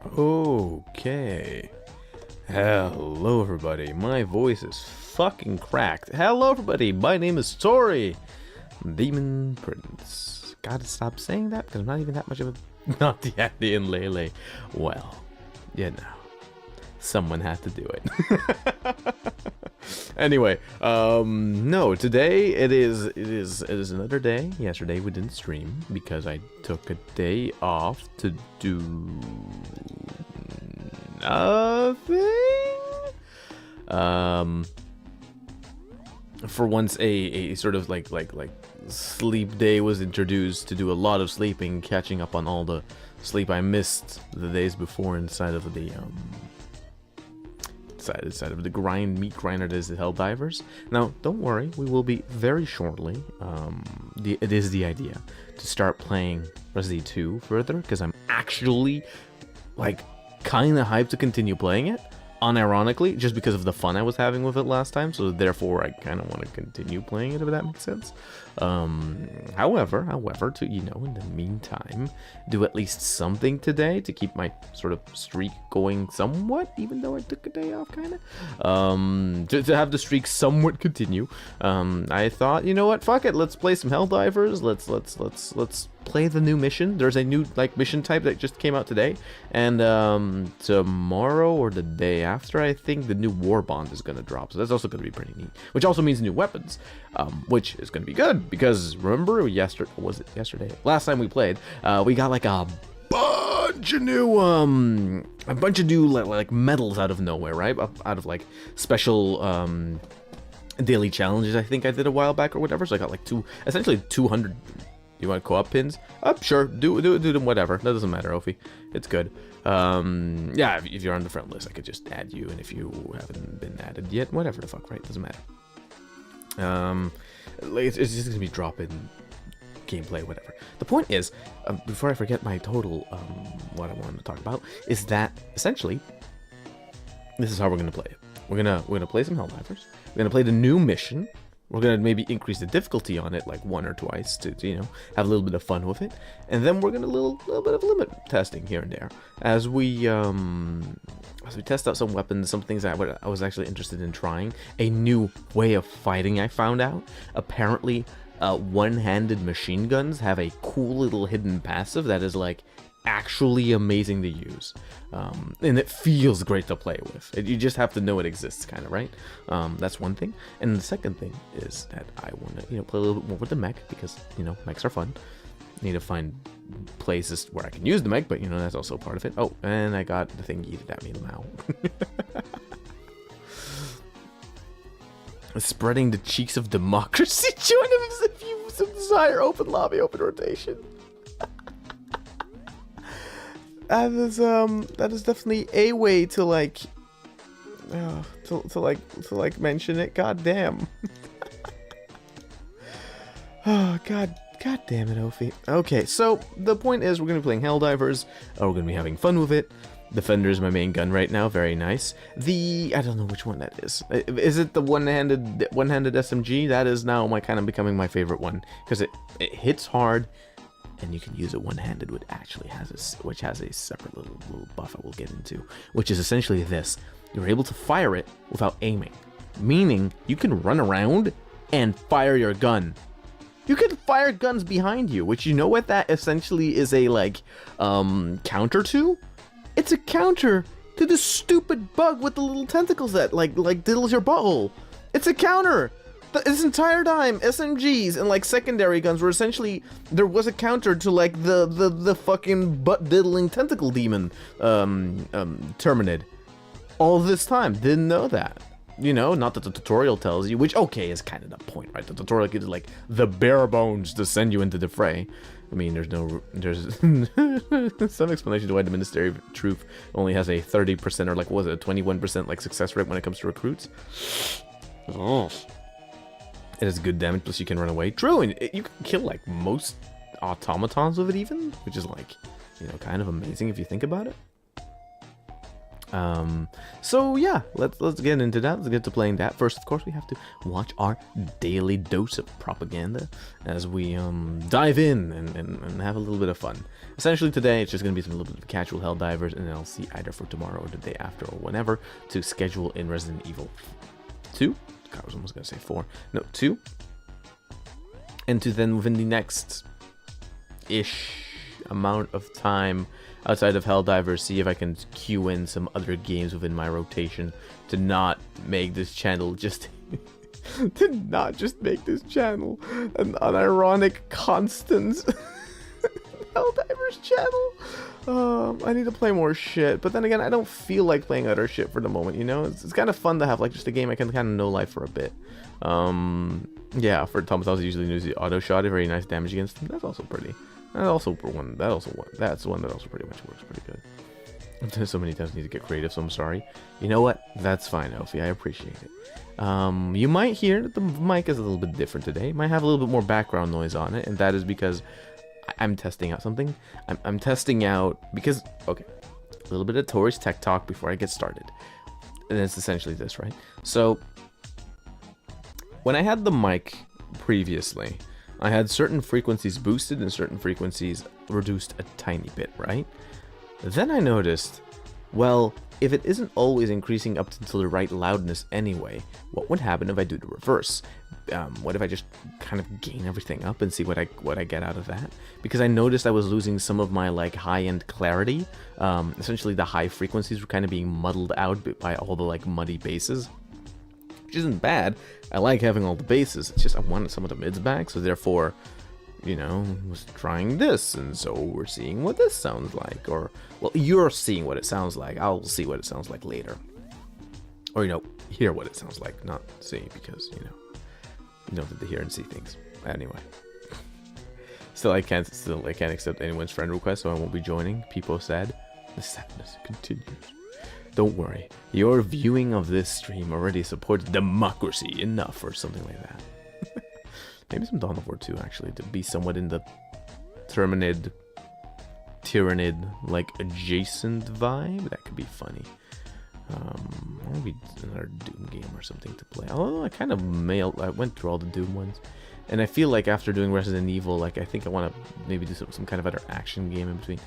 Okay. Hello everybody, my voice is fucking cracked. Hello everybody, my name is Tori, Demon Prince. Gotta stop saying that because I'm not even that much of a not the Andy and Lele. Well, you know, someone had to do it. Anyway, no, today it is another day. Yesterday we didn't stream because I took a day off to do nothing. For once a sort of like sleep day was introduced to do a lot of sleeping, catching up on all the sleep I missed the days before inside of the side of the meat grinder that is the HELLDIVERS. Now, don't worry, we will be very shortly. It is the idea to start playing Resident 2 further because I'm actually like kind of hyped to continue playing it, unironically, just because of the fun I was having with it last time. So therefore, I kind of want to continue playing it, if that makes sense. However, to, you know, in the meantime, do at least something today to keep my sort of streak going somewhat, even though I took a day off, kind of. To have the streak somewhat continue. I thought, you know what, fuck it, let's play some HELLDIVERS. Let's play the new mission. There's a new mission type that just came out today, and tomorrow or the day after, I think the new war bond is gonna drop. So that's also gonna be pretty neat. Which also means new weapons, which is gonna be good because remember yesterday? Last time we played, we got like a bunch of new like medals out of nowhere, right? Out of like special daily challenges I think I did a while back or whatever. So I got like essentially 200. You want co-op pins? Sure. Do them, whatever. That doesn't matter, Ophi. It's good. Yeah, if you're on the friend list, I could just add you, and if you haven't been added yet, whatever the fuck, right? Doesn't matter. It's just gonna be drop-in gameplay, whatever. The point is, before I forget my total, what I wanted to talk about, is that, essentially, this is how we're gonna play it. We're gonna play some HELLDIVERS. We're gonna play the new mission. We're gonna maybe increase the difficulty on it like one or twice to you know, have a little bit of fun with it, and then we're gonna little bit of limit testing here and there as we test out some weapons, some things that I was actually interested in trying. A new way of fighting I found out. Apparently, one-handed machine guns have a cool little hidden passive that is like actually amazing to use, and it feels great to play with. You just have to know it exists, kind of, right? That's one thing. And the second thing is that I want to, you know, play a little bit more with the mech because, you know, mechs are fun. Need to find places where I can use the mech, but you know, that's also part of it. Oh, and I got the thing yeeted at me now. Spreading the cheeks of democracy. Join us if you so desire. Open lobby, open rotation. That is definitely a way to like to mention it. God damn. Oh god damn it, Ophi. Okay, so the point is we're gonna be playing HELLDIVERS. We're gonna be having fun with it. Defender is my main gun right now, very nice. I don't know which one that is. Is it the one-handed SMG? That is now kind of becoming my favorite one because it hits hard. And you can use it one-handed, which has a separate little buff I will get into, which is essentially this: you're able to fire it without aiming, meaning you can run around and fire your gun. You can fire guns behind you, which, you know what that essentially is a counter to? It's a counter to the stupid bug with the little tentacles that like diddles your butthole. It's a counter. This entire time, SMGs and like secondary guns were essentially, there was a counter to like the fucking butt diddling tentacle demon terminid. All this time, didn't know that. You know, not that the tutorial tells you, which okay is kind of the point, right? The tutorial gives you like the bare bones to send you into the fray. I mean, there's some explanation to why the Ministry of Truth only has a 30% or like, what was it, a 21% like success rate when it comes to recruits. Oh. It has good damage, plus you can run away. True, and you can kill like most automatons with it even, which is like, you know, kind of amazing if you think about it. So yeah, let's get into that. Let's get to playing that. First, of course, we have to watch our daily dose of propaganda as we dive in and have a little bit of fun. Essentially today, it's just going to be some little bit of casual Helldivers, and then I'll see either for tomorrow or the day after or whenever to schedule in Resident Evil 2. God, I was almost going to say 4. No, 2. And to then within the next ish amount of time outside of Helldivers, see if I can queue in some other games within my rotation to not make this channel just to not just make this channel an unironic constant Helldivers channel. I need to play more shit, but then again, I don't feel like playing other shit for the moment, you know? It's kind of fun to have like just a game I can kind of know life for a bit. Yeah, for Thomas, I was usually use the auto shot, a very nice damage against him. That's also pretty. That's one that also pretty much works pretty good. I've done it so many times, I need to get creative, so I'm sorry. You know what? That's fine, Elfie. I appreciate it. You might hear that the mic is a little bit different today. It might have a little bit more background noise on it, and that is because I'm testing out something. I'm testing out because, okay, a little bit of Tori's tech talk before I get started. And it's essentially this, right? So, when I had the mic previously, I had certain frequencies boosted and certain frequencies reduced a tiny bit, right? Then I noticed, well, if it isn't always increasing up to the right loudness anyway, what would happen if I do the reverse? What if I just kind of gain everything up and see what I get out of that? Because I noticed I was losing some of my like high-end clarity. Essentially, the high frequencies were kind of being muddled out by all the like muddy basses, which isn't bad. I like having all the basses. It's just I wanted some of the mids back, so therefore, you know, was trying this, and so we're seeing what this sounds like. Or, well, you're seeing what it sounds like. I'll see what it sounds like later. Or, you know, hear what it sounds like, not see, because, you don't get to hear and see things. Anyway. Still, I can't accept anyone's friend request, so I won't be joining. People said, the sadness continues. Don't worry, your viewing of this stream already supports democracy enough or something like that. Maybe some Dawn of War 2 actually, to be somewhat in the tyrannid, like adjacent vibe. That could be funny. Maybe another Doom game or something to play. Although I went through all the Doom ones, and I feel like after doing Resident Evil, like I think I want to maybe do some kind of other action game in between.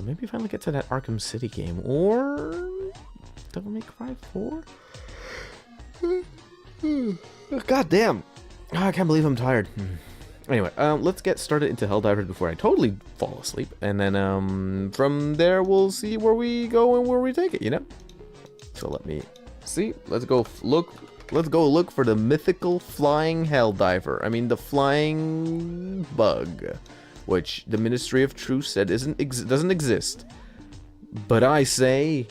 Maybe finally get to that Arkham City game, or Devil May Cry 4? God damn. I can't believe I'm tired. Anyway, let's get started into Helldivers before I totally fall asleep, and then from there we'll see where we go and where we take it, you know? So let me see. Let's go look for the mythical flying Helldiver. I mean, the flying bug, which the Ministry of Truth said doesn't exist. But I say,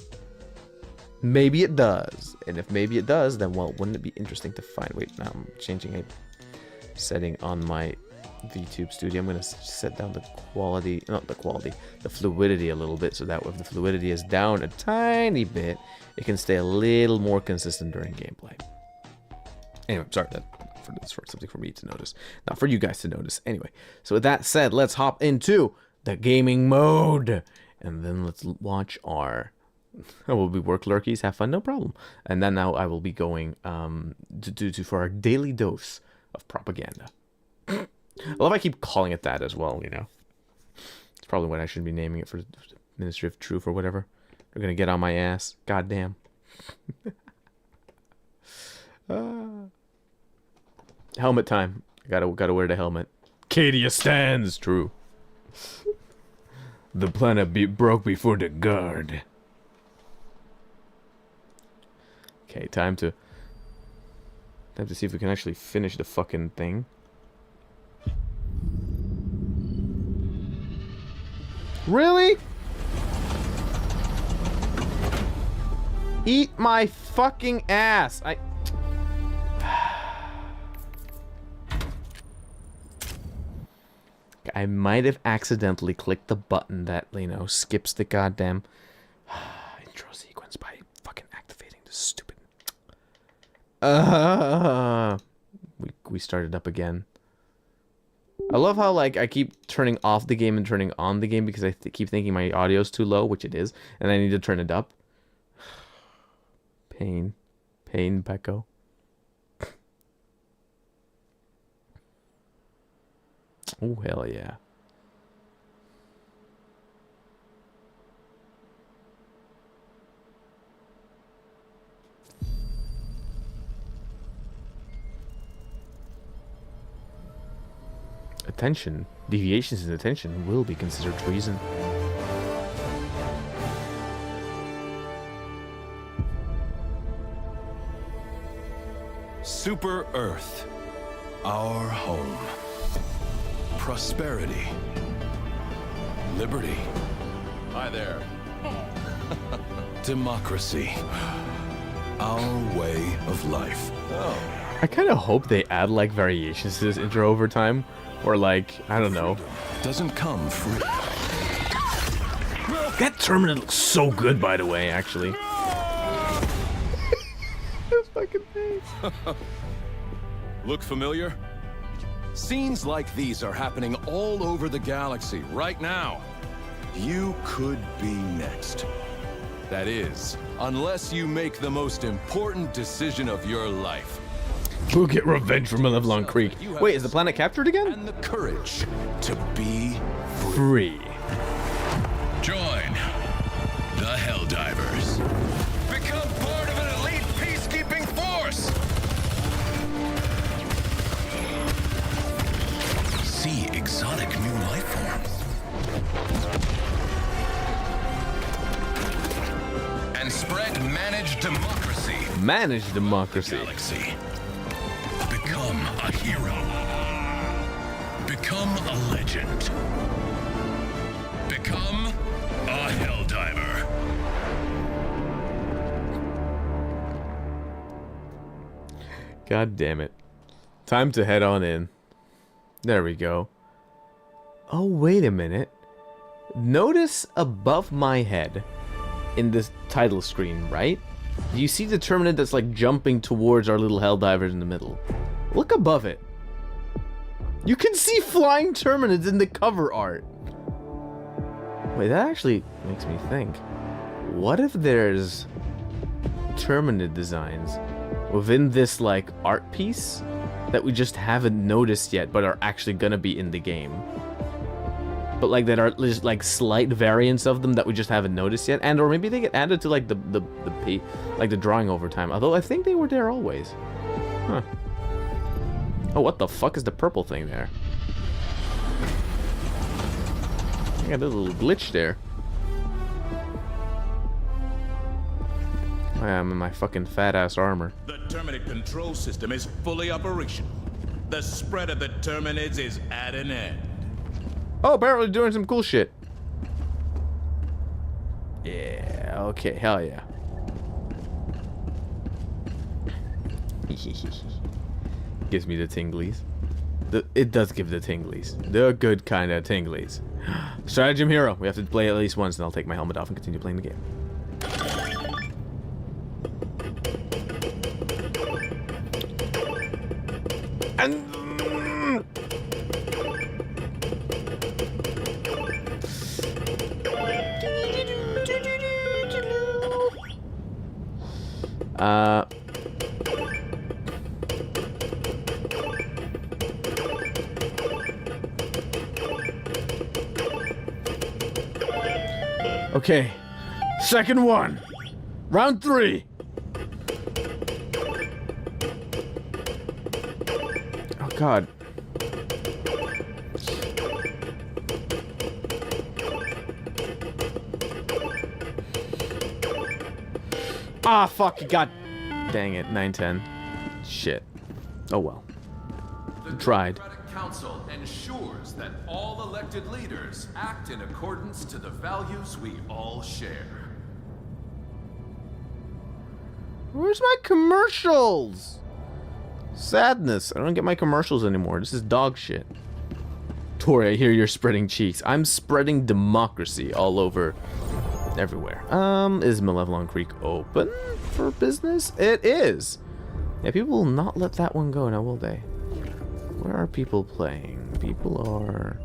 maybe it does. And if maybe it does, then, well, wouldn't it be interesting to find... Wait, now I'm changing a setting on my VTube studio. I'm going to set down the quality... Not the quality, the fluidity a little bit, so that if the fluidity is down a tiny bit, it can stay a little more consistent during gameplay. Anyway, sorry, that's something for me to notice, not for you guys to notice. Anyway, so with that said, let's hop into the gaming mode, and then let's watch our... will be work lurkies, have fun, no problem. And then now I will be going for our daily dose of propaganda. I love I keep calling it that as well, you know. It's probably what I should be naming it for, Ministry of Truth or whatever. They're gonna get on my ass. Goddamn. Helmet time. Gotta wear the helmet. Cadia stands. True. The planet broke before the guard. Okay, time to see if we can actually finish the fucking thing. Really? Eat my fucking ass. I might have accidentally clicked the button that, you know, skips the goddamn intro sequence by fucking activating this stupid... We started up again. I love how, like, I keep turning off the game and turning on the game because I keep thinking my audio's too low, which it is, and I need to turn it up. Pain. Pain, Becco. Oh, hell yeah. Attention. Deviations in attention will be considered treason. Super Earth, our home. Prosperity. Liberty. Hi there. Democracy. Our way of life. Oh. I kind of hope they add like variations to this intro over time, or like, I don't know. Doesn't come free. That terminid looks so good, by the way, actually. His fucking face. Look familiar? Scenes like these are happening all over the galaxy right now. You could be next. That is, unless you make the most important decision of your life. We'll get revenge from Malevolon Creek. Wait, is the planet captured again? And the courage to be Free. Join the Helldivers. Become part of an elite peacekeeping force. See exotic new life forms. And spread managed democracy. Managed democracy. Galaxy. Become a hero. Become a legend. Become a Helldiver. God damn it. Time to head on in. There we go. Oh, wait a minute. Notice above my head in this title screen, right? You see the terminid that's like jumping towards our little Helldivers in the middle. Look above it. You can see flying terminids in the cover art. Wait, that actually makes me think. What if there's terminid designs within this like art piece that we just haven't noticed yet but are actually gonna be in the game? But like that are just like slight variants of them that we just haven't noticed yet, and or maybe they get added to like the drawing over time. Although I think they were there always. Huh. Oh, what the fuck is the purple thing there? I got a little glitch there. I'm in my fucking fat ass armor. The terminid control system is fully operational. The spread of the terminids is at an end. Oh, apparently doing some cool shit. Yeah, okay, hell yeah. Gives me the tinglies. It does give the tinglies. The good kind of tinglies. Stratagem hero. We have to play at least once, and I'll take my helmet off and continue playing the game. And okay. Second one. Round 3. Oh god. Ah, fuck, god dang it, 9-10. Shit. Oh well. Tried. The Democratic Council ensures that all elected leaders act in accordance to the values we all share. Where's my commercials? Sadness. I don't get my commercials anymore. This is dog shit. Tori, I hear you're spreading cheeks. I'm spreading democracy all over everywhere. Is Malevolon Creek open for business? It is. Yeah, people will not let that one go now, will they? Where are people playing? People are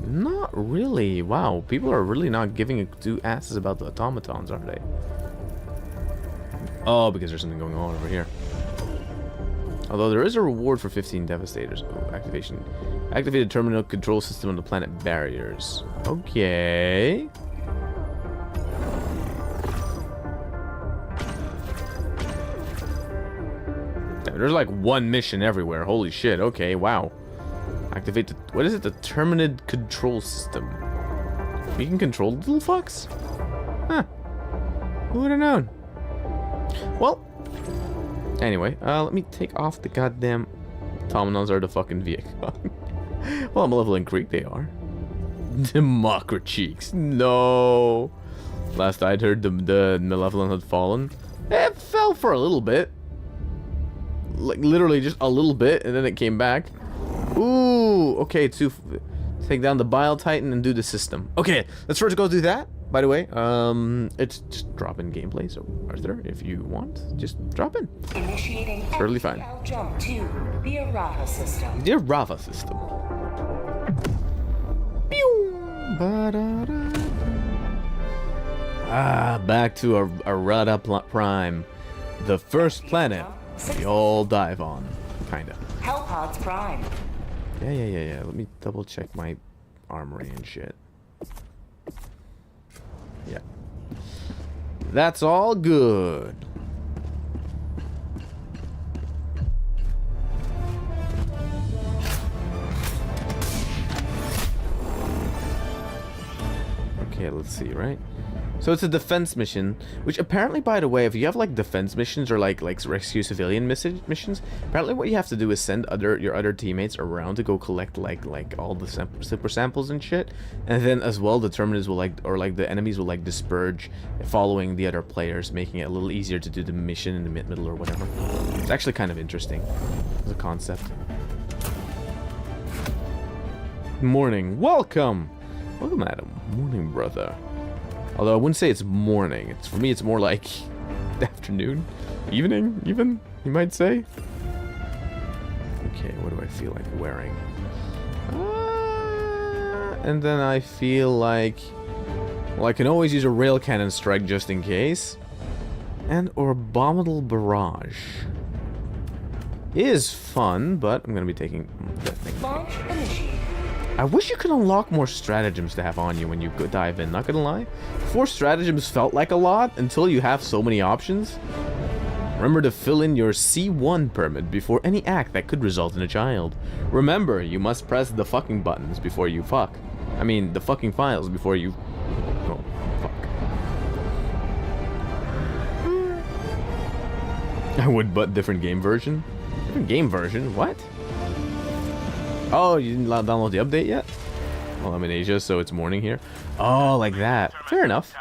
not really. Wow, people are really not giving two asses about the automatons, are they? Oh, because there's something going on over here. Although there is a reward for 15 devastators. Oh, activation. Activate the terminal control system on the planet barriers. Okay. There's like one mission everywhere. Holy shit. Okay, wow. Activate the... What is it? The terminid control system. We can control the little fucks? Huh. Who would have known? Well. Anyway, let me take off the goddamn... Terminals are the fucking vehicle. Well, Malevolent Creek, they are. Democracheeks. No. Last I'd heard, the Malevolent had fallen. It fell for a little bit. Like, literally just a little bit, and then it came back. Ooh, okay, to take down the Bile Titan and do the system. Okay, let's first go do that. By the way, it's just drop in gameplay, so Arthur, if you want, just drop in. Initiating Totally fine. jump to the Errata system. The Errata system. Pew! Ba-da-da-da. Ah, back to Errata Prime. The first planet we all dive on. Kinda. Hellpods Prime. Yeah. Let me double check my armory and shit. Yeah. That's all good. Okay, let's see, right? So it's a defense mission, which apparently, by the way, if you have like defense missions or like rescue civilian missions, apparently what you have to do is send your other teammates around to go collect like all the super samples and shit, and then as well the terminids will the enemies will disperse following the other players, making it a little easier to do the mission in the middle or whatever. It's actually kind of interesting as a concept. Morning, welcome, Adam. Morning, brother. Although I wouldn't say it's morning. For me, it's more like afternoon, evening, even, you might say. Okay, what do I feel like wearing? And then I feel like, well, I can always use a rail cannon strike just in case. And or abominable barrage is fun, but I'm gonna be taking that thing. Launch initiated. I wish you could unlock more stratagems to have on you when you go dive in, not gonna lie. 4 stratagems felt like a lot until you have so many options. Remember to fill in your C1 permit before any act that could result in a child. Remember, you must press the fucking buttons before you fuck. I mean, the fucking files before you... Oh, fuck. I would, but different game version? Different game version? What? Oh, you didn't download the update yet? Well, I'm in Asia, so it's morning here. Oh, like that. Fair enough.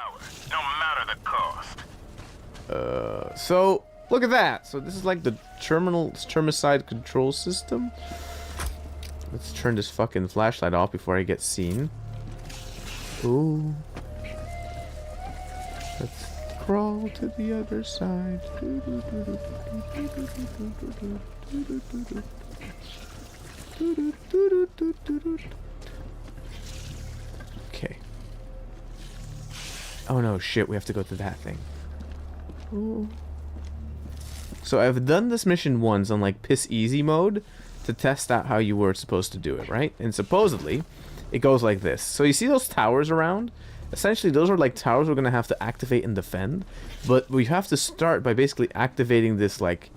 No matter the cost. So, look at that. So this is like the termicide control system. Let's turn this fucking flashlight off before I get seen. Ooh. Let's crawl to the other side. Okay. Oh no, shit, we have to go to that thing. Ooh. So I've done this mission once on like piss easy mode to test out how you were supposed to do it, right? And supposedly it goes like this. So you see those towers around? Essentially those are like towers we're gonna have to activate and defend, but we have to start by basically activating this like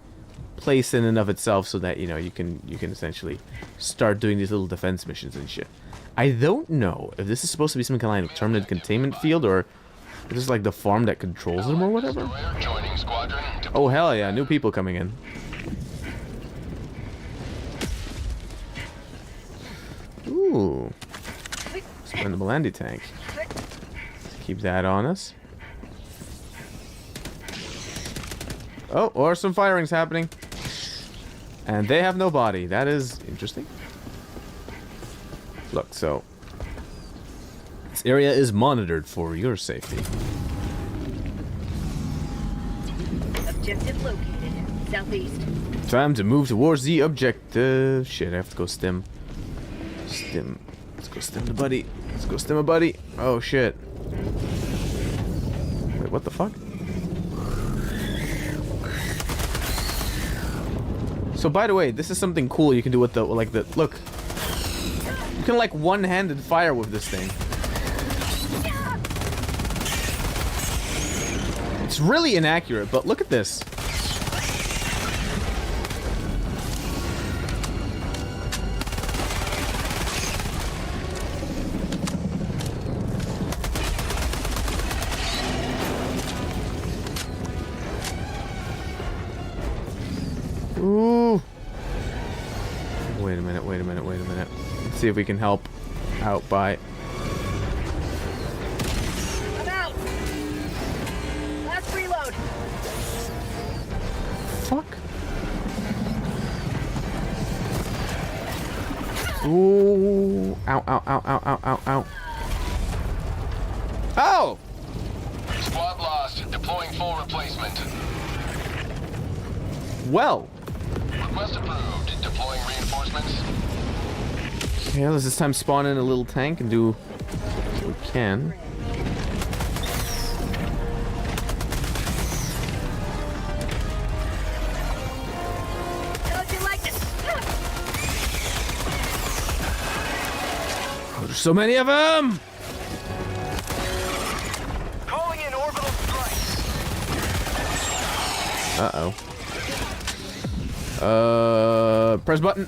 place in and of itself so that, you know, you can essentially start doing these little defense missions and shit. I don't know if this is supposed to be some kind of terminid containment field or if this is like the farm that controls them or whatever. Oh hell yeah, new people coming in. Ooh. Expendable anti-tank. Keep that on us. Oh, or some firings happening. And they have no body. That is interesting. Look, so this area is monitored for your safety. Objective located. Southeast. Time to move towards the objective. Shit, I have to go stim. Stim. Let's go stim the buddy. Let's go stim a buddy. Oh shit. Wait, what the fuck? So by the way, this is something cool you can do with the look. You can like one-handed fire with this thing. It's really inaccurate, but look at this. Ooh. Wait a minute. Let's see if we can help out by... I'm out. Last reload. Fuck. Ooh. Ow, ow, ow, ow, ow, ow, ow. Oh! Squad lost. Deploying full replacement. Well. Request approved. Deploying reinforcements. Okay, let's this time spawn in a little tank and do what we can. How'd you like this? Oh, there's so many of them! Calling in orbital strike. Uh-oh. Press button.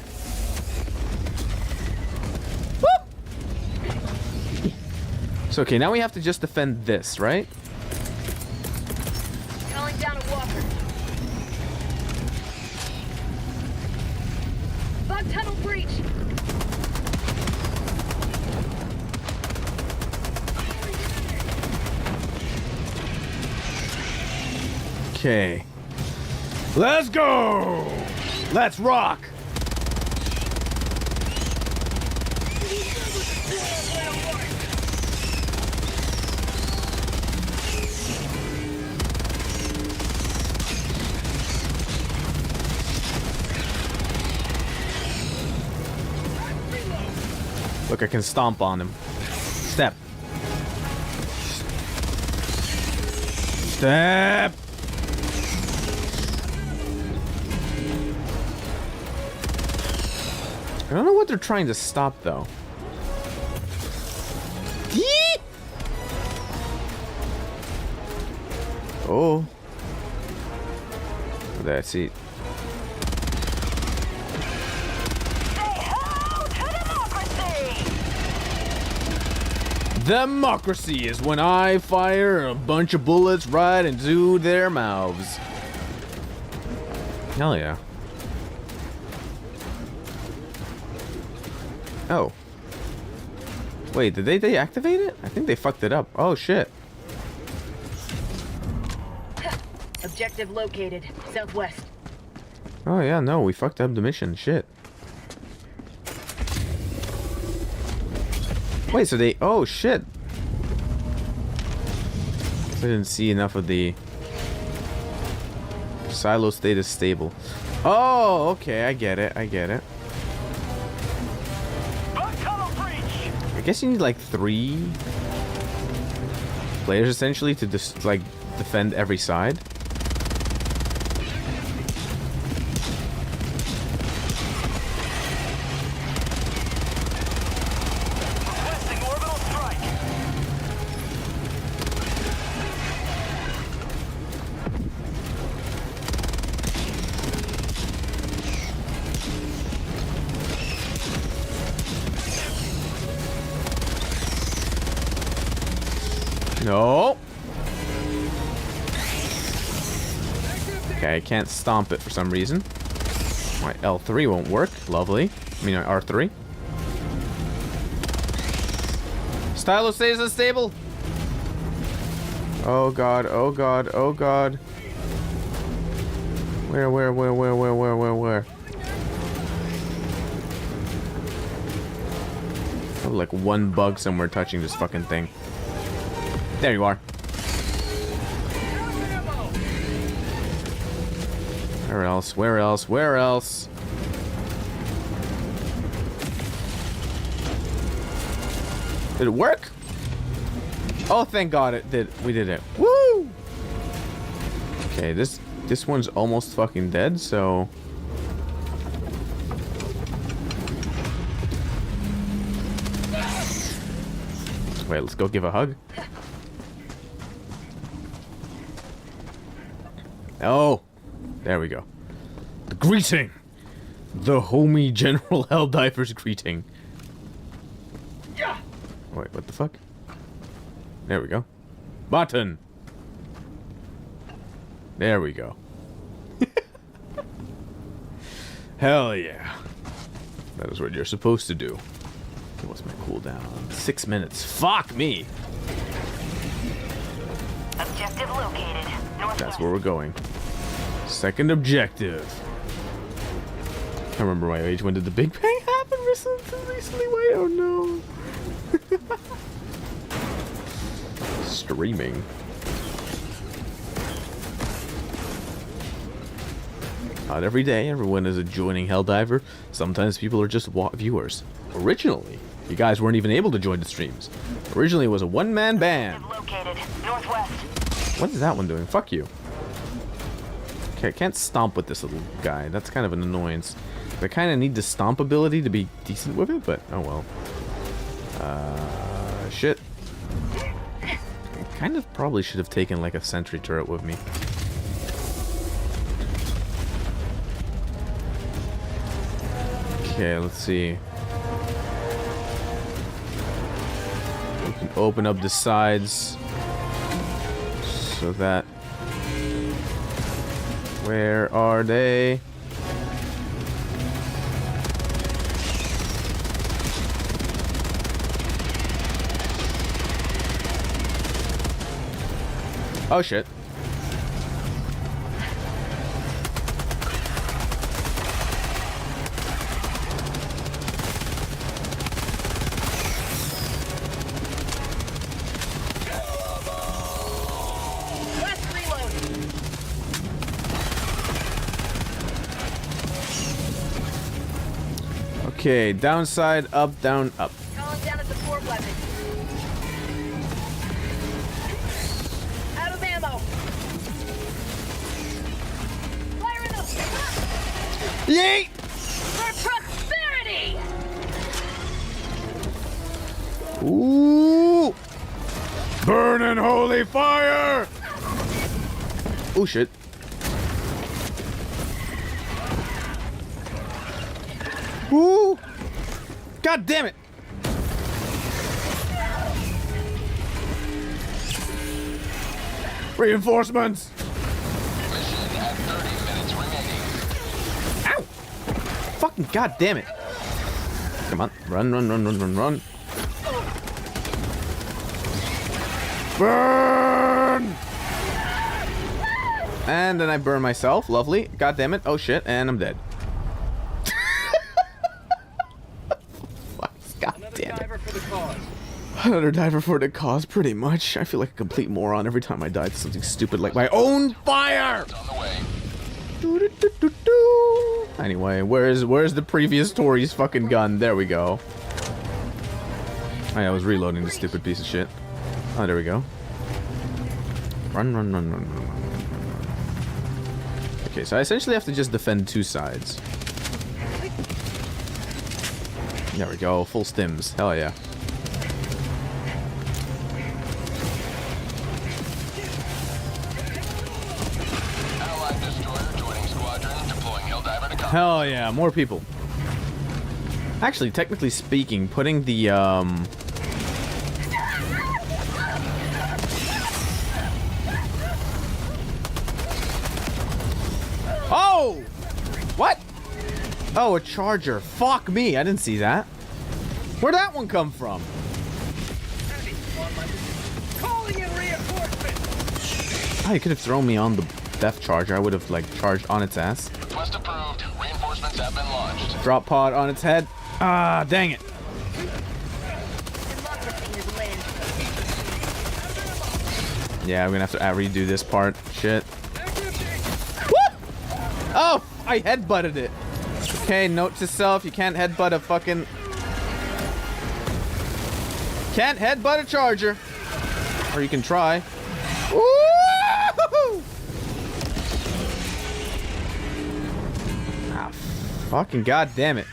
So, okay, now we have to just defend this, right? Calling down a walker. Bug tunnel breach. Okay. Let's go! Let's rock! Look, I can stomp on him. Step. Step! I don't know what they're trying to stop, though. Yeet! Oh. That's it. Democracy is when I fire a bunch of bullets right into their mouths. Hell yeah. Oh. Wait, did they deactivate it? I think they fucked it up. Oh shit. Objective located. Southwest. Oh yeah, no, we fucked up the mission. Shit. Wait, so they... Oh, shit. I didn't see enough of the... Silo status stable. Oh, okay, I get it. I guess you need like 3 players essentially to just like defend every side. No. Okay, I can't stomp it for some reason. My L3 won't work. Lovely. I mean, my R3. Stylo stays unstable. Oh god, oh god, oh god. Where? Oh, like one bug somewhere touching this fucking thing. There you are. Where else? Where else? Where else? Did it work? Oh, thank God it did. We did it. Woo! Okay, this one's almost fucking dead, so Wait, let's go give a hug. Oh, there we go. The greeting. The homie General Helldivers greeting. Wait, what the fuck? There we go. Button. There we go. Hell yeah. That is what you're supposed to do. What's my cooldown? 6 minutes. Fuck me. Objective located. Northwest. That's where we're going. Second objective. I remember my age. When did the Big Bang happen recently? Wait, oh no. Streaming. Not every day, everyone is joining Helldiver. Sometimes people are just viewers. Originally, you guys weren't even able to join the streams. Originally, it was a one-man band. Located. Northwest. What is that one doing? Fuck you. Okay, I can't stomp with this little guy. That's kind of an annoyance. I kind of need the stomp ability to be decent with it, but oh well. Shit. I kind of probably should have taken like a sentry turret with me. Okay, let's see. We can open up the sides so that... Where are they? Oh shit. Last reload. Okay, downside, up, down, up. Calling down a support weapon. Out of ammo. Fire in the... Yeet! For prosperity! Ooh! Burning holy fire! Oh shit. Ooh! God damn it! Reinforcements! Mission at 30 minutes remaining. Ow! Fucking god damn it! Come on, run, run, run, run, run, run. Burn! And then I burn myself. Lovely. God damn it. Oh shit. And I'm dead. God damn it. Diver for the cause. Another diver for the cause, pretty much. I feel like a complete moron every time I die to something stupid like my own fire! On the way. Doo-doo-doo-doo-doo. Anyway, where's the previous Tori's fucking gun? There we go. Oh, yeah, I was reloading this stupid piece of shit. Oh, there we go. Run, run, run, run, run, run, run, run. Okay, so I essentially have to just defend two sides. There we go, full stims. Hell yeah. Allied destroyer joining squadron, deploying Helldiver to combat. Hell yeah, more people. Actually, technically speaking, putting the, Oh! What? Oh, a charger. Fuck me, I didn't see that. Where'd that one come from? Calling in reinforcements! Oh, you could have thrown me on the death charger. I would have, like, charged on its ass. Request approved. Reinforcements have been launched. Drop pod on its head. Ah, dang it. Democracy is land. Yeah, I'm gonna have to redo this part. Shit. Woo! Oh, I headbutted it. Okay, note to self, you can't headbutt a fucking... Can't headbutt a charger. Or you can try. Woo! Ah, fucking god damn it.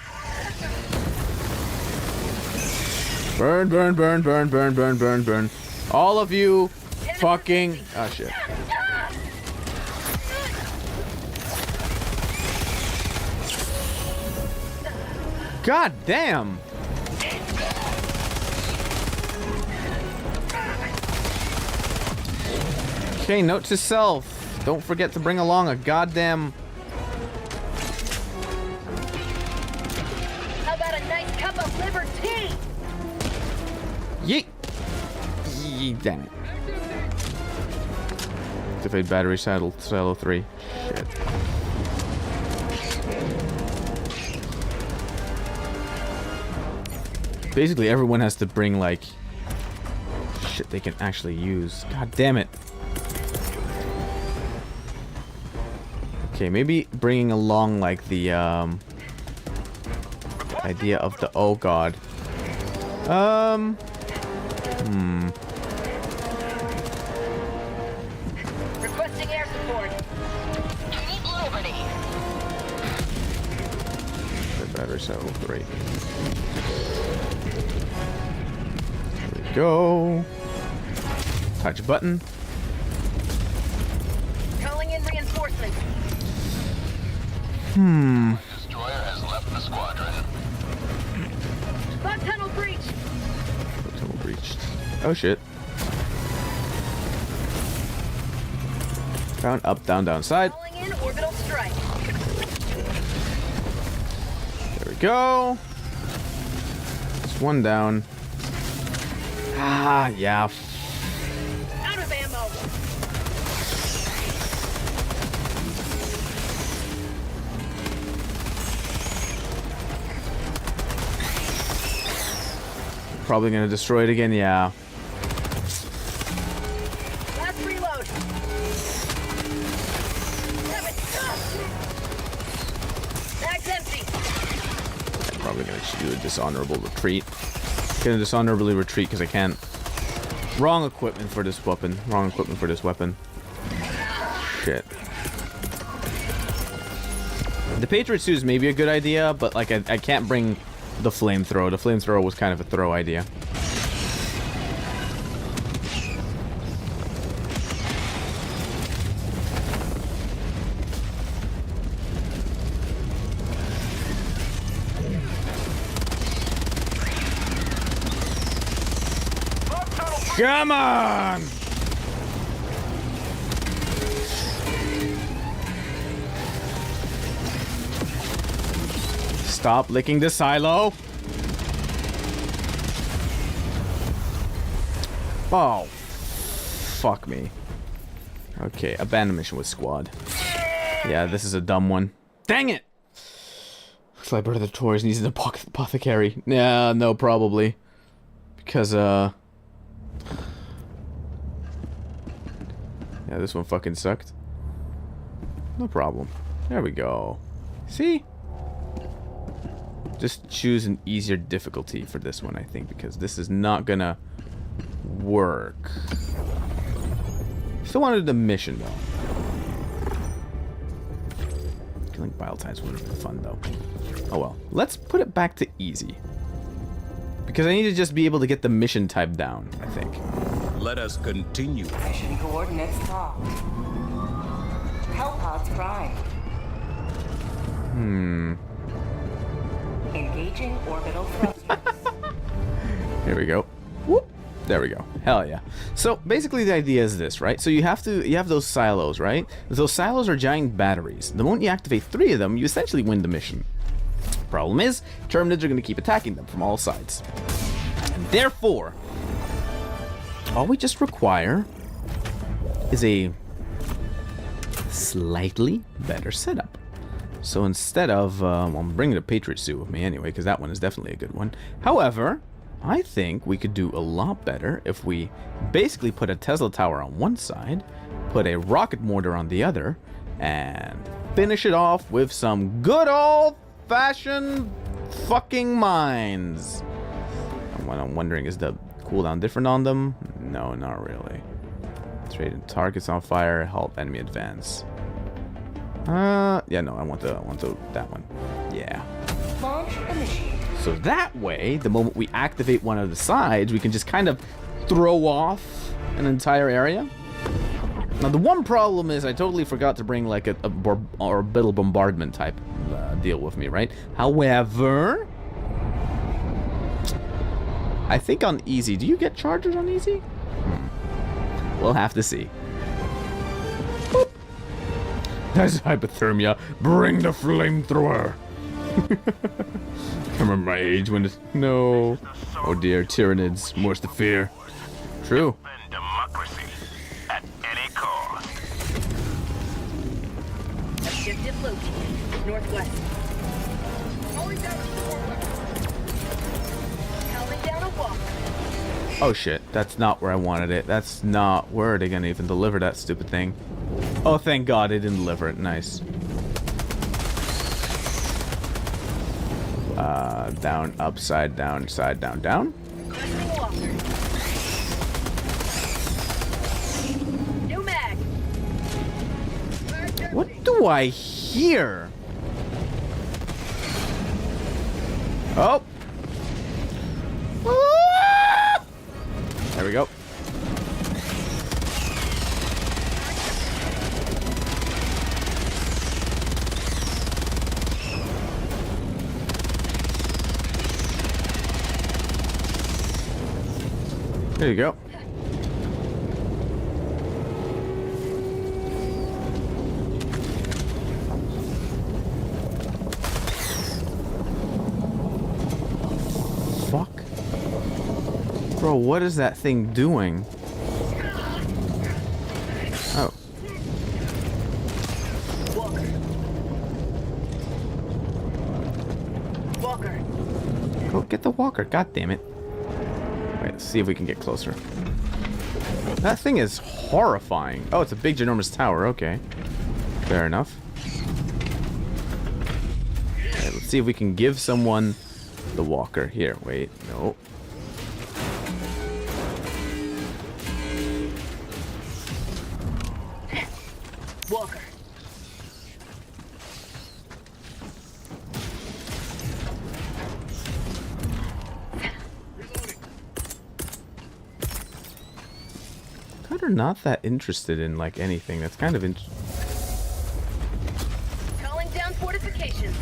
Burn, burn, burn, burn, burn, burn, burn, burn. All of you fucking... Oh, shit. God damn! Okay, note to self. Don't forget to bring along a goddamn... How about a nice cup of liver tea? Yeet! Yeet, damn it. Activate battery silo 3. Shit. Basically, everyone has to bring, like, shit they can actually use. God damn it. Okay, maybe bringing along, like, the, idea of the... Oh, God. Requesting air support. Keep liberty. The battery cell 3. There we go. Touch button. Calling in reinforcements. Destroyer has left the squadron. Bug tunnel breach. Tunnel breached. Oh shit. Down, up, down, down, side. Calling in orbital strike. There we go. Just one down. Ah, yeah. Out of ammo. Probably gonna destroy it again, yeah. Last reload. Damn it. Bag's empty. Probably gonna do a dishonorable retreat. Gonna dishonorably retreat because I can't. Wrong equipment for this weapon. Wrong equipment for this weapon. Shit. The Patriot suit is maybe a good idea, but like I can't bring the flamethrower. The flamethrower was kind of a throw idea. Come on! Stop licking the silo. Oh. Fuck me. Okay, abandon mission with squad. Yeah, this is a dumb one. Dang it! Looks like Brother Tori needs an apothecary. Yeah, no, probably. Because, yeah, this one fucking sucked. No problem. There we go. See? Just choose an easier difficulty for this one, I think, because this is not gonna work. Still wanted the mission, though. Killing bile types would have been fun, though. Oh well. Let's put it back to easy. Because I need to just be able to get the mission type down, I think. Let us continue. Mission coordinates locked. Hellpods prime. Engaging orbital thrusters. Here we go. Whoop. There we go. Hell yeah. So basically the idea is this, right? So you have those silos, right? Those silos are giant batteries. The moment you activate 3 of them, you essentially win the mission. Problem is, termanids are going to keep attacking them from all sides. And therefore, all we just require is a slightly better setup. So instead of, I'm bringing the Patriot suit with me anyway, because that one is definitely a good one. However, I think we could do a lot better if we basically put a Tesla tower on one side, put a rocket mortar on the other, and finish it off with some good old-fashioned fucking mines. What I'm wondering, is the cooldown different on them? No, not really. Trading targets on fire, help enemy advance. Yeah, no, I want that one. Yeah. Launch initiated. So that way, the moment we activate one of the sides, we can just kind of throw off an entire area. Now, the one problem is I totally forgot to bring like a orbital bombardment type deal with me, right? However, I think on easy, do you get charges on easy? We'll have to see. Boop. That's hypothermia. Bring the flamethrower. I remember my age when it... No. Oh dear, tyrannids. More's the fear. True. Democracy at any cost. Objective located. Northwest. Calling down a walker. Oh shit, that's not where I wanted it. That's not... Where are they gonna even deliver that stupid thing? Oh, thank God they didn't deliver it. Nice. Down, upside down, side down, down. Requesting walker. New mag. What do I hear? Oh! Ah! There we go. There you go. Fuck. Bro, what is that thing doing? Oh. Walker. Go get the walker. God damn it. Wait, let's see if we can get closer. That thing is horrifying. Oh, it's a big, ginormous tower. Okay. Fair enough. Okay, let's see if we can give someone the walker. Here, wait. No. Walker. Kind of not that interested in like anything. That's kind of Calling down fortifications.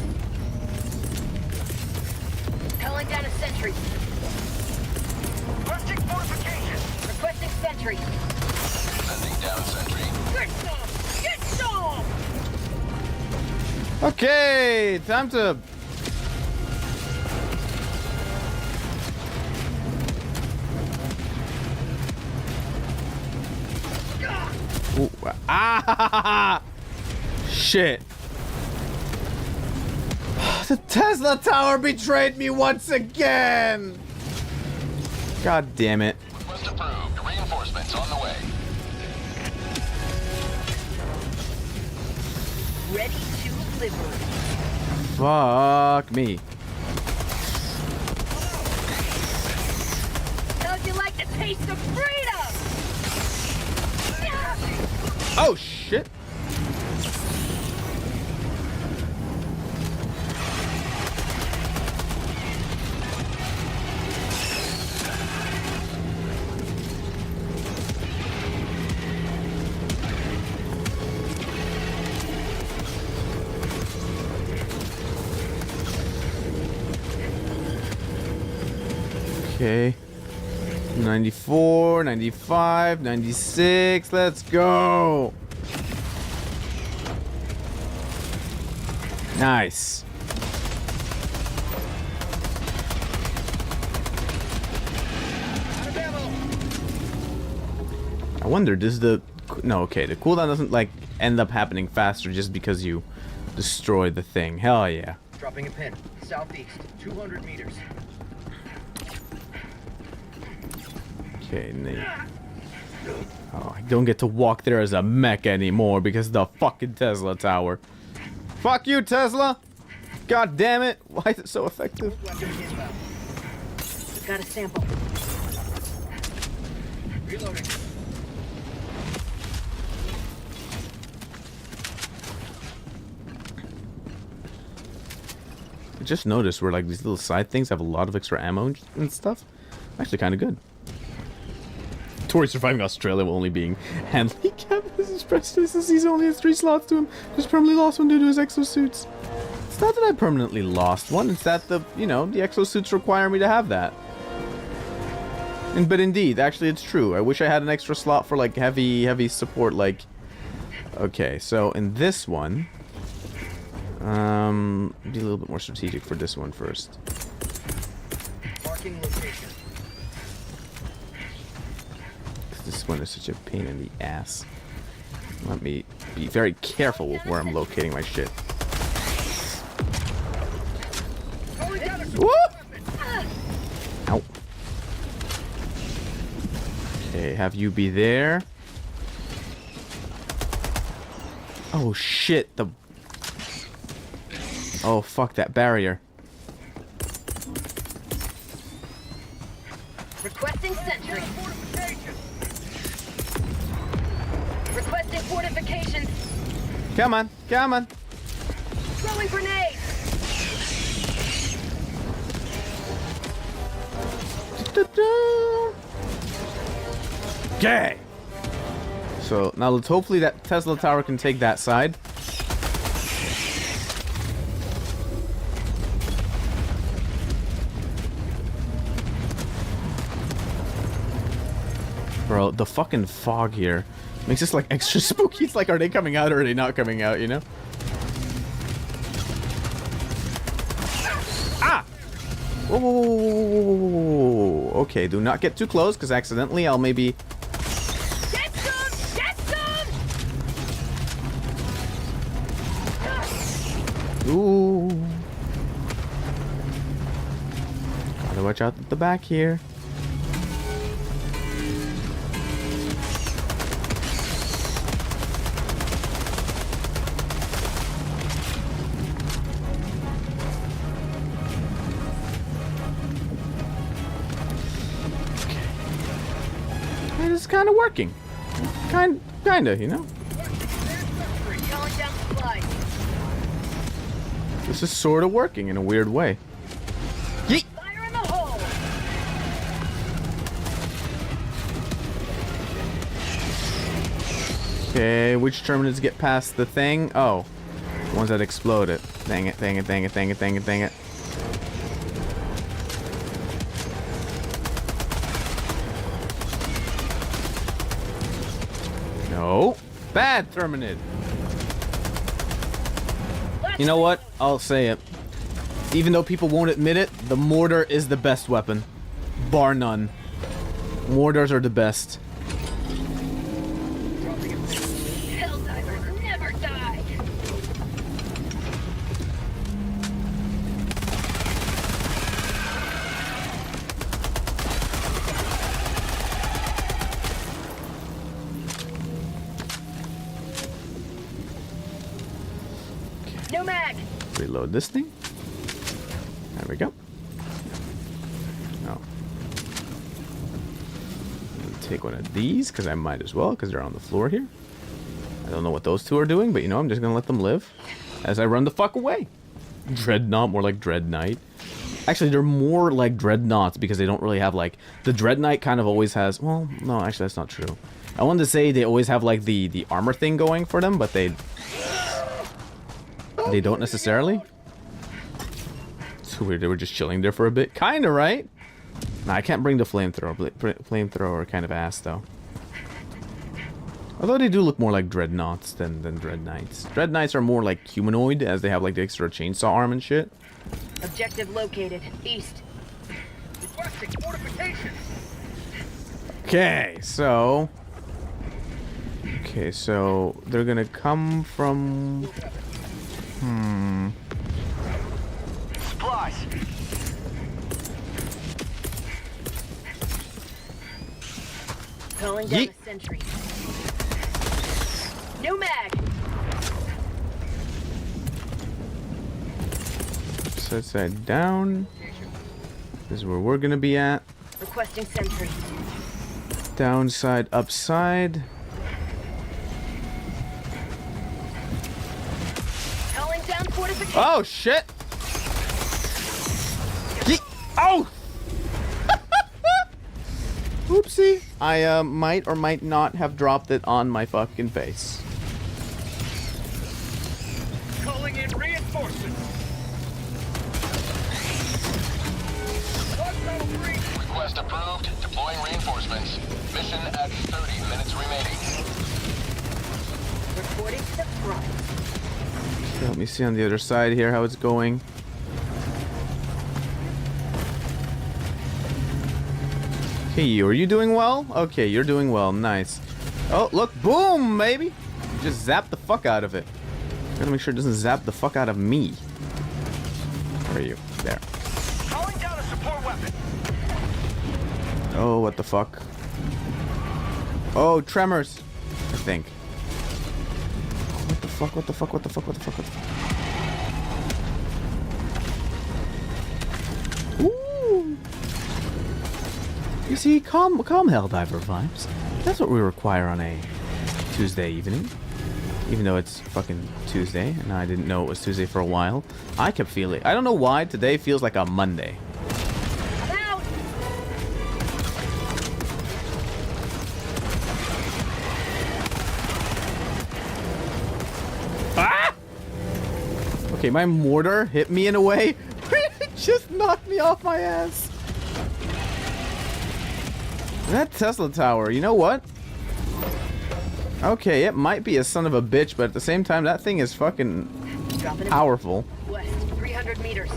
Calling down a sentry. Requesting fortifications. Requesting sentry. Sending down sentry. Get some! Get some! Okay, time to... Ooh, ah! Shit. The Tesla tower betrayed me once again! God damn it. Request approved. Reinforcements on the way. Ready to liberate. Fuck me. How'd you like the taste of freedom? Oh, shit. Okay. 94, 95, 96. Let's go. Nice. I wonder, does the... No, okay, the cooldown doesn't, like, end up happening faster just because you destroy the thing. Hell yeah. Dropping a pin. Southeast, 200 meters. Okay, oh, I don't get to walk there as a mech anymore because of the fucking Tesla tower. Fuck you, Tesla! God damn it! Why is it so effective? Got a sample. Reloading. I just noticed where like these little side things have a lot of extra ammo and stuff. Actually kind of good. Tori surviving Australia while only being handicapped. This is prejudice. He's only has 3 slots to him. Just permanently lost one due to his exosuits. It's not that I permanently lost one. It's that the the exosuits require me to have that. But indeed, actually, it's true. I wish I had an extra slot for like heavy support. Like, okay, so in this one, be a little bit more strategic for this one first. Marking location. This one is such a pain in the ass. Let me be very careful with where I'm locating my shit. Woo! Ow. Okay, have you be there. Oh shit, oh fuck that barrier. Requesting sentry. Requesting fortifications. Come on, come on. Throwing grenades. Okay. So now let's hopefully that Tesla tower can take that side. Bro, the fucking fog here makes this like extra spooky. It's like, are they coming out or are they not coming out, you know? Ah! Whoa, whoa, whoa, whoa, whoa, whoa. Okay, do not get too close, because accidentally I'll maybe... Get some! Get some! Ooh. Gotta watch out at the back here. It's kind of working. Kinda, you know? Calling down supplies. This is sort of working in a weird way. Yeet! Fire in the hole! Okay, which terminids get past the thing? Oh, the ones that exploded. Dang it, dang it, dang it, dang it, dang it, dang it. No. Bad terminid. You know what? I'll say it. Even though people won't admit it, the mortar is the best weapon. Bar none. Mortars are the best. Helldivers never die! No mag! Reload this thing. There we go. Oh. Take one of these, because I might as well, because they're on the floor here. I don't know what those two are doing, but you know, I'm just gonna let them live as I run the fuck away. Dreadnought, more like Dread Knight. Actually, they're more like Dreadnoughts because they don't really have like... The Dread Knight kind of always has... Well, no, actually that's not true. I wanted to say they always have like the armor thing going for them, but they don't necessarily. It's weird, they were just chilling there for a bit. Kinda, right? Nah, I can't bring the flamethrower. Flamethrower kind of ass, though. Although they do look more like Dreadnoughts than Dread Knights. Dread Knights are more like humanoid, as they have like the extra chainsaw arm and shit. Objective located. East. Requesting fortification. Okay, so... Okay, so they're gonna come from... Supplies. Calling down Yeet. a sentry. No mag! Set side down. This is where we're gonna be at. Requesting sentry. Downside, upside. Calling down fortification. Oh shit! Oh! Oopsie. I might or might not have dropped it on my fucking face. Calling in reinforcements. Hostile breach. Request approved. Deploying reinforcements. Mission at 30 minutes remaining. Reporting to the front. Okay, let me see on the other side here how it's going. Hey, you, are you doing well? Okay, you're doing well. Nice. Oh, look. Boom, baby. Just zap the fuck out of it. Gotta make sure it doesn't zap the fuck out of me. Where are you? There. Calling down a support weapon. Oh, what the fuck? Oh, tremors. I think. What the fuck? What the fuck? What the fuck? What the fuck? What the fuck? Ooh. You see, calm Helldiver vibes. That's what we require on a Tuesday evening. Even though it's fucking Tuesday, and I didn't know it was Tuesday for a while. I kept feeling... I don't know why today feels like a Monday. I'm out. Ah! Okay, my mortar hit me in a way. It just knocked me off my ass. That Tesla tower, you know what? Okay, it might be a son of a bitch, but at the same time, that thing is fucking Dropping powerful. West, 300 meters.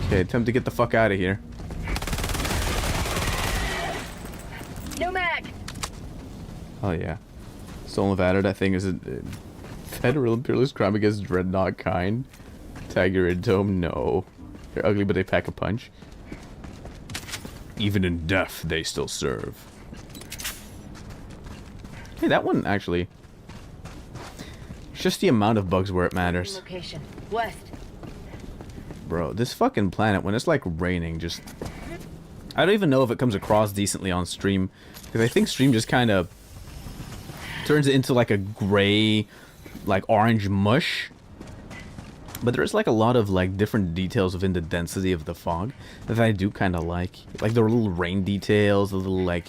Okay, time to get the fuck out of here. No mag. Oh yeah. Stolen Vader, that thing is a federal imperialist crime against dreadnought kind. Tiger and Tome, no. They're ugly, but they pack a punch. Even in death, they still serve. Hey, that one actually. It's just the amount of bugs where it matters. Location. West. Bro, this fucking planet, when it's like raining, just... I don't even know if it comes across decently on stream. Because I think stream just kind of turns it into like a gray, like orange mush. But there's like a lot of like different details within the density of the fog that I do kind of like. Like the little rain details, the little like...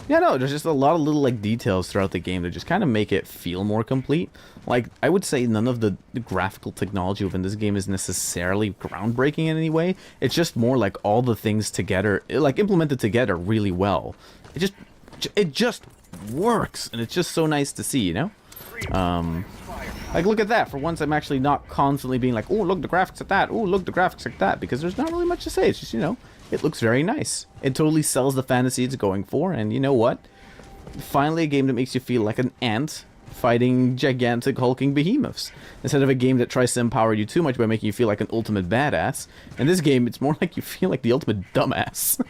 Yeah, no, there's just a lot of little like details throughout the game that just kind of make it feel more complete. Like, I would say none of the graphical technology within this game is necessarily groundbreaking in any way. It's just more like all the things together, like implemented together really well. It just works, and it's just so nice to see, you know? Like, look at that. For once, I'm actually not constantly being like, oh, look, the graphics at that. Oh, look, the graphics at that. Because there's not really much to say. It's just, you know, it looks very nice. It totally sells the fantasy it's going for. And you know what? Finally, a game that makes you feel like an ant fighting gigantic hulking behemoths. Instead of a game that tries to empower you too much by making you feel like an ultimate badass. In this game, it's more like you feel like the ultimate dumbass.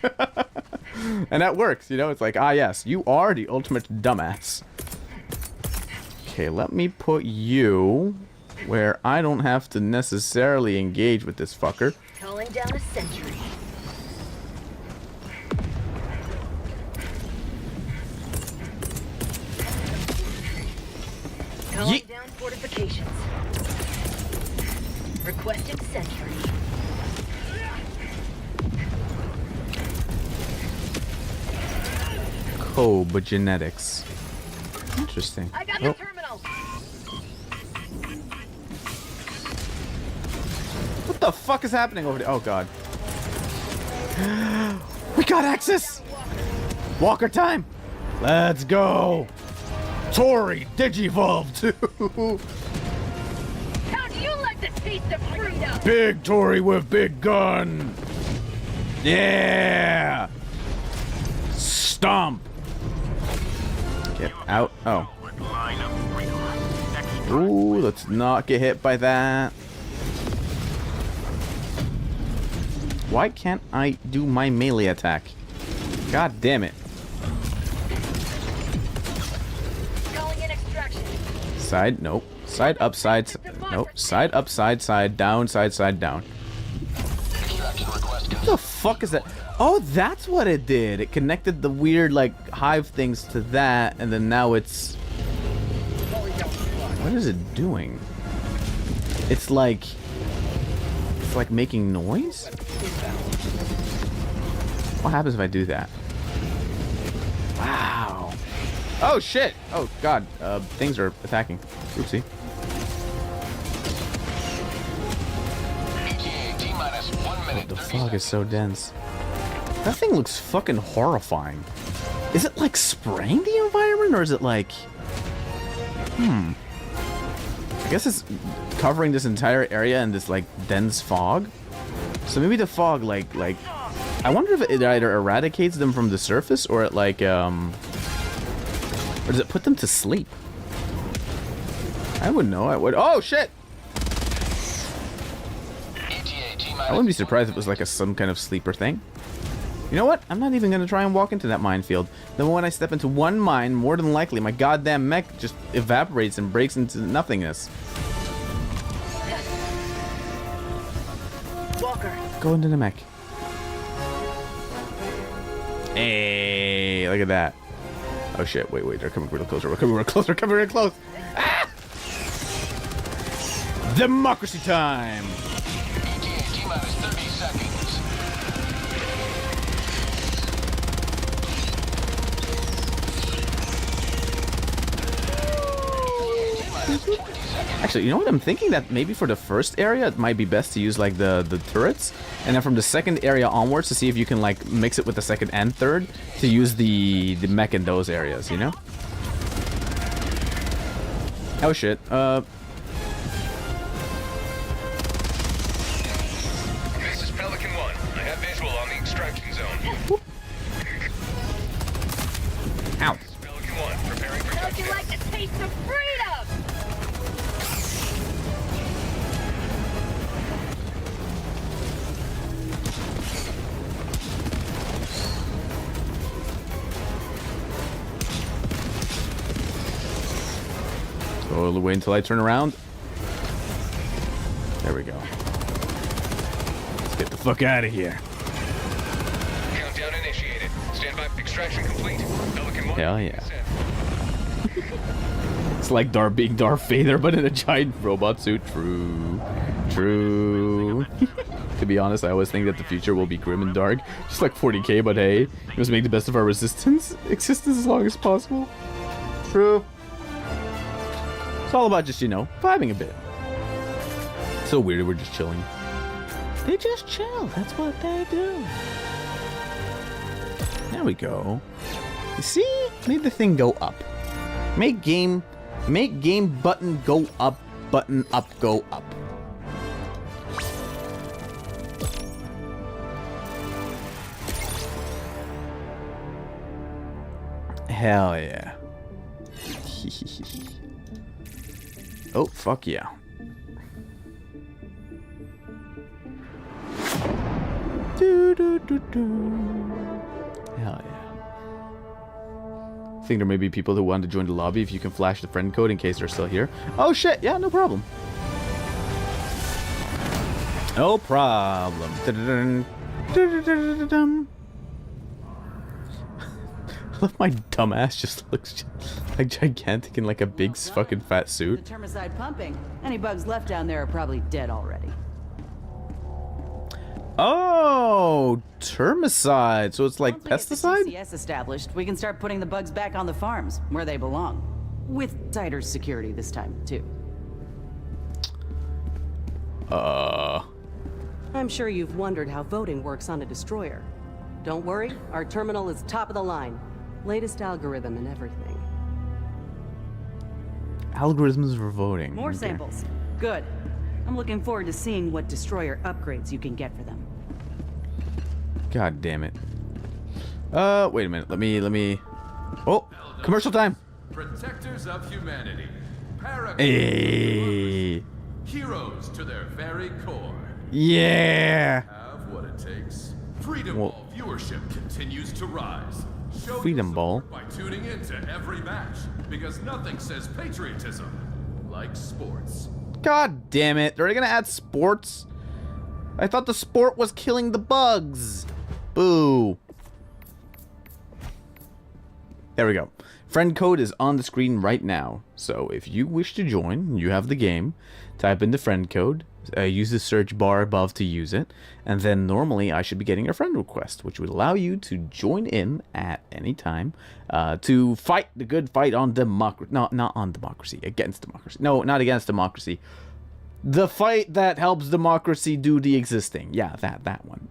And that works, you know? It's like, ah, yes, you are the ultimate dumbass. Okay, let me put you where I don't have to necessarily engage with this fucker. Calling down a sentry. Calling down fortifications. Requesting sentry. Cobe genetics. Interesting. I got the terminal. What the fuck is happening over there? Oh god. We got access! Walker time! Let's go! Tori, Digivolve too! How do you like the taste of freedom? Big Tori with big gun! Yeah! Stomp! Get out. Oh. Ooh, let's not get hit by that. Why can't I do my melee attack? God damn it. Calling in extraction. Side, nope. Side, up, side, nope. Side, up, side, down, side, down. What the fuck is that? Oh, that's what it did. It connected the weird, like, hive things to that, and then now it's... What is it doing? It's like... it's like making noise? What happens if I do that? Wow. Oh shit! Oh god, things are attacking. Oopsie. Oh, the fog is so dense. That thing looks fucking horrifying. Is it like spraying the environment, or is it like... I guess it's covering this entire area in this like dense fog. So maybe the fog like I wonder if it either eradicates them from the surface, or it like or does it put them to sleep? I wouldn't know. I would. Oh shit! I wouldn't be surprised if it was like some kind of sleeper thing. You know what? I'm not even gonna try and walk into that minefield. Then when I step into one mine, more than likely my goddamn mech just evaporates and breaks into nothingness. Walker. Go into the mech. Hey, look at that. Oh shit, wait, they're coming real close. We're coming real close, we're coming real close. Ah! Democracy time! T-minus 30 seconds. Actually, you know what I'm thinking? That maybe for the first area, it might be best to use like the turrets, and then from the second area onwards to see if you can like mix it with the second and third to use the mech in those areas, you know? Oh shit. This is Pelican 1. I have visual on the extraction zone. Ow. Pelican 1, preparing for Don't you like the taste of freedom? So wait until I turn around. There we go. Let's get the fuck out of here. Countdown initiated. Standby extraction complete. Pelican 1. Hell yeah. It's like being Darth Vader, but in a giant robot suit. True. True. To be honest, I always think that the future will be grim and dark. Just like 40k, but hey, we must make the best of our existence as long as possible. True. It's all about just, you know, vibing a bit. So weird, we're just chilling. They just chill. That's what they do. There we go. You see? Made the thing go up. Make game button go up, go up. Hell yeah. Oh, fuck yeah. Hell yeah. I think there may be people who want to join the lobby if you can flash the friend code in case they're still here. Oh shit, yeah, no problem. No problem. I love my dumbass just looks like gigantic in like a big fucking fat suit. The termicide pumping. Any bugs left down there are probably dead already. Oh, termicide. So it's like pesticide? CCS established, we can start putting the bugs back on the farms where they belong. With tighter security this time, too. I'm sure you've wondered how voting works on a destroyer. Don't worry, our terminal is top of the line. Latest algorithm and everything. Algorithms for voting. More Okay. samples. Good. I'm looking forward to seeing what destroyer upgrades you can get for them. God damn it. Wait a minute. Let me. Oh, commercial time. Protectors of humanity. Hey. Heroes to their very core. Yeah. Have what it takes. Freedom Well- Ball viewership continues to rise. Show Freedom your Ball? support by tuning into every match, because nothing says patriotism like sports. God damn it. They're gonna add sports? I thought the sport was killing the bugs. Boo. There we go. Friend code is on the screen right now. So if you wish to join, you have the game. Type in the friend code. Use the search bar above to use it, and then normally I should be getting a friend request, which would allow you to join in at any time to fight the good fight on democracy. No, not on democracy. Against democracy. No, not against democracy. The fight that helps democracy do the existing. Yeah, that one.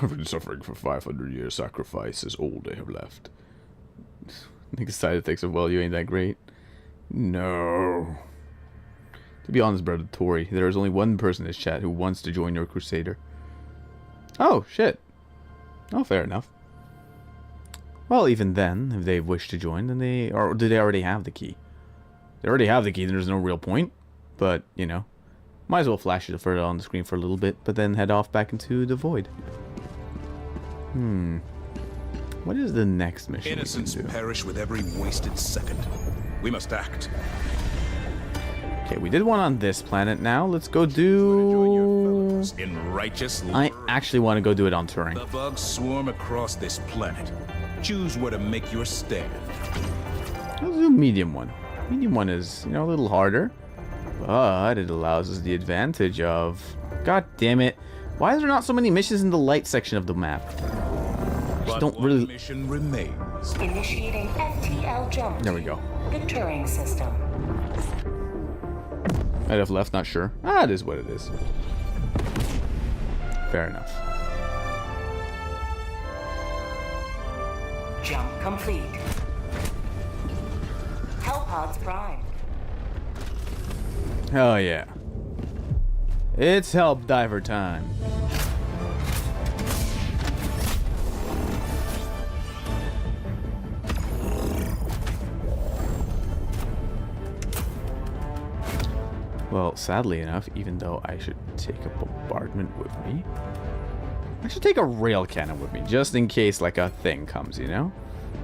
I've been suffering for 500 years. Sacrifice is all they have left. Nigga side effects of, well, you ain't that great. No. To be honest, brother Tori, there is only one person in this chat who wants to join your crusader. Oh, shit. Oh, fair enough. Well, even then, if they wish to join, then they... Or do they already have the key? They already have the key, then there's no real point. But, you know, might as well flash it further on the screen for a little bit, but then head off back into the void. What is the next mission? Innocents perish with every wasted second. We must act. Okay, we did one on this planet now. Let's go do... In righteous I actually want to go do it on Turing. The bugs swarm across this planet. Choose where to make your stand. Let's do medium one. Medium one is, you know, a little harder, but it allows us the advantage of... God damn it. Why is there not so many missions in the light section of the map? Just don't really... Mission remains. Initiating FTL jump. There we go. The Turing system. Right off left, not sure. Ah, it is what it is. Fair enough. Jump complete. Hellpods prime. Oh yeah. It's help diver time. Well, sadly enough, even though I should take a bombardment with me, I should take a rail cannon with me, just in case, like, a thing comes, you know?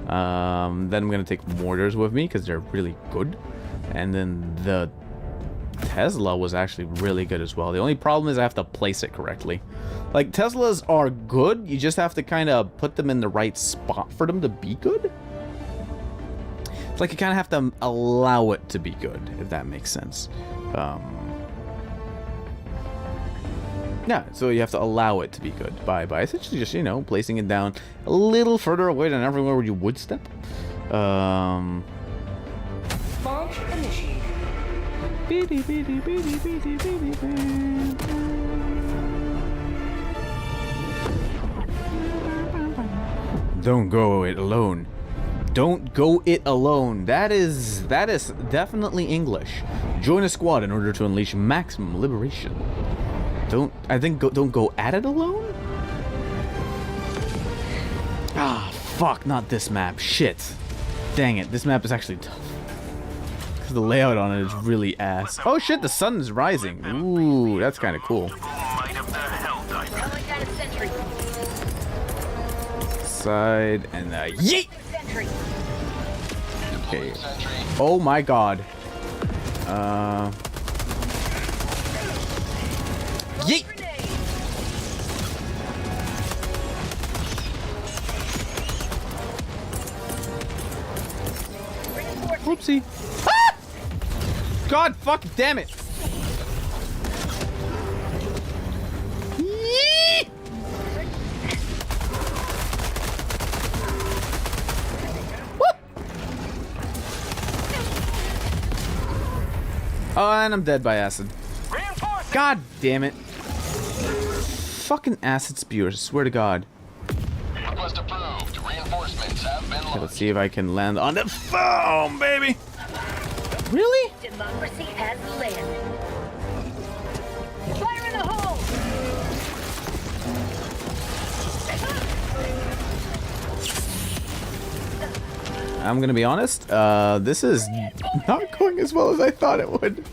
Then I'm gonna take mortars with me, because they're really good. And then the Tesla was actually really good as well. The only problem is I have to place it correctly. Like, Teslas are good, you just have to kind of put them in the right spot for them to be good. It's like you kind of have to allow it to be good, if that makes sense. Yeah, so you have to allow it to be good by essentially just, you know, placing it down a little further away than everywhere where you would step. Launch initiated. Don't go it alone. Don't go it alone. That is definitely English. Join a squad in order to unleash maximum liberation. Don't go at it alone? Ah, fuck, not this map. Shit. Dang it, this map is actually tough. Because the layout on it is really ass. Oh shit, the sun is rising. Ooh, that's kind of cool. Side and yeet! Okay. Oh my god. Yeet! Whoopsie. Ah! God fuck damn it. Yeet! Whoop! Oh, and I'm dead by acid. God damn it. Fucking acid spewers, I swear to God. Request approved. Reinforcements have been launched. Okay, let's see if I can land on the foam, baby. Really? Democracy has landed. Fire in the hole! I'm gonna be honest, this is not going as well as I thought it would.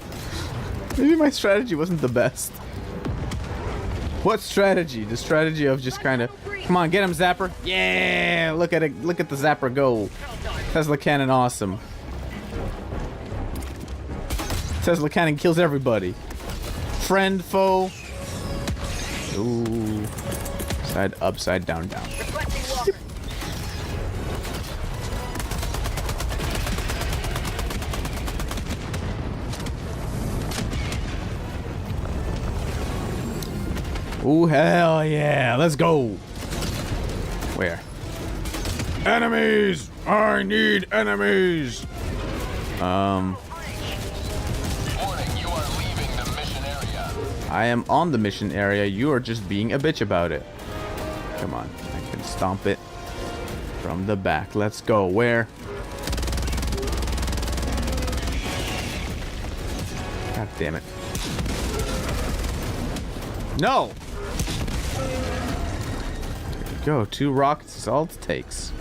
Maybe my strategy wasn't the best. What strategy? The strategy of just kind of, come on, get him, Zapper. Yeah, look at it. Look at the Zapper go. Tesla cannon, awesome. Tesla cannon kills everybody. Friend, foe. Ooh. Side up, side down, down. Oh, hell yeah. Let's go. Where? Enemies! I need enemies! Warning, you are leaving the mission area. I am on the mission area. You are just being a bitch about it. Come on. I can stomp it from the back. Let's go. Where? God damn it. No! There we go. 2 rockets is all it takes.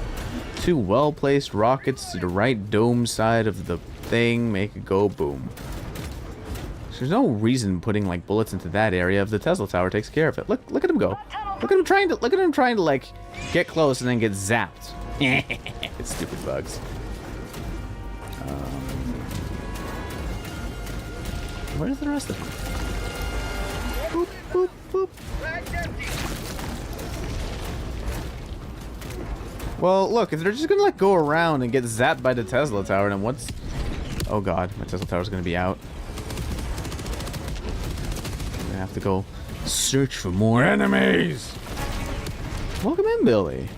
2 well-placed rockets to the right dome side of the thing. Make it go boom. There's no reason putting like bullets into that area if the Tesla tower takes care of it. Look at him go. Look at him trying to like get close and then get zapped. Stupid bugs. Where's the rest of them? Boop, boop, boop. Well, look, if they're just gonna like go around and get zapped by the Tesla tower, then what's... Oh god, my Tesla tower's gonna be out. I'm gonna have to go search for more enemies. Welcome in, Billy.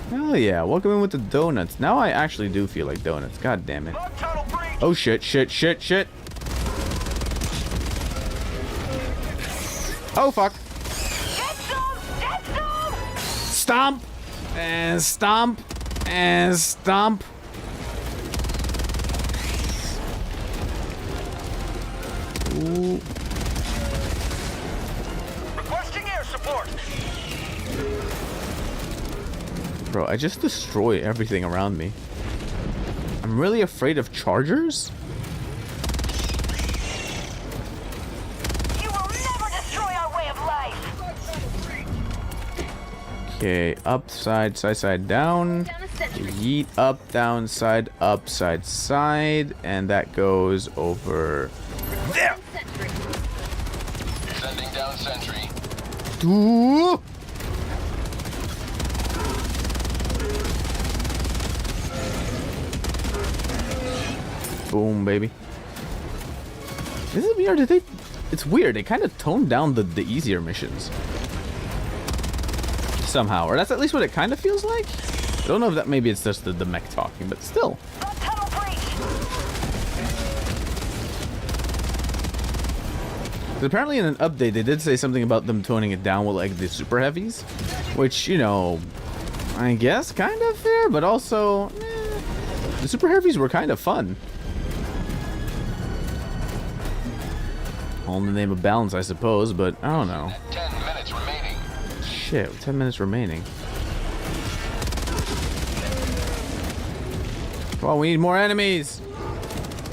Hell yeah, welcome in with the donuts. Now I actually do feel like donuts. God damn it. Oh shit, shit, shit, shit. Oh fuck. Stomp and stomp and stomp. Ooh. Requesting air support. Bro, I just destroy everything around me. I'm really afraid of chargers. You will never destroy our way of life. Okay, up, side, side, down. Down a sentry. Yeet, up, down, side, side. And that goes over there. Sentry. Sending down sentry. Ooh. Boom, baby. Is it me or did they... It's weird. They kind of toned down the easier missions. Somehow. Or that's at least what it kind of feels like. I don't know if that... Maybe it's just the mech talking, but still. Tunnel breach. 'Cause apparently in an update, they did say something about them toning it down with, like, the super heavies. Which, you know... I guess kind of fair, but also... the super heavies were kind of fun. All in the name of balance, I suppose, but I don't know. 10 minutes remaining. Shit, 10 minutes remaining. Come on, we need more enemies!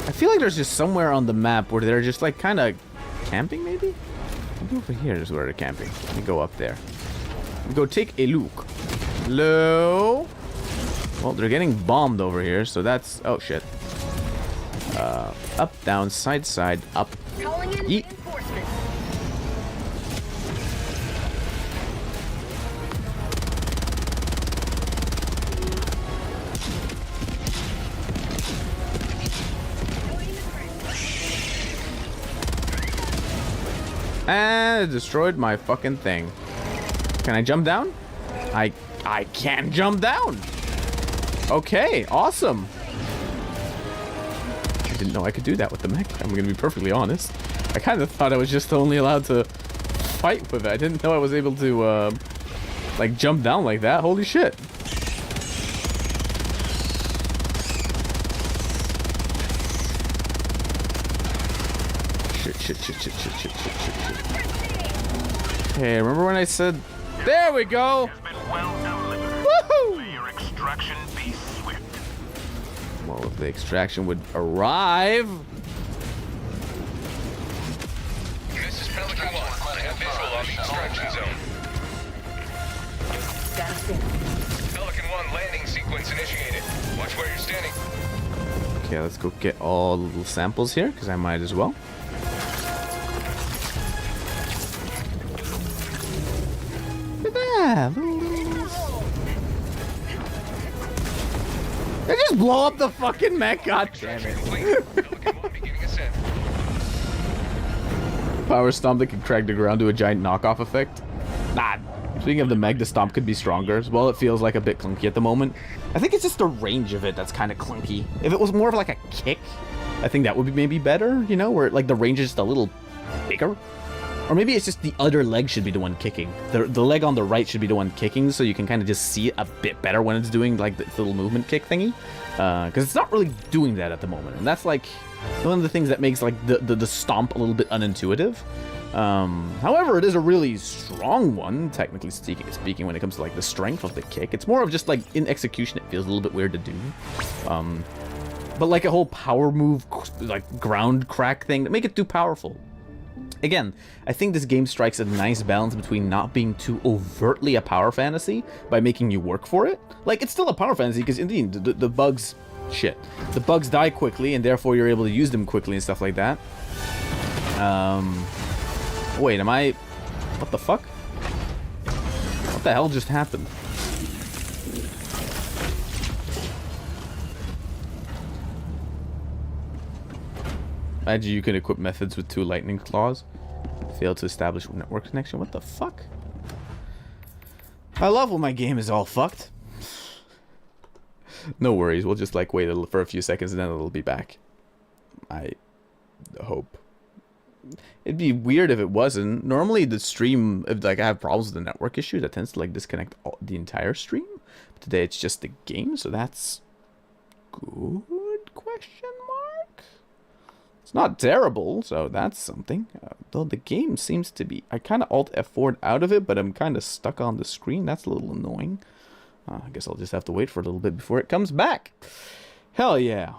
I feel like there's just somewhere on the map where they're just like kind of camping, maybe? Maybe over here is where they're camping. Let me go up there. Let me go take a look. Hello? Well, they're getting bombed over here, so that's... Oh, shit. Up, down, side, up. Calling in Yeet. reinforcements. And it destroyed my fucking thing. Can I jump down? I can jump down. Okay, awesome. I didn't know I could do that with the mech. I'm gonna be perfectly honest. I kind of thought I was just only allowed to fight with it. I didn't know I was able to like jump down like that. Holy shit. Shit. Okay, remember when I said... There we go! Woohoo! Well, if the extraction would arrive... This is Pelican 1. I have visual on the extraction zone. Pelican 1 landing sequence initiated. Watch where you're standing. Okay, let's go get all the little samples here, because I might as well. Look at that! They just blow up the fucking mech, god damn it. Pelican 1 beginning ascent. Power stomp that can crack the ground to a giant knockoff effect. Ah, speaking of the Meg, the stomp could be stronger. As well, it feels like a bit clunky at the moment. I think it's just the range of it that's kind of clunky. If it was more of like a kick, I think that would be maybe better, you know, where like the range is just a little bigger. Or maybe it's just the other leg should be the one kicking. The leg on the right should be the one kicking, so you can kind of just see it a bit better when it's doing like the little movement kick thingy. Because it's not really doing that at the moment. And that's like one of the things that makes like the stomp a little bit unintuitive. However, it is a really strong one, technically speaking, when it comes to like the strength of the kick. It's more of just like in execution, it feels a little bit weird to do. But like a whole power move, like ground crack thing, that make it too powerful. Again, I think this game strikes a nice balance between not being too overtly a power fantasy by making you work for it. Like, it's still a power fantasy because indeed, the bugs... Shit. The bugs die quickly and therefore you're able to use them quickly and stuff like that. Wait, am I... What the fuck? What the hell just happened? Imagine you can equip methods with 2 lightning claws. Fail to establish network connection. What the fuck? I love when my game is all fucked. No worries. We'll just like wait for a few seconds and then it'll be back. I hope. It'd be weird if it wasn't. Normally the stream, if like I have problems with the network issue, that tends to like disconnect the entire stream. But today it's just the game, so that's good? Question mark. It's not terrible, so that's something. Though the game seems to be... I kind of Alt F4'd out of it, but I'm kind of stuck on the screen. That's a little annoying. I guess I'll just have to wait for a little bit before it comes back. Hell yeah.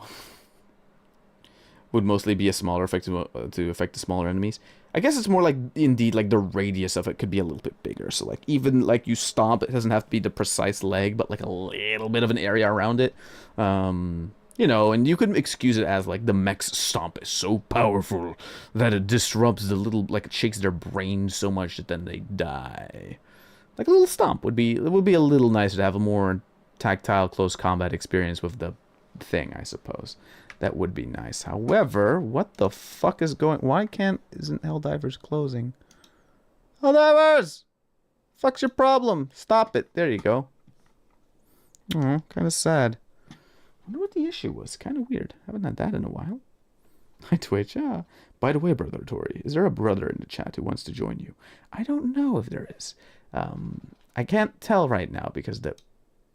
Would mostly be a smaller effect to affect the smaller enemies. I guess it's more like, indeed, like the radius of it could be a little bit bigger. So like, even like you stomp, it doesn't have to be the precise leg, but like a little bit of an area around it. You know, and you could excuse it as, like, the mech's stomp is so powerful that it disrupts the little, like, it shakes their brain so much that then they die. Like, a little stomp would be a little nicer to have a more tactile, close combat experience with the thing, I suppose. That would be nice. However, what the fuck is going... Why isn't Helldivers closing? Helldivers! Fuck's your problem? Stop it. There you go. Oh, kind of sad. I wonder what the issue was. Kind of weird. Haven't had that in a while. Hi, Twitch. By the way, brother Tori, is there a brother in the chat who wants to join you? I don't know if there is. I can't tell right now because the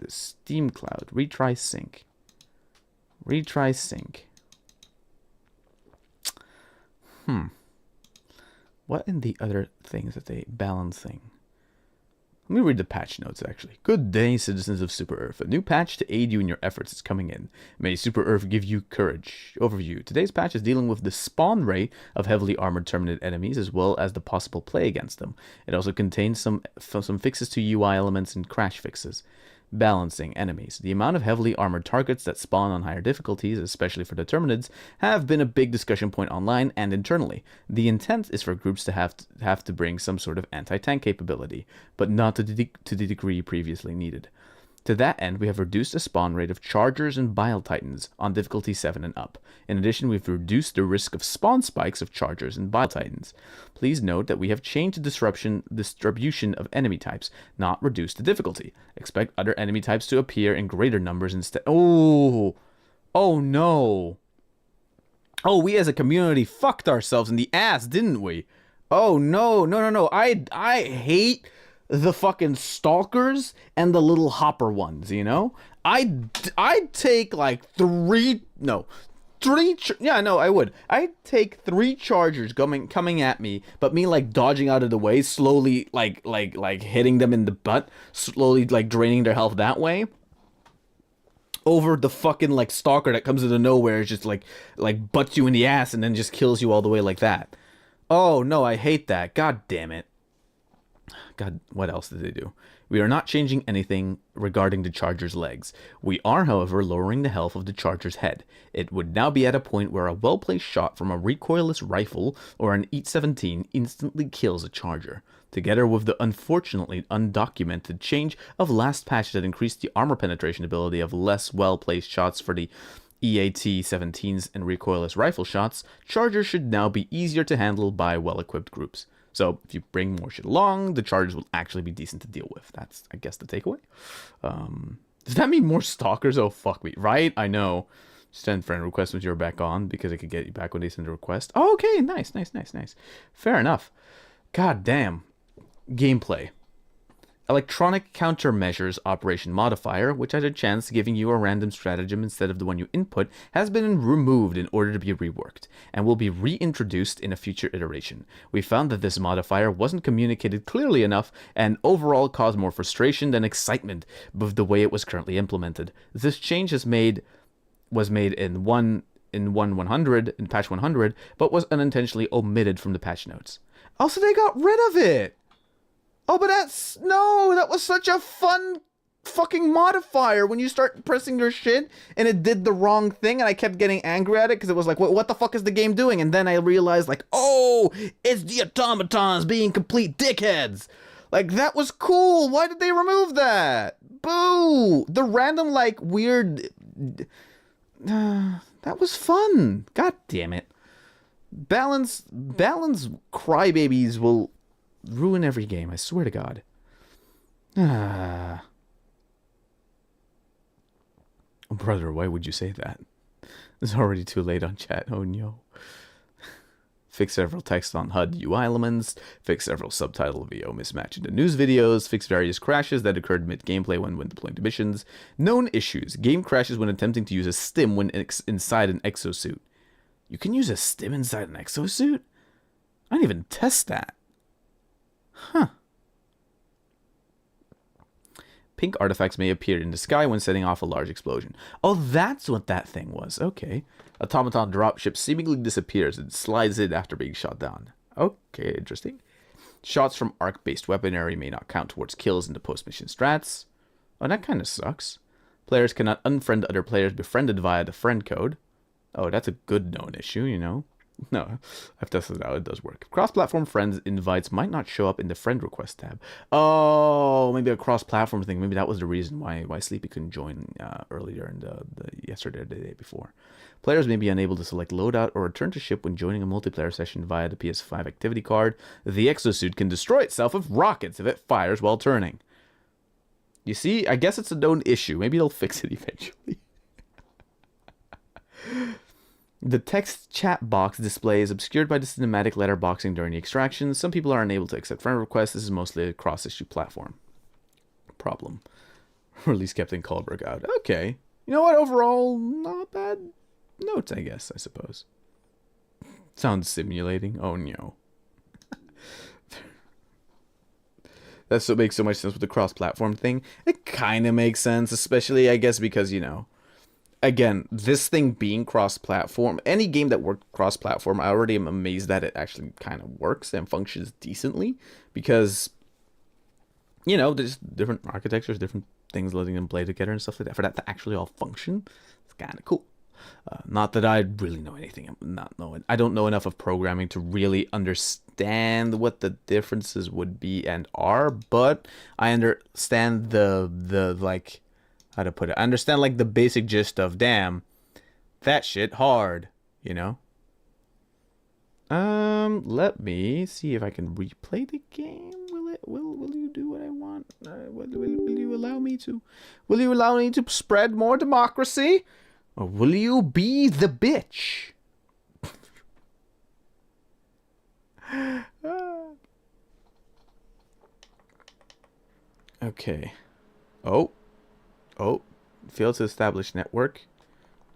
Steam Cloud. Retry sync. Retry sync. What in the other things that they balancing? Let me read the patch notes, actually. Good day, citizens of Super Earth. A new patch to aid you in your efforts is coming in. May Super Earth give you courage. Overview. Today's patch is dealing with the spawn rate of heavily armored terminid enemies, as well as the possible play against them. It also contains some fixes to UI elements and crash fixes. Balancing enemies. The amount of heavily armored targets that spawn on higher difficulties, especially for the termanids, have been a big discussion point online and internally. The intent is for groups to have to bring some sort of anti-tank capability, but not to the degree previously needed. To that end, we have reduced the spawn rate of Chargers and Bile Titans on difficulty 7 and up. In addition, we've reduced the risk of spawn spikes of Chargers and Bile Titans. Please note that we have changed the distribution of enemy types, not reduced the difficulty. Expect other enemy types to appear in greater numbers instead. Oh no. Oh, we as a community fucked ourselves in the ass, didn't we? Oh no. I hate the fucking stalkers and the little hopper ones, you know? I'd take like I would. I'd take 3 chargers coming at me, but me like dodging out of the way, slowly like hitting them in the butt, slowly like draining their health that way. Over the fucking like stalker that comes out of nowhere, just like butts you in the ass and then just kills you all the way like that. Oh no, I hate that. God damn it. God, what else did they do? We are not changing anything regarding the Charger's legs. We are, however, lowering the health of the Charger's head. It would now be at a point where a well-placed shot from a recoilless rifle or an EAT-17 instantly kills a Charger. Together with the unfortunately undocumented change of last patch that increased the armor penetration ability of less well-placed shots for the EAT-17s and recoilless rifle shots, Chargers should now be easier to handle by well-equipped groups. So if you bring more shit along, the charges will actually be decent to deal with. That's, I guess, the takeaway. Does that mean more stalkers? Oh, fuck me. Right? I know. Send friend request once you're back on, because it could get you back when they send a request. Oh, okay, nice. Fair enough. God damn. Gameplay. Electronic countermeasures operation modifier, which has a chance of giving you a random stratagem instead of the one you input, has been removed in order to be reworked, and will be reintroduced in a future iteration. We found that this modifier wasn't communicated clearly enough, and overall caused more frustration than excitement with the way it was currently implemented. This change was made in patch 100, but was unintentionally omitted from the patch notes. Also, they got rid of it! Oh, but that was such a fun fucking modifier when you start pressing your shit and it did the wrong thing, and I kept getting angry at it because it was like, what the fuck is the game doing? And then I realized, like, oh, it's the automatons being complete dickheads. Like, that was cool. Why did they remove that? Boo! The random, like, weird... that was fun. God damn it. Balance crybabies will ruin every game, I swear to God. Brother, why would you say that? It's already too late on chat. Oh no. Fix several text on HUD UI elements, fix several subtitle VO mismatch in the news videos, fix various crashes that occurred mid-gameplay when deploying to missions. Known issues. Game crashes when attempting to use a stim when inside an exosuit. You can use a stim inside an exosuit? I didn't even test that. Huh. Pink artifacts may appear in the sky when setting off a large explosion. Oh, that's what that thing was. Okay. Automaton dropship seemingly disappears and slides in after being shot down. Okay, interesting. Shots from arc-based weaponry may not count towards kills in the post-mission strats. Oh, that kind of sucks. Players cannot unfriend other players befriended via the friend code. Oh, that's a good known issue, you know. No, I've tested it out. It does work. Cross-platform friends invites might not show up in the friend request tab. Oh, maybe a cross-platform thing. Maybe that was the reason why Sleepy couldn't join earlier in the yesterday or the day before. Players may be unable to select loadout or return to ship when joining a multiplayer session via the PS5 activity card. The exosuit can destroy itself with rockets if it fires while turning. You see, I guess it's a known issue. Maybe they'll fix it eventually. The text chat box display is obscured by the cinematic letterboxing during the extraction. Some people are unable to accept friend requests. This is mostly a cross-issue platform problem. Release Captain Kohlberg out. Okay. You know what? Overall, not bad notes, I guess, I suppose. Sounds simulating. Oh, no. That's what makes so much sense with the cross-platform thing. It kind of makes sense, especially, I guess, because, you know, again, this thing being cross-platform, any game that worked cross-platform, I already am amazed that it actually kind of works and functions decently, because, you know, there's different architectures, different things letting them play together and stuff like that. For that to actually all function, it's kind of cool. Not that I really know anything. I don't know enough of programming to really understand what the differences would be and are, but I understand the like, how to put it? I understand, like, the basic gist of, damn, that shit hard, you know? Let me see if I can replay the game. Will you do what I want? Will you allow me to? Will you allow me to spread more democracy? Or will you be the bitch? Okay. Oh, failed to establish network.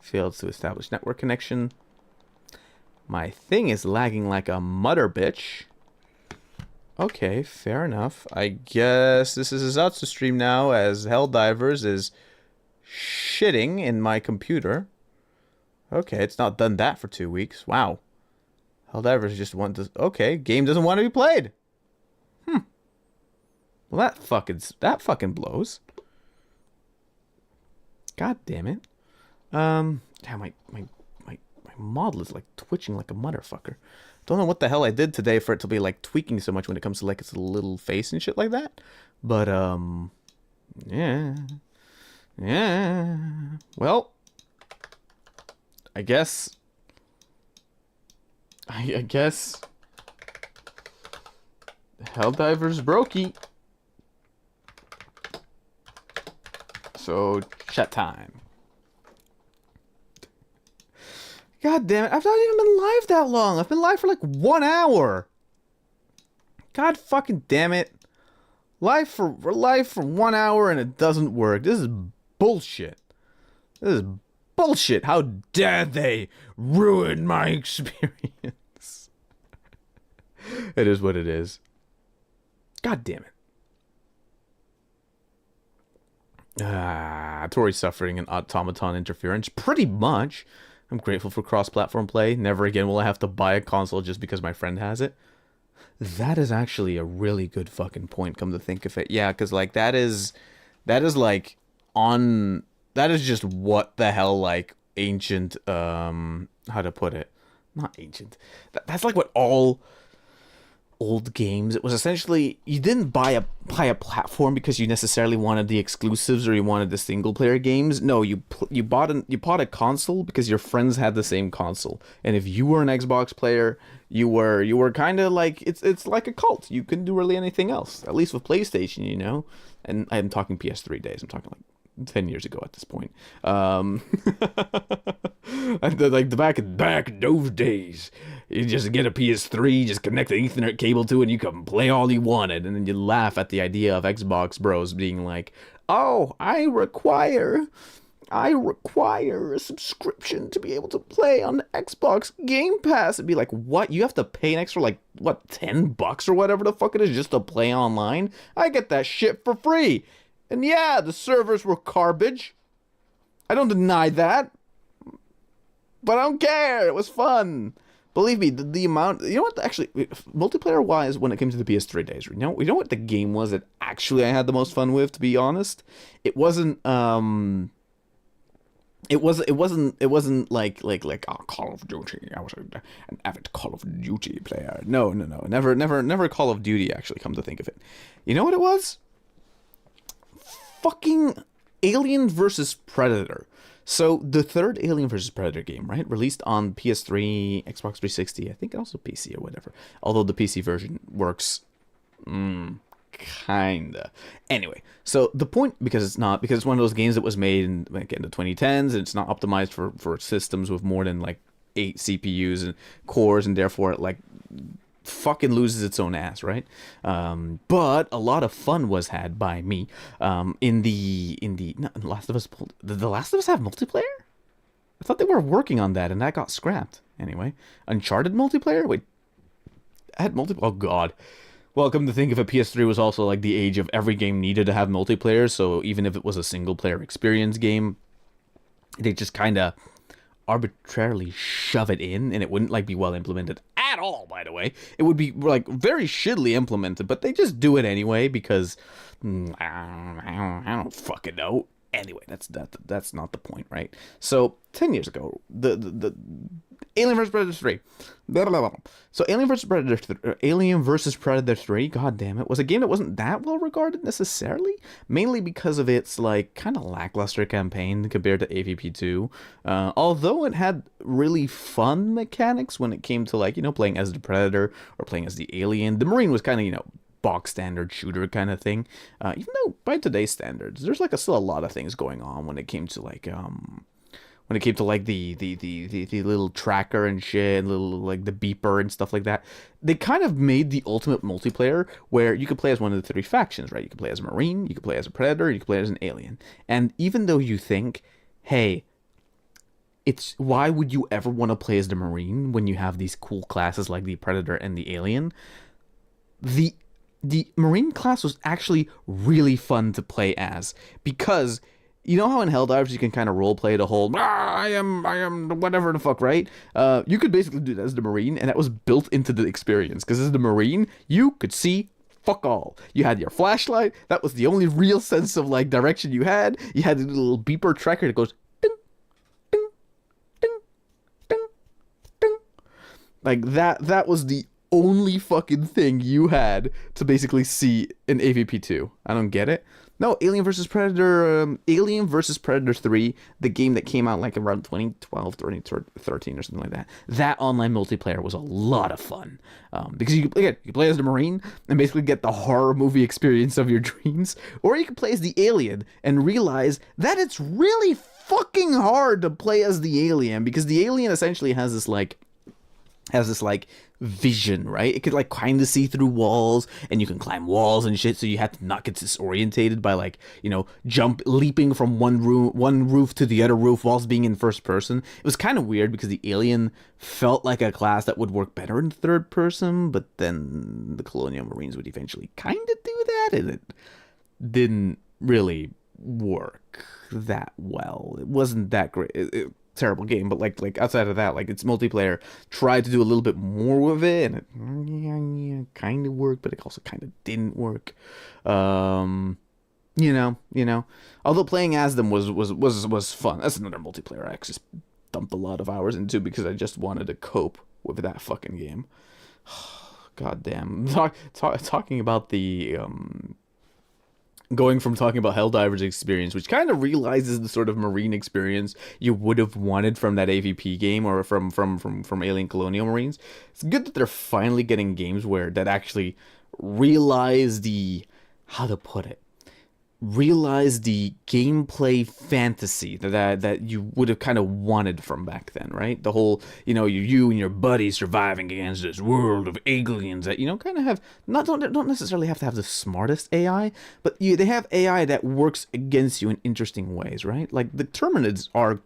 Failed to establish network connection. My thing is lagging like a mother bitch. Okay, fair enough. I guess this is out to stream now as Helldivers is shitting in my computer. Okay, it's not done that for 2 weeks. Wow. Helldivers just want to... Okay, game doesn't want to be played. Well, that fucking blows. God damn it. Yeah, my model is like twitching like a motherfucker. Don't know what the hell I did today for it to be like tweaking so much when it comes to like its little face and shit like that. But yeah. Well, I guess Helldivers brokey. So, chat time. God damn it, I've not even been live that long. I've been live for like 1 hour. God fucking damn it. Live for 1 hour and it doesn't work. This is bullshit. This is bullshit. How dare they ruin my experience? It is what it is. God damn it. Tori's suffering an automaton interference. Pretty much. I'm grateful for cross-platform play. Never again will I have to buy a console just because my friend has it. That is actually a really good fucking point, come to think of it. Yeah, because, like, that is like, on... That is just what the hell, like, ancient, how to put it? Not ancient. That's like what all old games, it was essentially, you didn't buy a platform because you necessarily wanted the exclusives or you wanted the single player games. No, you bought a console because your friends had the same console, and if you were an Xbox player, you were kind of like, it's like a cult. You couldn't do really anything else, at least with PlayStation, you know. And I'm talking PS3 days. I'm talking like 10 years ago at this point. And like back in those days, you just get a PS3, just connect the Ethernet cable to it, and you can play all you wanted. And then you laugh at the idea of Xbox bros being like, "Oh, I require a subscription to be able to play on the Xbox Game Pass." It'd be like, what? You have to pay an extra, like, what, $10 or whatever the fuck it is just to play online? I get that shit for free. And yeah, the servers were garbage. I don't deny that. But I don't care. It was fun. Believe me, the amount... You know what? Actually, multiplayer-wise, when it came to the PS3 days, you know what the game was that actually I had the most fun with, to be honest? It wasn't, It wasn't like Call of Duty. I was an avid Call of Duty player. No. Never Call of Duty, actually, come to think of it. You know what it was? Fucking Alien vs. Predator. So, the third Alien vs. Predator game, right? Released on PS3, Xbox 360, I think also PC or whatever. Although the PC version works... kinda. Anyway, so the point, because it's one of those games that was made in, like, in the 2010s, and it's not optimized for systems with more than, like, 8 CPUs and cores, and therefore it, like, fucking loses its own ass, right? But a lot of fun was had by me in the Last of Us. Did The Last of Us have multiplayer? I thought they were working on that, and that got scrapped. Anyway, Uncharted multiplayer? Wait, I had multiplayer? Oh god. Well, come to think of it, PS3 was also like the age of every game needed to have multiplayer, so even if it was a single-player experience game, they just kind of arbitrarily shove it in, and it wouldn't like be well implemented at all, by the way. It would be like very shittily implemented, but they just do it anyway because I don't fucking know. Anyway, that's not the point, right? So 10 years ago, the Alien vs. Predator 3. Blah, blah, blah. So Alien vs. Predator 3, god damn it, was a game that wasn't that well regarded necessarily, mainly because of its like kind of lackluster campaign compared to AVP2. Although it had really fun mechanics when it came to, like, you know, playing as the Predator or playing as the Alien. The Marine was kind of, you know, box standard shooter kind of thing. Even though by today's standards, there's like still a lot of things going on when it came to like the little tracker and shit, and little like the beeper and stuff like that. They kind of made the ultimate multiplayer where you could play as one of the 3 factions, right? You could play as a Marine, you could play as a Predator, you could play as an Alien. And even though you think, hey, why would you ever want to play as the Marine when you have these cool classes like the Predator and the Alien? The Marine class was actually really fun to play as, because you know how in Helldivers you can kind of roleplay the whole I am whatever the fuck, right? You could basically do that as the Marine, and that was built into the experience, because as the Marine you could see fuck all. You had your flashlight, that was the only real sense of like direction you had. You had a little beeper tracker that goes ding, ding, ding, ding, ding. Like that was the only fucking thing you had to basically see in AVP2. I don't get it. No, Alien vs. Predator 3, the game that came out like around 2012, 2013 or something like that. That online multiplayer was a lot of fun. Because you play as the Marine and basically get the horror movie experience of your dreams. Or you can play as the alien and realize that it's really fucking hard to play as the alien, because the alien essentially has this vision, right? It could like kind of see through walls, and you can climb walls and shit, so you have to not get disorientated by like, you know, leaping from one roof to the other roof whilst being in first person. It was kind of weird because the alien felt like a class that would work better in third person, but then the Colonial Marines would eventually kind of do that, and it didn't really work that well. It wasn't that great. Terrible game, but like outside of that, like its multiplayer tried to do a little bit more with it, and it kind of worked, but it also kind of didn't work. You know. Although playing as them was fun. That's another multiplayer I actually dumped a lot of hours into because I just wanted to cope with that fucking game. God damn. Talking about the going from talking about Helldivers experience, which kind of realizes the sort of Marine experience you would have wanted from that AVP game or from Alien Colonial Marines. It's good that they're finally getting games that actually realize realize the gameplay fantasy that you would have kind of wanted from back then, right? The whole, you and your buddy surviving against this world of aliens that, kind of have, don't necessarily have to have the smartest AI, but they have AI that works against you in interesting ways, right? Like the termanids are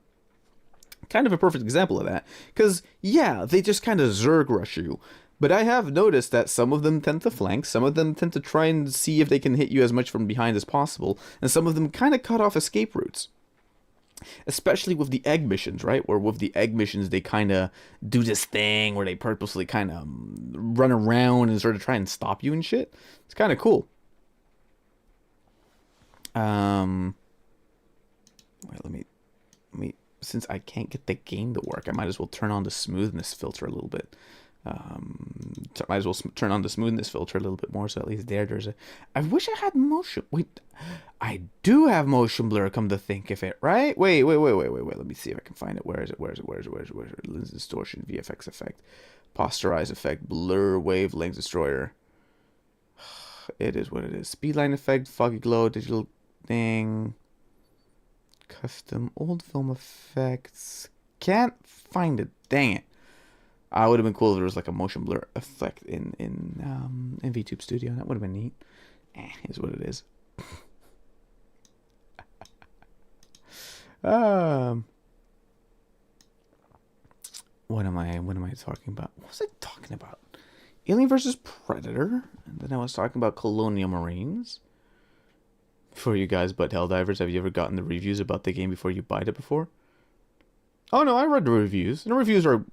kind of a perfect example of that, because, yeah, they just kind of Zerg rush you. But I have noticed that some of them tend to flank, some of them tend to try and see if they can hit you as much from behind as possible, and some of them kind of cut off escape routes. Especially with the egg missions, right? Where with the egg missions, they kind of do this thing where they purposely kind of run around and sort of try and stop you and shit. It's kind of cool. Wait, let me, since I can't get the game to work, I might as well turn on the smoothness filter a little bit. Might as well turn on the smoothness filter a little bit more, so at least there's a... I wish I had motion... Wait, I do have motion blur, come to think of it, right? Wait, let me see if I can find it. Where is it? Lens distortion, VFX effect, posterize effect, blur, wave, length destroyer. It is what it is. Speedline effect, foggy glow, digital thing, custom, old film effects. Can't find it, dang it. I would have been cool if there was like a motion blur effect in VTube Studio. That would have been neat. Is what it is. What am I talking about? What was I talking about? Alien vs. Predator, and then I was talking about Colonial Marines. For you guys, but Helldivers, have you ever gotten the reviews about the game before you buy it before? Oh no, I read the reviews. And the reviews are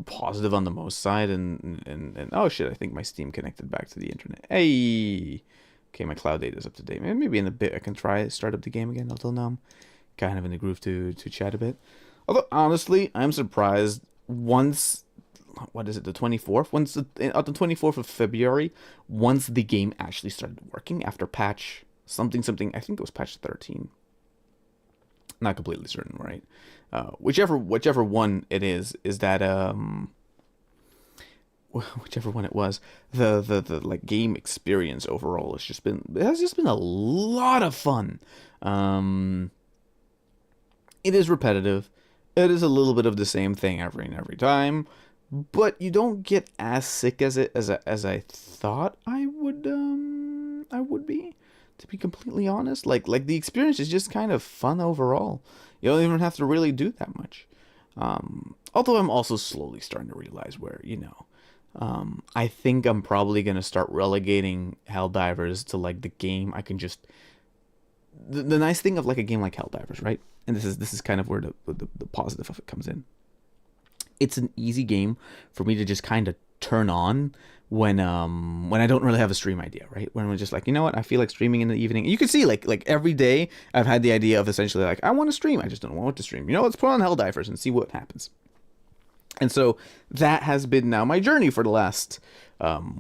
positive on the most side, and oh shit, I think my Steam connected back to the internet. Hey, okay, my cloud data is up to date. Maybe in a bit I can start up the game again. Until now, I'm kind of in the groove to chat a bit. Although honestly, I'm surprised. Once, what is it, the 24th? On the 24th of February, once the game actually started working after patch something. I think it was patch 13. Not completely certain, right? Whichever one it is that whichever one it was, the like game experience overall has just been a lot of fun. It is repetitive. It is a little bit of the same thing every time, but you don't get as sick as I thought I would be. To be completely honest, like the experience is just kind of fun overall. You don't even have to really do that much. Although I'm also slowly starting to realize where, I think I'm probably going to start relegating Helldivers to like the game I can just... The nice thing of like a game like Helldivers, right? And this is kind of where the positive of it comes in. It's an easy game for me to just kind of turn on when I don't really have a stream idea, right? When we're just like, you know what, I feel like streaming in the evening. You can see like every day I've had the idea of essentially like, I want to stream, I just don't know what to stream. Let's put on Helldivers and see what happens. And so that has been now my journey for the last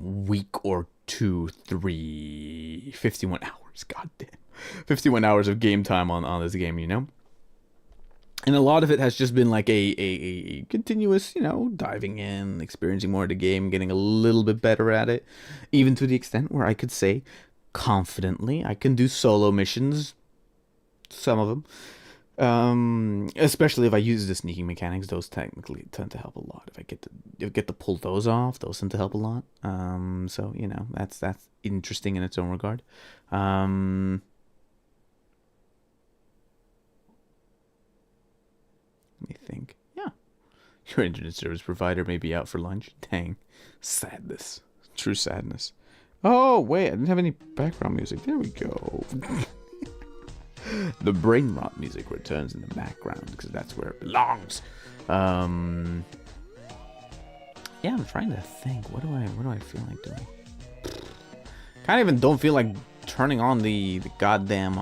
week or 2, 3, 51 hours. God damn. 51 hours of game time on this game, you know? And a lot of it has just been like a continuous, you know, diving in, experiencing more of the game, getting a little bit better at it. Even to the extent where I could say confidently I can do solo missions. Some of them. Especially if I use the sneaking mechanics, those technically tend to help a lot. If I get to pull those off, those tend to help a lot. So, you know, that's interesting in its own regard. Let me think. Yeah. Your internet service provider may be out for lunch. Dang. Sadness. True sadness. Oh, wait. I didn't have any background music. There we go. The brain rot music returns in the background because that's where it belongs. Yeah, I'm trying to think. What do I feel like doing? Kind of even don't feel like turning on the goddamn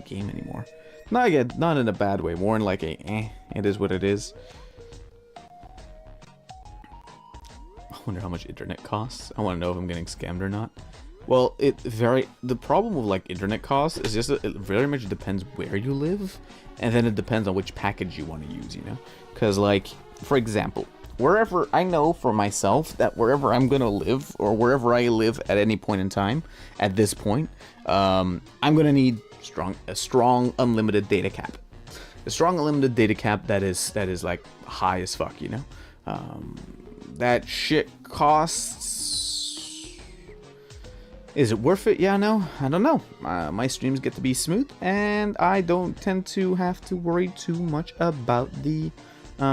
game anymore. Not in a bad way, more in like a it is what it is. I wonder how much internet costs. I want to know if I'm getting scammed or not. Well, the problem with like internet costs is just that it very much depends where you live, and then it depends on which package you want to use, you know? Because like, for example, wherever I know for myself that wherever I'm gonna live, or wherever I live at any point in time, at this point, I'm gonna need a strong unlimited data cap. A strong unlimited data cap that is like high as fuck, you know? That shit costs. Is it worth it? Yeah, no, I don't know. My streams get to be smooth, and I don't tend to have to worry too much about the, you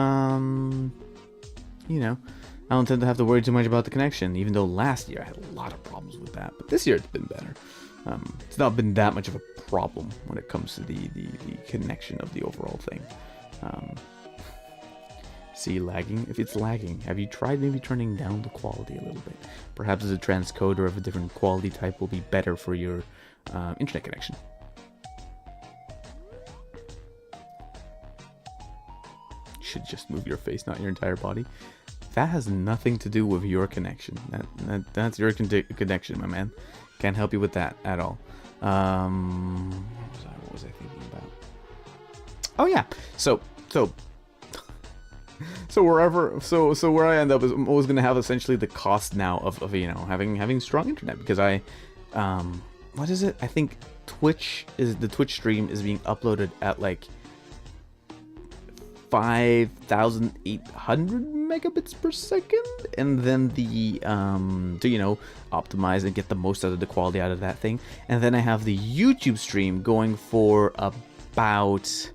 know, I don't tend to have to worry too much about the connection, even though last year I had a lot of problems with that, but this year it's been better. It's not been that much of a problem when it comes to the connection of the overall thing. See, lagging? If it's lagging, have you tried maybe turning down the quality a little bit? Perhaps as a transcoder of a different quality type will be better for your internet connection. You should just move your face, not your entire body. That has nothing to do with your connection. That's your connection, my man. Can't help you with that at all. What was I thinking about? Oh yeah. So where I end up is I'm always gonna have essentially the cost now of you know having strong internet, because I what is it? I think the Twitch stream is being uploaded at like 5,800 megabits per second, and then the to you know optimize and get the most out of the quality out of that thing, and then I have the YouTube stream going for about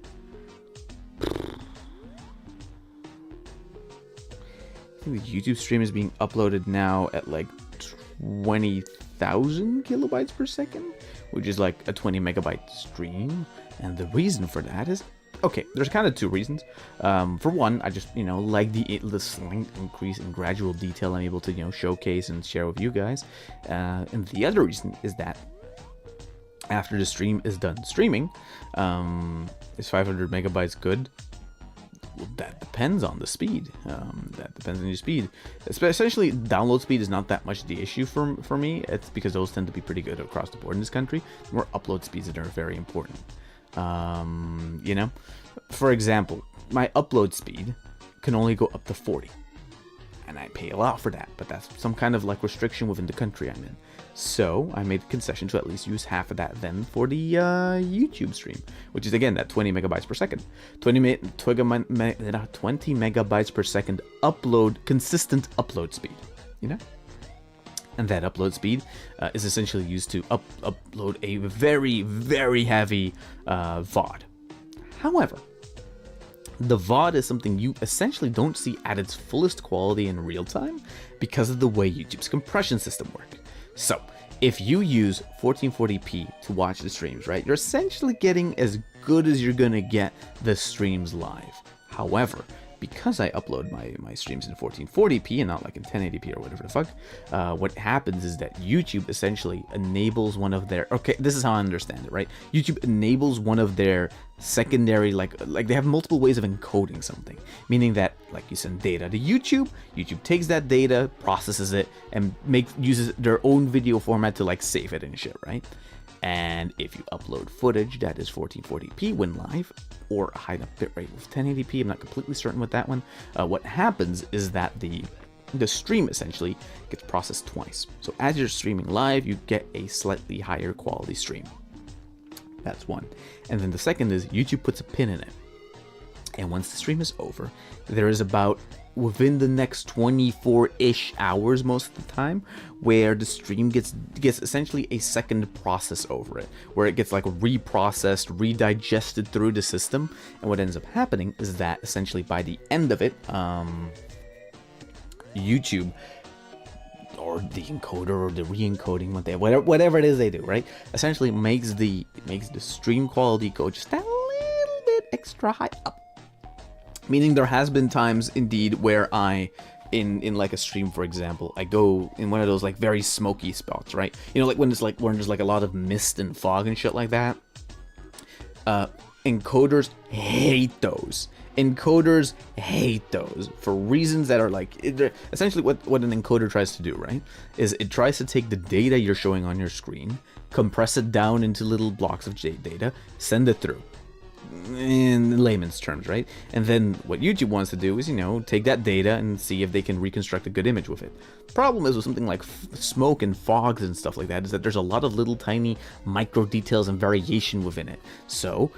I think the YouTube stream is being uploaded now at like 20,000 kilobytes per second, which is like a 20 megabyte stream. And the reason for that is, okay, there's kind of two reasons. For one, I just, you know, like the slight increase in gradual detail I'm able to, you know, showcase and share with you guys. And the other reason is that after the stream is done streaming, is 500 megabytes good? Well, that depends on the speed. That depends on your speed. Essentially, download speed is not that much the issue for me. It's because those tend to be pretty good across the board in this country. More upload speeds that are very important. You know, for example, my upload speed can only go up to 40, and I pay a lot for that, but that's some kind of like restriction within the country I'm in. So I made the concession to at least use half of that then for the YouTube stream, which is again that 20 megabytes per second, 20 megabytes per second consistent upload speed, you know. And that upload speed is essentially used to upload a very, very heavy VOD. However, the VOD is something you essentially don't see at its fullest quality in real time because of the way YouTube's compression system works. So, if you use 1440p to watch the streams, right, you're essentially getting as good as you're gonna get the streams live. However, because I upload my streams in 1440p and not like in 1080p or whatever the fuck, what happens is that YouTube essentially enables one of their, okay, this is how I understand it, right? YouTube enables one of their secondary, like they have multiple ways of encoding something, meaning that like you send data to YouTube takes that data, processes it, and uses their own video format to like save it and shit, right? And if you upload footage that is 1440p when live, or a high enough bitrate with 1080p, I'm not completely certain with that one, what happens is that the stream essentially gets processed twice. So as you're streaming live, you get a slightly higher quality stream. That's one. And then the second is YouTube puts a pin in it. And once the stream is over, there is about within the next 24-ish hours most of the time where the stream gets essentially a second process over it, where it gets like reprocessed, redigested through the system. And what ends up happening is that essentially by the end of it, YouTube, or the encoder or the re-encoding, whatever it is they do, right, essentially makes the stream quality go just a little bit extra high up. Meaning there has been times indeed where I, in like a stream, for example, I go in one of those like very smoky spots, right? You know, like when there's like a lot of mist and fog and shit like that. Encoders hate those. Encoders hate those for reasons that are like, essentially what an encoder tries to do, right, is it tries to take the data you're showing on your screen, compress it down into little blocks of data, send it through. In layman's terms, right? And then what YouTube wants to do is, you know, take that data and see if they can reconstruct a good image with it. Problem is with something like smoke and fogs and stuff like that is that there's a lot of little tiny micro details and variation within it. So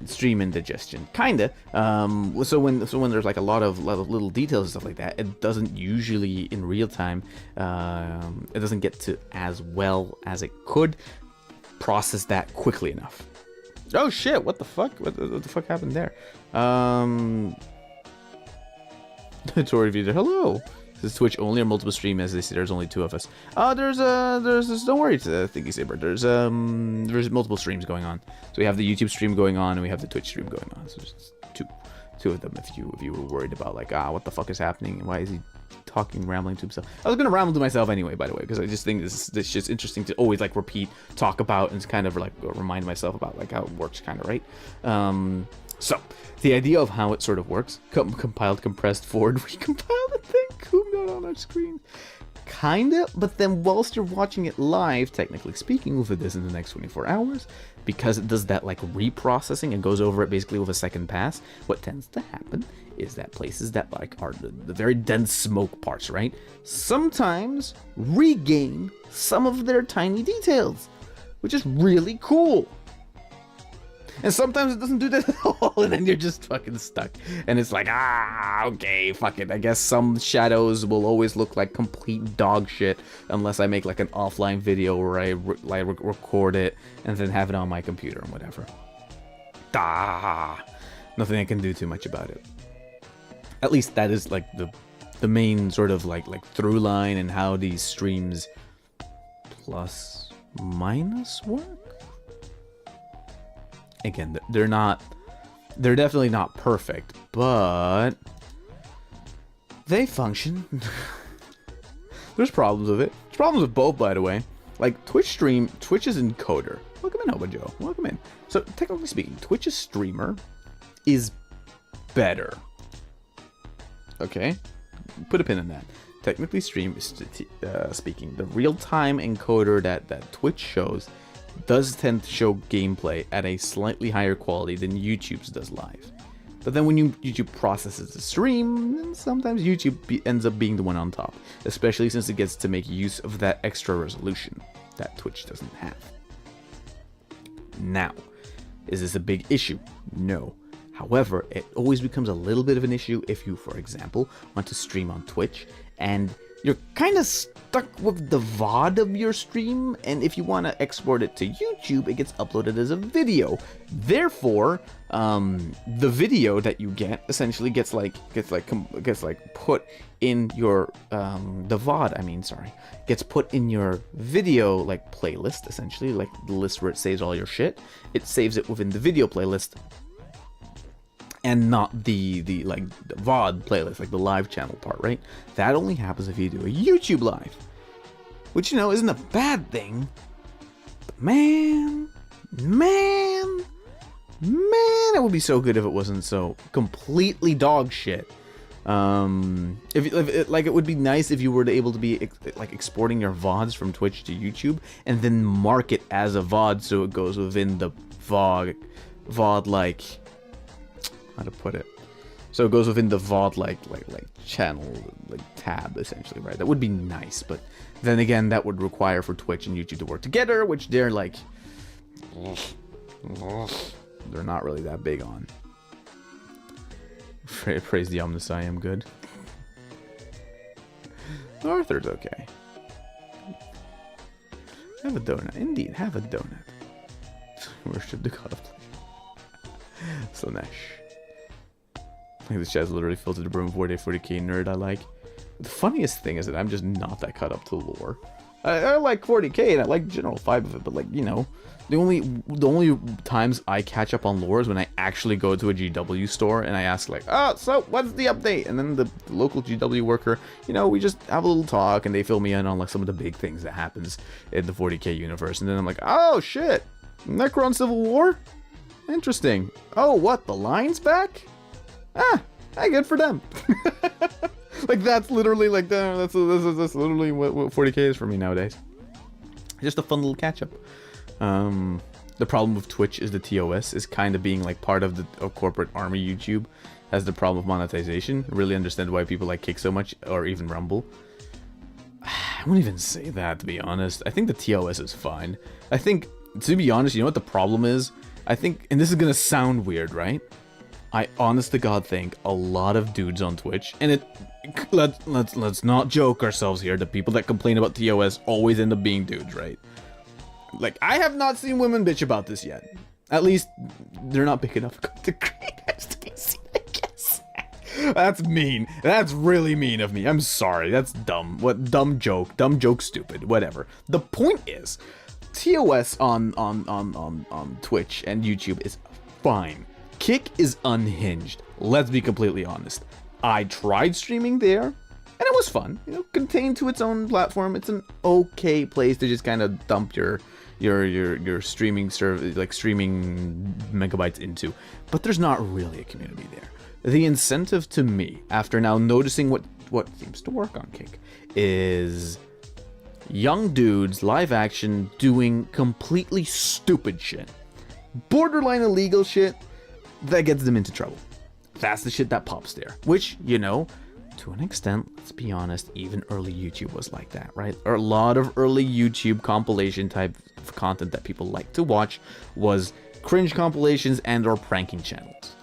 stream indigestion, kinda. So when there's like a lot of little details and stuff like that, it doesn't usually in real time. It doesn't get to as well as it could process that quickly enough. Oh shit, what the fuck? What the fuck happened there? Tori Viewer, hello. This is Twitch only or multiple stream, as they say there's only 2 of us. There's don't worry, Thingy Saber. There's multiple streams going on. So we have the YouTube stream going on and we have the Twitch stream going on. So there's two of them if you were worried about like, what the fuck is happening? Why is he rambling to himself? I was gonna ramble to myself anyway, by the way, because I just think this is just interesting to always like repeat, talk about, and kind of like remind myself about like how it works, kind of, right? So the idea of how it sort of works: compiled, compressed, forward, recompiled, and then cooled out on our screen. Kinda, but then whilst you're watching it live, technically speaking, with this in the next 24 hours, because it does that like reprocessing and goes over it basically with a second pass, what tends to happen is that places that like are the very dense smoke parts, right, sometimes regain some of their tiny details, which is really cool. And sometimes it doesn't do that at all, and then you're just fucking stuck. And it's like, okay, fuck it. I guess some shadows will always look like complete dog shit unless I make like an offline video where I record it and then have it on my computer and whatever. Nothing I can do too much about it. At least that is like the main sort of like through line and how these streams plus minus work. Again, they're definitely not perfect, but they function. There's problems with it. There's problems with both, by the way. Like Twitch's encoder. Welcome in, Hobo Joe. Welcome in. So technically speaking, Twitch's streamer is better. Okay, put a pin in that. Technically speaking, the real-time encoder that Twitch shows does tend to show gameplay at a slightly higher quality than YouTube's does live. But then when YouTube processes the stream, then sometimes YouTube ends up being the one on top, especially since it gets to make use of that extra resolution that Twitch doesn't have. Now, is this a big issue? No. However, it always becomes a little bit of an issue if you, for example, want to stream on Twitch and you're kind of stuck with the VOD of your stream, and if you want to export it to YouTube, it gets uploaded as a video. Therefore, the video that you get essentially gets put in your the VOD. Gets put in your video like playlist, essentially like the list where it saves all your shit. It saves it within the video playlist. and not the like the VOD playlist, like the live channel part, right? That only happens if you do a YouTube live, which, you know, isn't a bad thing. But man, it would be so good if it wasn't so completely dog shit. If like, it would be nice if you were able to be like exporting your VODs from Twitch to YouTube and then mark it as a VOD, so it goes within the VOD like, how to put it? So it goes within the VOD like channel, like tab, essentially, right? That would be nice, but then again, that would require for Twitch and YouTube to work together, which they're like, they're not really that big on. Praise the Omnis, I am good. Arthur's okay. Have a donut. Indeed, have a donut. Worship the god of pleasure. Slanesh. Like, this chat's literally filled to the brim of 40k nerd I like. The funniest thing is that I'm just not that caught up to lore. I like 40k and I like general vibe of it, but like, you know, the only times I catch up on lore is when I actually go to a GW store and I ask like, oh, so what's the update? And then the local GW worker, you know, we just have a little talk and they fill me in on like some of the big things that happens in the 40k universe. And then I'm like, oh shit, Necron Civil War? Interesting. Oh, what, the line's back? Ah, hey, good for them. Like, that's literally like that's literally what 40k is for me nowadays. Just a fun little catch up. The problem with Twitch is the TOS is kind of being like part of the corporate army. YouTube has the problem of monetization. I really understand why people like Kick so much, or even Rumble. I won't even say that, to be honest. I think the TOS is fine. I think, to be honest, you know what the problem is? I think, and this is gonna sound weird, right? I honest to God think a lot of dudes on Twitch, and let's not joke ourselves here. The people that complain about TOS always end up being dudes, right? Like, I have not seen women bitch about this yet. At least they're not big enough content creators to be seen, I guess. That's mean. That's really mean of me. I'm sorry. That's dumb. What dumb joke? Dumb joke. Stupid. Whatever. The point is, TOS on Twitch and YouTube is fine. Kick is unhinged. Let's be completely honest. I tried streaming there, and it was fun. You know, contained to its own platform. It's an okay place to just kind of dump your streaming service, like streaming megabytes into. But there's not really a community there. The incentive to me, after now noticing what seems to work on Kick, is young dudes, live action, doing completely stupid shit. Borderline illegal shit that gets them into trouble. That's the shit that pops there. Which, you know, to an extent, let's be honest, even early YouTube was like that, right? Or a lot of early YouTube compilation type of content that people like to watch was cringe compilations and or pranking channels.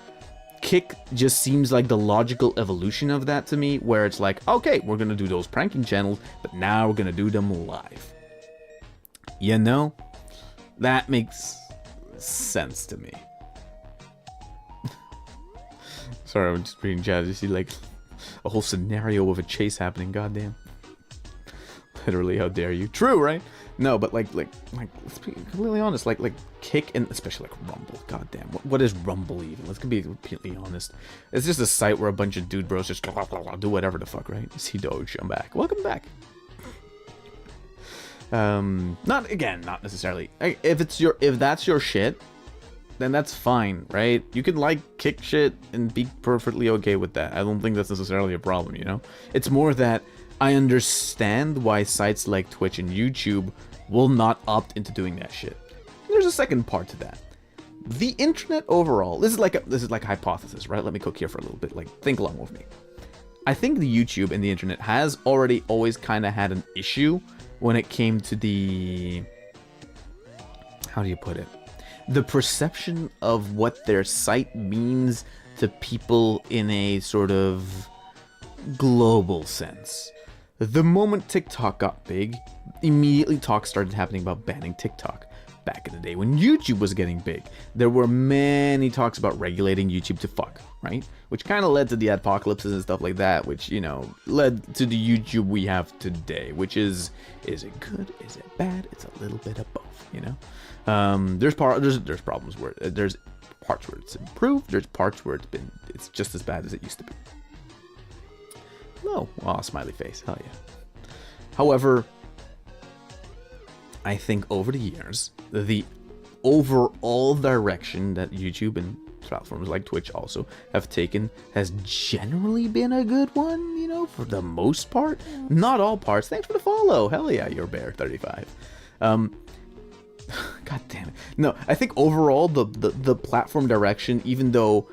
Kick just seems like the logical evolution of that to me, where it's like, okay, we're gonna do those pranking channels, but now we're gonna do them live. You know, that makes sense to me. Sorry, I'm just reading chat. You see like a whole scenario of a chase happening. Goddamn. Literally, how dare you? True, right? No, but like, let's be completely honest. Like Kick, and especially like Rumble. Goddamn, what is Rumble even? Let's be completely honest. It's just a site where a bunch of dude bros just do whatever the fuck, right? See Doge, I'm back. Welcome back. Not necessarily. If that's your shit, then that's fine, right? You can like Kick shit and be perfectly okay with that. I don't think that's necessarily a problem, you know? It's more that I understand why sites like Twitch and YouTube will not opt into doing that shit. There's a second part to that. The internet overall, this is like a hypothesis, right? Let me cook here for a little bit, like think along with me. I think the YouTube and the internet has always kind of had an issue when it came to the, how do you put it? The perception of what their site means to people in a sort of global sense. The moment TikTok got big, immediately talk started happening about banning TikTok. back in the day when YouTube was getting big. There were many talks about regulating YouTube to fuck, right? Which kind of led to the apocalypses and stuff like that, which, you know, led to the YouTube we have today, which is it good? Is it bad? It's a little bit of both, you know? There's problems where there's parts where it's improved, there's parts where it's just as bad as it used to be. No, smiley face, hell yeah. However, I think over the years, the overall direction that YouTube and platforms like Twitch also have taken has generally been a good one, you know, for the most part. Not all parts. Thanks for the follow. Hell yeah, you're Bear 35. God damn it. No, I think overall the platform direction, even though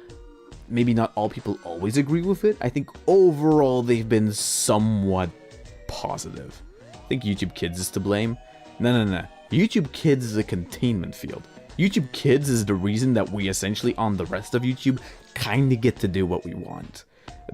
maybe not all people always agree with it, I think overall they've been somewhat positive. I think YouTube Kids is to blame. No. YouTube Kids is a containment field. YouTube Kids is the reason that we essentially on the rest of YouTube kind of get to do what we want.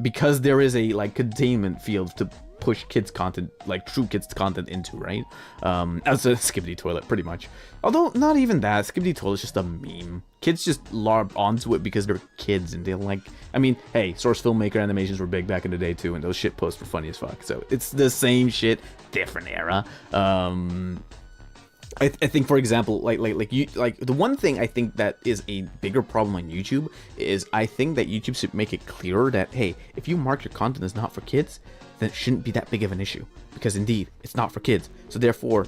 Because there is a like containment field to push kids content, like true kids content into, right? As a Skibbity Toilet, pretty much. Although, not even that. Skibbity Toilet is just a meme. Kids just larp onto it because they're kids and they're like... I mean, hey, Source Filmmaker animations were big back in the day too, and those shit posts were funny as fuck. So, it's the same shit, different era. I think, for example, like the one thing I think that is a bigger problem on YouTube is I think that YouTube should make it clearer that, hey, if you mark your content as not for kids, then it shouldn't be that big of an issue. Because indeed, it's not for kids. So therefore,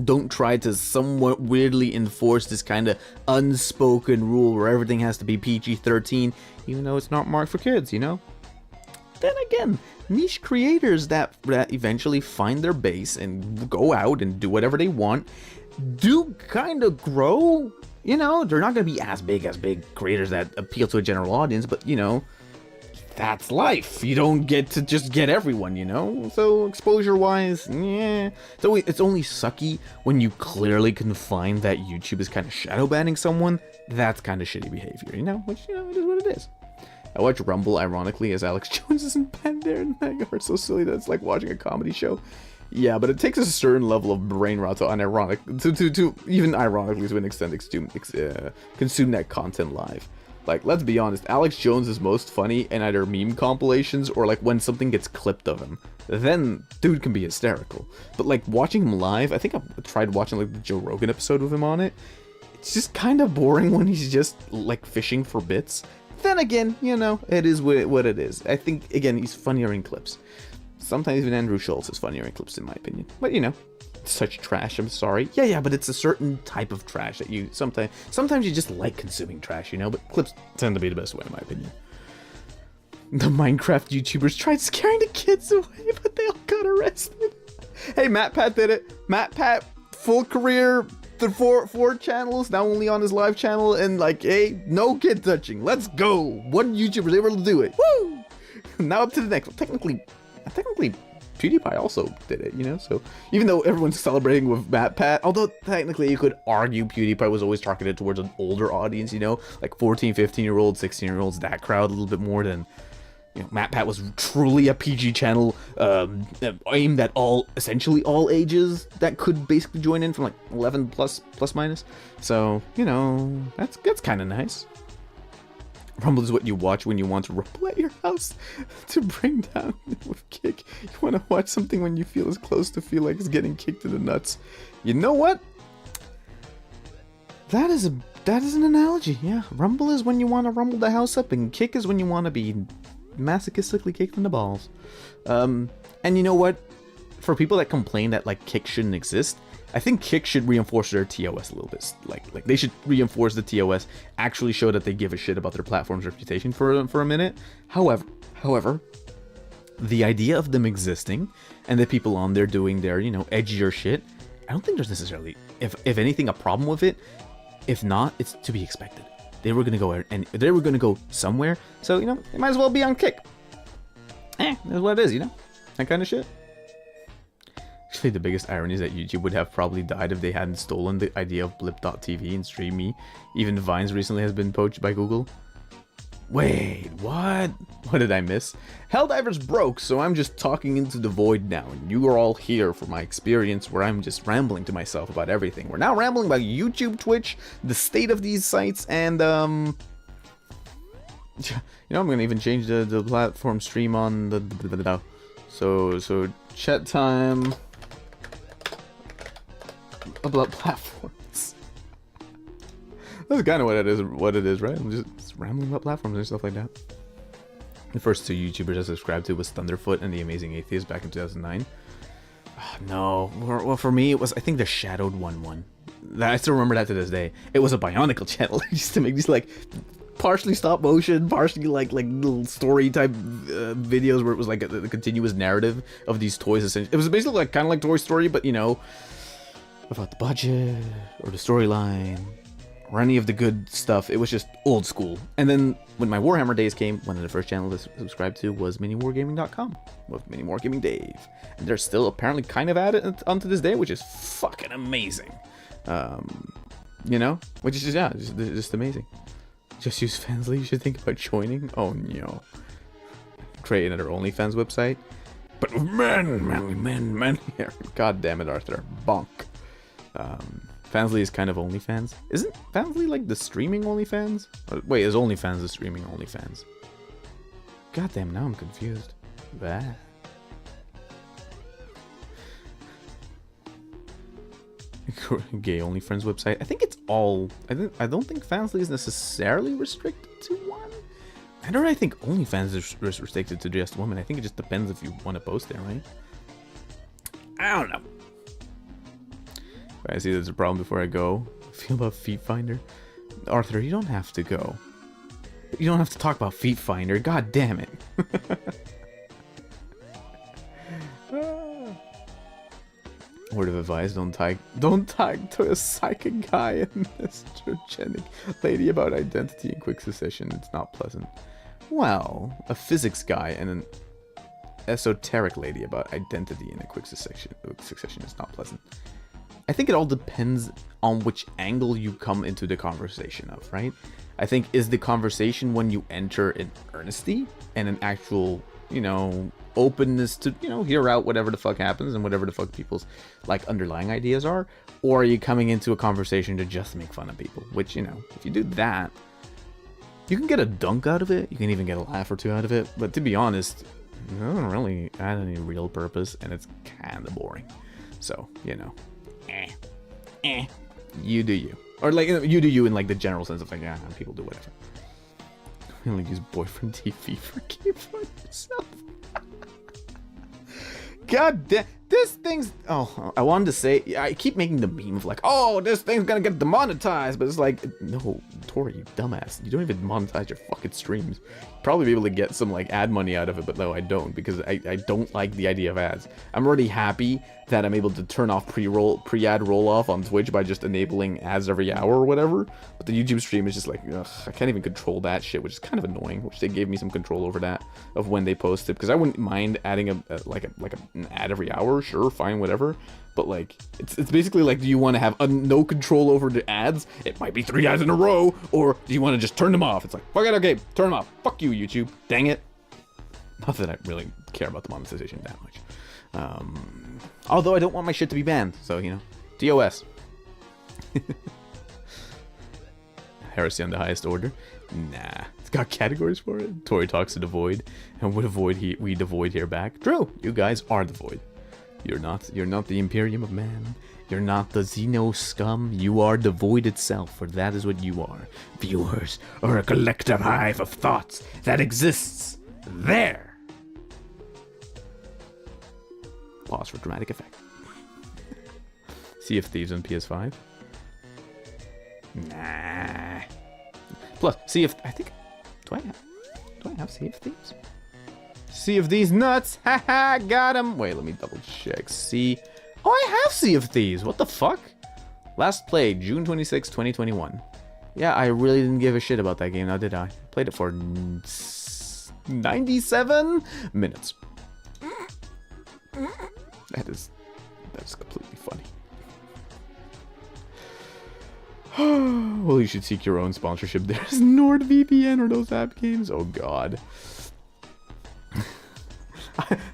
don't try to somewhat weirdly enforce this kind of unspoken rule where everything has to be PG-13, even though it's not marked for kids, you know? Then again, niche creators that eventually find their base and go out and do whatever they want do kind of grow. You know, they're not going to be as big creators that appeal to a general audience, but, you know, that's life. You don't get to just get everyone, you know? So, exposure-wise, yeah. It's only sucky when you clearly can find that YouTube is kind of shadow banning someone. That's kind of shitty behavior, you know? Which, you know, it is what it is. I watch Rumble, ironically, as Alex Jones is in bed there, and I are so silly that it's like watching a comedy show. Yeah, but it takes a certain level of brain rot to to even ironically to an extent consume that content live. Like, let's be honest, Alex Jones is most funny in either meme compilations or like when something gets clipped of him. Then dude can be hysterical. But like watching him live, I think I've tried watching like the Joe Rogan episode with him on it. It's just kind of boring when he's just like fishing for bits. Then again, you know, it is what it is. I think, again, he's funnier in clips. Sometimes even Andrew Schultz is funnier in clips, in my opinion. But, you know, such trash, I'm sorry. Yeah, but it's a certain type of trash that you sometimes you just like consuming trash, you know? But clips tend to be the best way, in my opinion. The Minecraft YouTubers tried scaring the kids away, but they all got arrested. Hey, Matt Pat did it. Matt Pat, full career... Four channels, now only on his live channel, and like, hey, no kid touching. Let's go. One YouTuber able to do it. Woo! Now up to the next one. Technically, PewDiePie also did it, you know? So, even though everyone's celebrating with Matt Pat, although technically you could argue PewDiePie was always targeted towards an older audience, you know? Like 14, 15-year-olds, 16-year-olds, that crowd a little bit more than... You know, Matt Pat was truly a PG channel aimed at essentially all ages that could basically join in from like 11 plus minus. So, you know, that's kind of nice. Rumble is what you watch when you want to rumble at your house to bring down with kick. You want to watch something when you feel as close to feel like it's getting kicked in the nuts. You know what? That is an analogy. Yeah, rumble is when you want to rumble the house up, and kick is when you want to be masochistically kicked in the balls. And you know what? For people that complain that like kick shouldn't exist, I think kick should reinforce their TOS a little bit. Like they should reinforce the TOS, actually show that they give a shit about their platform's reputation for a minute. However, the idea of them existing and the people on there doing their, you know, edgier shit, I don't think there's necessarily, if anything, a problem with it. If not, it's to be expected. They were gonna go and they were gonna go somewhere, so you know they might as well be on kick. That's what it is, you know, that kind of shit. Actually, the biggest irony is that YouTube would have probably died if they hadn't stolen the idea of blip.tv and stream me. Even Vines recently has been poached by Google. Wait, what? What did I miss? Helldivers broke, so I'm just talking into the void now, and you are all here for my experience where I'm just rambling to myself about everything. We're now rambling about YouTube, Twitch, the state of these sites, and, you know, I'm gonna even change the platform stream on the so chat time about platforms. That's kind of what it is, right? I'm just rambling about platforms and stuff like that. The first two YouTubers I subscribed to was Thunderfoot and The Amazing Atheist back in 2009. No, well, for me it was, I think, the Shadowed one. I still remember that to this day. It was a Bionicle channel. It used to make these like partially stop motion, partially like little story type videos where it was like a continuous narrative of these toys. Essentially, it was basically like kind of like Toy Story, but you know, about the budget or the storyline or any of the good stuff. It was just old school. And then when my Warhammer days came, one of the first channels I subscribed to was miniwargaming.com with Mini Wargaming Dave, and they're still apparently kind of at it unto this day, which is fucking amazing. You know, which is just, yeah, just amazing. Just use Fansly, you should think about joining. Oh no. Create another OnlyFans website. But with men. God damn it, Arthur. Bonk. Fansly is kind of OnlyFans. Isn't Fansly like the streaming OnlyFans? Wait, is OnlyFans the streaming OnlyFans? God damn, now I'm confused. Bah. Gay OnlyFans website. I think it's all. I don't think Fansly is necessarily restricted to one. I think OnlyFans is restricted to just women. I think it just depends if you want to post there, right? I don't know. I see there's a problem before I go. Feel about Feet Finder, Arthur. You don't have to go. You don't have to talk about Feet Finder. God damn it. Word of advice: don't talk to a psychic guy and estrogenic lady about identity in quick succession. It's not pleasant. Well, a physics guy and an esoteric lady about identity in a quick succession is not pleasant. I think it all depends on which angle you come into the conversation of, right? I think, is the conversation when you enter in earnesty and an actual, you know, openness to, you know, hear out whatever the fuck happens and whatever the fuck people's like underlying ideas are, or are you coming into a conversation to just make fun of people? Which, you know, if you do that, you can get a dunk out of it, you can even get a laugh or two out of it, but to be honest, it doesn't really add any real purpose, and it's kind of boring. So, you know, you do you, or like you do you in like the general sense of like, yeah, people do whatever. I only use boyfriend TV for keyboard yourself. God damn, this thing's. Oh, I wanted to say, I keep making the meme of like, oh, this thing's gonna get demonetized, but it's like, no, Tori, you dumbass, you don't even monetize your fucking streams. Probably be able to get some like ad money out of it, but no, I don't, because I don't like the idea of ads. I'm already happy that I'm able to turn off pre-ad roll-off on Twitch by just enabling ads every hour or whatever, but the YouTube stream is just like, ugh, I can't even control that shit, which is kind of annoying, which they gave me some control over that, of when they post it, because I wouldn't mind adding an ad every hour, sure, fine, whatever, but like, it's basically like, do you want to have no control over the ads? It might be 3 ads in a row, or do you want to just turn them off? It's like, fuck it, okay, turn them off, fuck you, YouTube, dang it. Not that I really care about the monetization that much. Although I don't want my shit to be banned, so, you know, TOS. Heresy on the highest order? Nah, it's got categories for it. Tori talks to the void, and we the void here back. True, you guys are the void. You're not the Imperium of Man. You're not the Xeno scum. You are the void itself, for that is what you are. Viewers are a collective hive of thoughts that exists there. Pause for dramatic effect. Sea of Thieves on PS5? Nah. Plus, Sea of... I think... Do I have Sea of Thieves? Sea of these nuts! Haha, got him! Wait, let me double check. Oh, I have Sea of Thieves! What the fuck? Last played, June 26, 2021. Yeah, I really didn't give a shit about that game, now did I? Played it for 97 minutes. That's completely funny. Well, you should seek your own sponsorship. There's NordVPN or those app games. Oh god.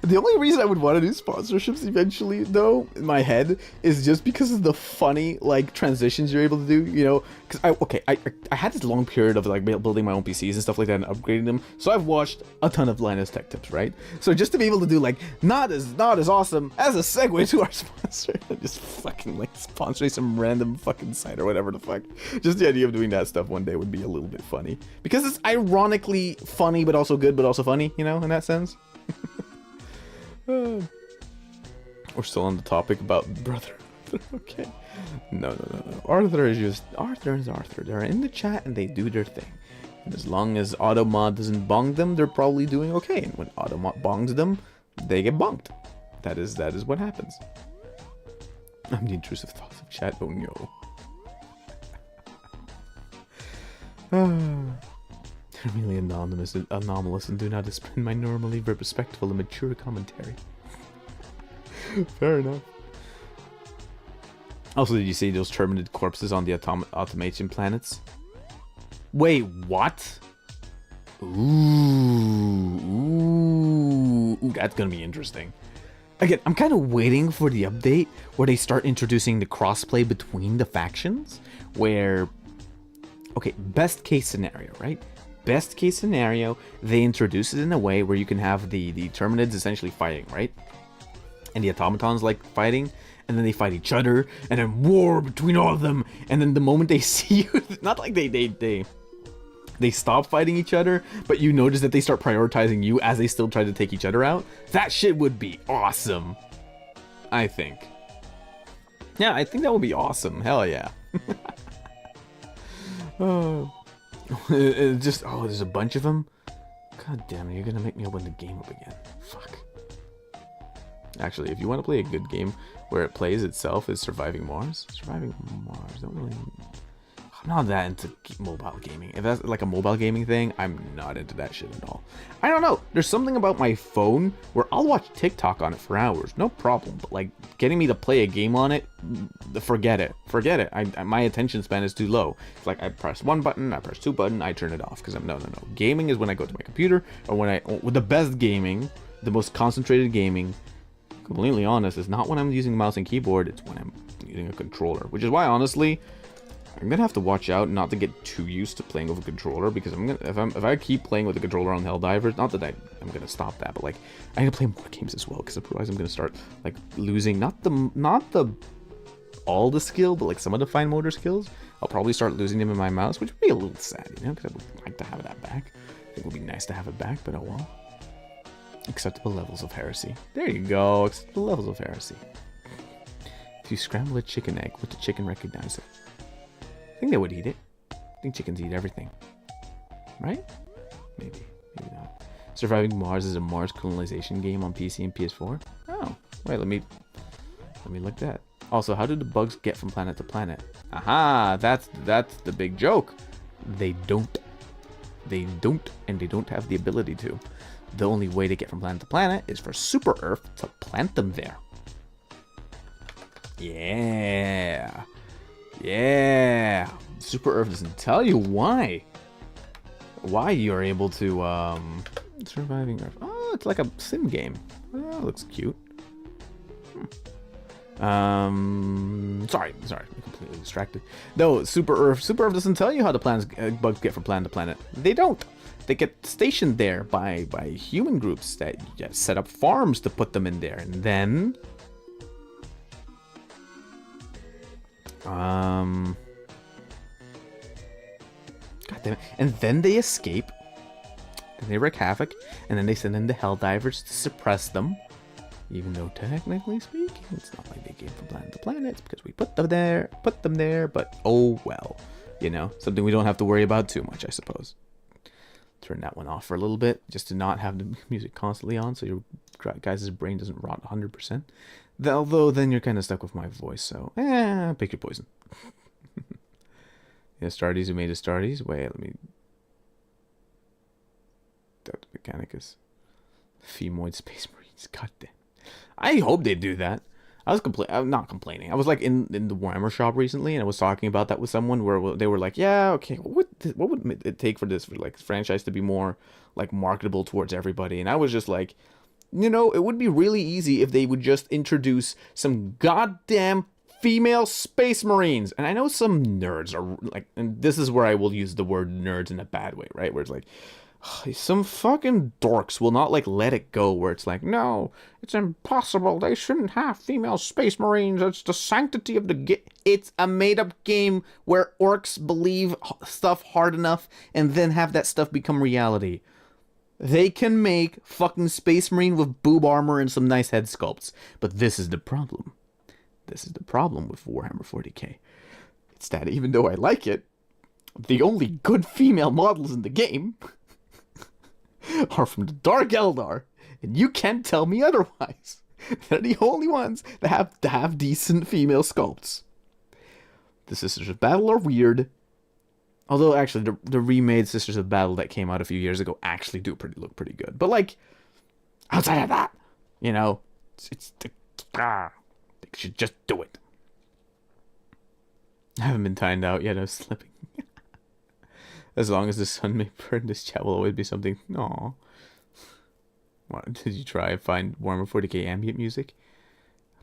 The only reason I would want to do sponsorships eventually, though, in my head, is just because of the funny, like, transitions you're able to do, you know? Because, I had this long period of, like, building my own PCs and stuff like that and upgrading them, so I've watched a ton of Linus Tech Tips, right? So just to be able to do, like, not as awesome as a segue to our sponsor, just fucking, like, sponsoring some random fucking site or whatever the fuck. Just the idea of doing that stuff one day would be a little bit funny. Because it's ironically funny, but also good, but also funny, you know, in that sense. We're still on the topic about brother. Okay. No. Arthur is Arthur. They're in the chat and they do their thing. And as long as Automod doesn't bong them, they're probably doing okay. And when Automod bongs them, they get bonked. That is what happens. I'm the intrusive thoughts of chat. Oh no. They're really anomalous and do not display my normally respectful and mature commentary. Fair enough. Also, did you see those terminid corpses on the automation planets? Wait, what? Ooh, that's gonna be interesting. Again, I'm kind of waiting for the update where they start introducing the crossplay between the factions. Where, okay, best case scenario, right? Best case scenario, they introduce it in a way where you can have the terminids essentially fighting, right? And the automatons like fighting, and then they fight each other, and then war between all of them, and then the moment they see you, not like they stop fighting each other, but you notice that they start prioritizing you as they still try to take each other out. That shit would be awesome, I think. Yeah, I think that would be awesome. Hell yeah. Oh. Just, oh, there's a bunch of them? God damn it, you're gonna make me open the game up again. Fuck. Actually, if you want to play a good game where it plays itself, is Surviving Mars. Surviving Mars, don't really... I'm not that into mobile gaming. If that's like a mobile gaming thing, I'm not into that shit at all. I don't know. There's something about my phone where I'll watch TikTok on it for hours. No problem. But like getting me to play a game on it, forget it. Forget it. My attention span is too low. It's like I press one button, I press two buttons, I turn it off. Because no. Gaming is when I go to my computer, or with the best gaming, the most concentrated gaming, completely honest, is not when I'm using mouse and keyboard. It's when I'm using a controller. Which is why, honestly, I'm gonna have to watch out not to get too used to playing with a controller, because if I keep playing with a controller on Helldivers, not that I'm gonna stop that, but like I'm gonna play more games as well, because otherwise I'm gonna start like losing not all the skill, but like some of the fine motor skills. I'll probably start losing them in my mouse, which would be a little sad, you know, because I would like to have that back. I think it would be nice to have it back, but oh well. Acceptable levels of heresy. There you go. Acceptable levels of heresy. If you scramble a chicken egg, would the chicken recognize it? I think they would eat it. I think chickens eat everything. Right? Maybe not. Surviving Mars is a Mars colonization game on PC and PS4. Oh, wait, let me look that. Also, how do the bugs get from planet to planet? Aha, that's the big joke. They don't, and they don't have the ability to. The only way to get from planet to planet is for Super Earth to plant them there. Yeah. Super Earth doesn't tell you why you're able to Surviving Earth. Oh, it's like a sim game. Oh, looks cute. Sorry, I'm completely distracted. No, Super Earth doesn't tell you how the bugs get from planet to planet. They don't. They get stationed there by human groups that just set up farms to put them in there, and then God damn it. And then they escape, and they wreak havoc, and then they send in the Helldivers to suppress them. Even though technically speaking, it's not like they came from planet to planet, it's because we put them there, but oh well. You know, something we don't have to worry about too much, I suppose. Turn that one off for a little bit, just to not have the music constantly on, so your guys' brain doesn't rot 100%. Although then you're kind of stuck with my voice, so pick your poison. Yeah, Astartes who made Astartes. Wait, let me. Dr. Mechanicus. Femoid Space Marines. God damn. I hope they do that. I'm not complaining. I was like in the Warhammer shop recently, and I was talking about that with someone where they were like, "Yeah, okay, what would it take for this franchise to be more like marketable towards everybody?" And I was just like, it would be really easy if they would just introduce some goddamn female space marines. And I know some nerds are like, and this is where I will use the word nerds in a bad way, right? Where it's like, some fucking dorks will not like let it go, where it's like, no, it's impossible, they shouldn't have female space marines, it's the sanctity of the game. It's a made-up game where orcs believe stuff hard enough and then have that stuff become reality. They can make fucking space marine with boob armor and some nice head sculpts. But this is the problem. This is the problem with Warhammer 40k. It's that even though I like it, the only good female models in the game are from the Dark Eldar, and you can't tell me otherwise. They're the only ones that have decent female sculpts. The Sisters of Battle are weird. Although, actually, the remade Sisters of Battle that came out a few years ago actually look pretty good. But, like, outside of that, they should just do it. I haven't been timed out yet, I was slipping. As long as the sun may burn, this chat will always be something. Aww. What, did you try and find Warhammer 40k ambient music?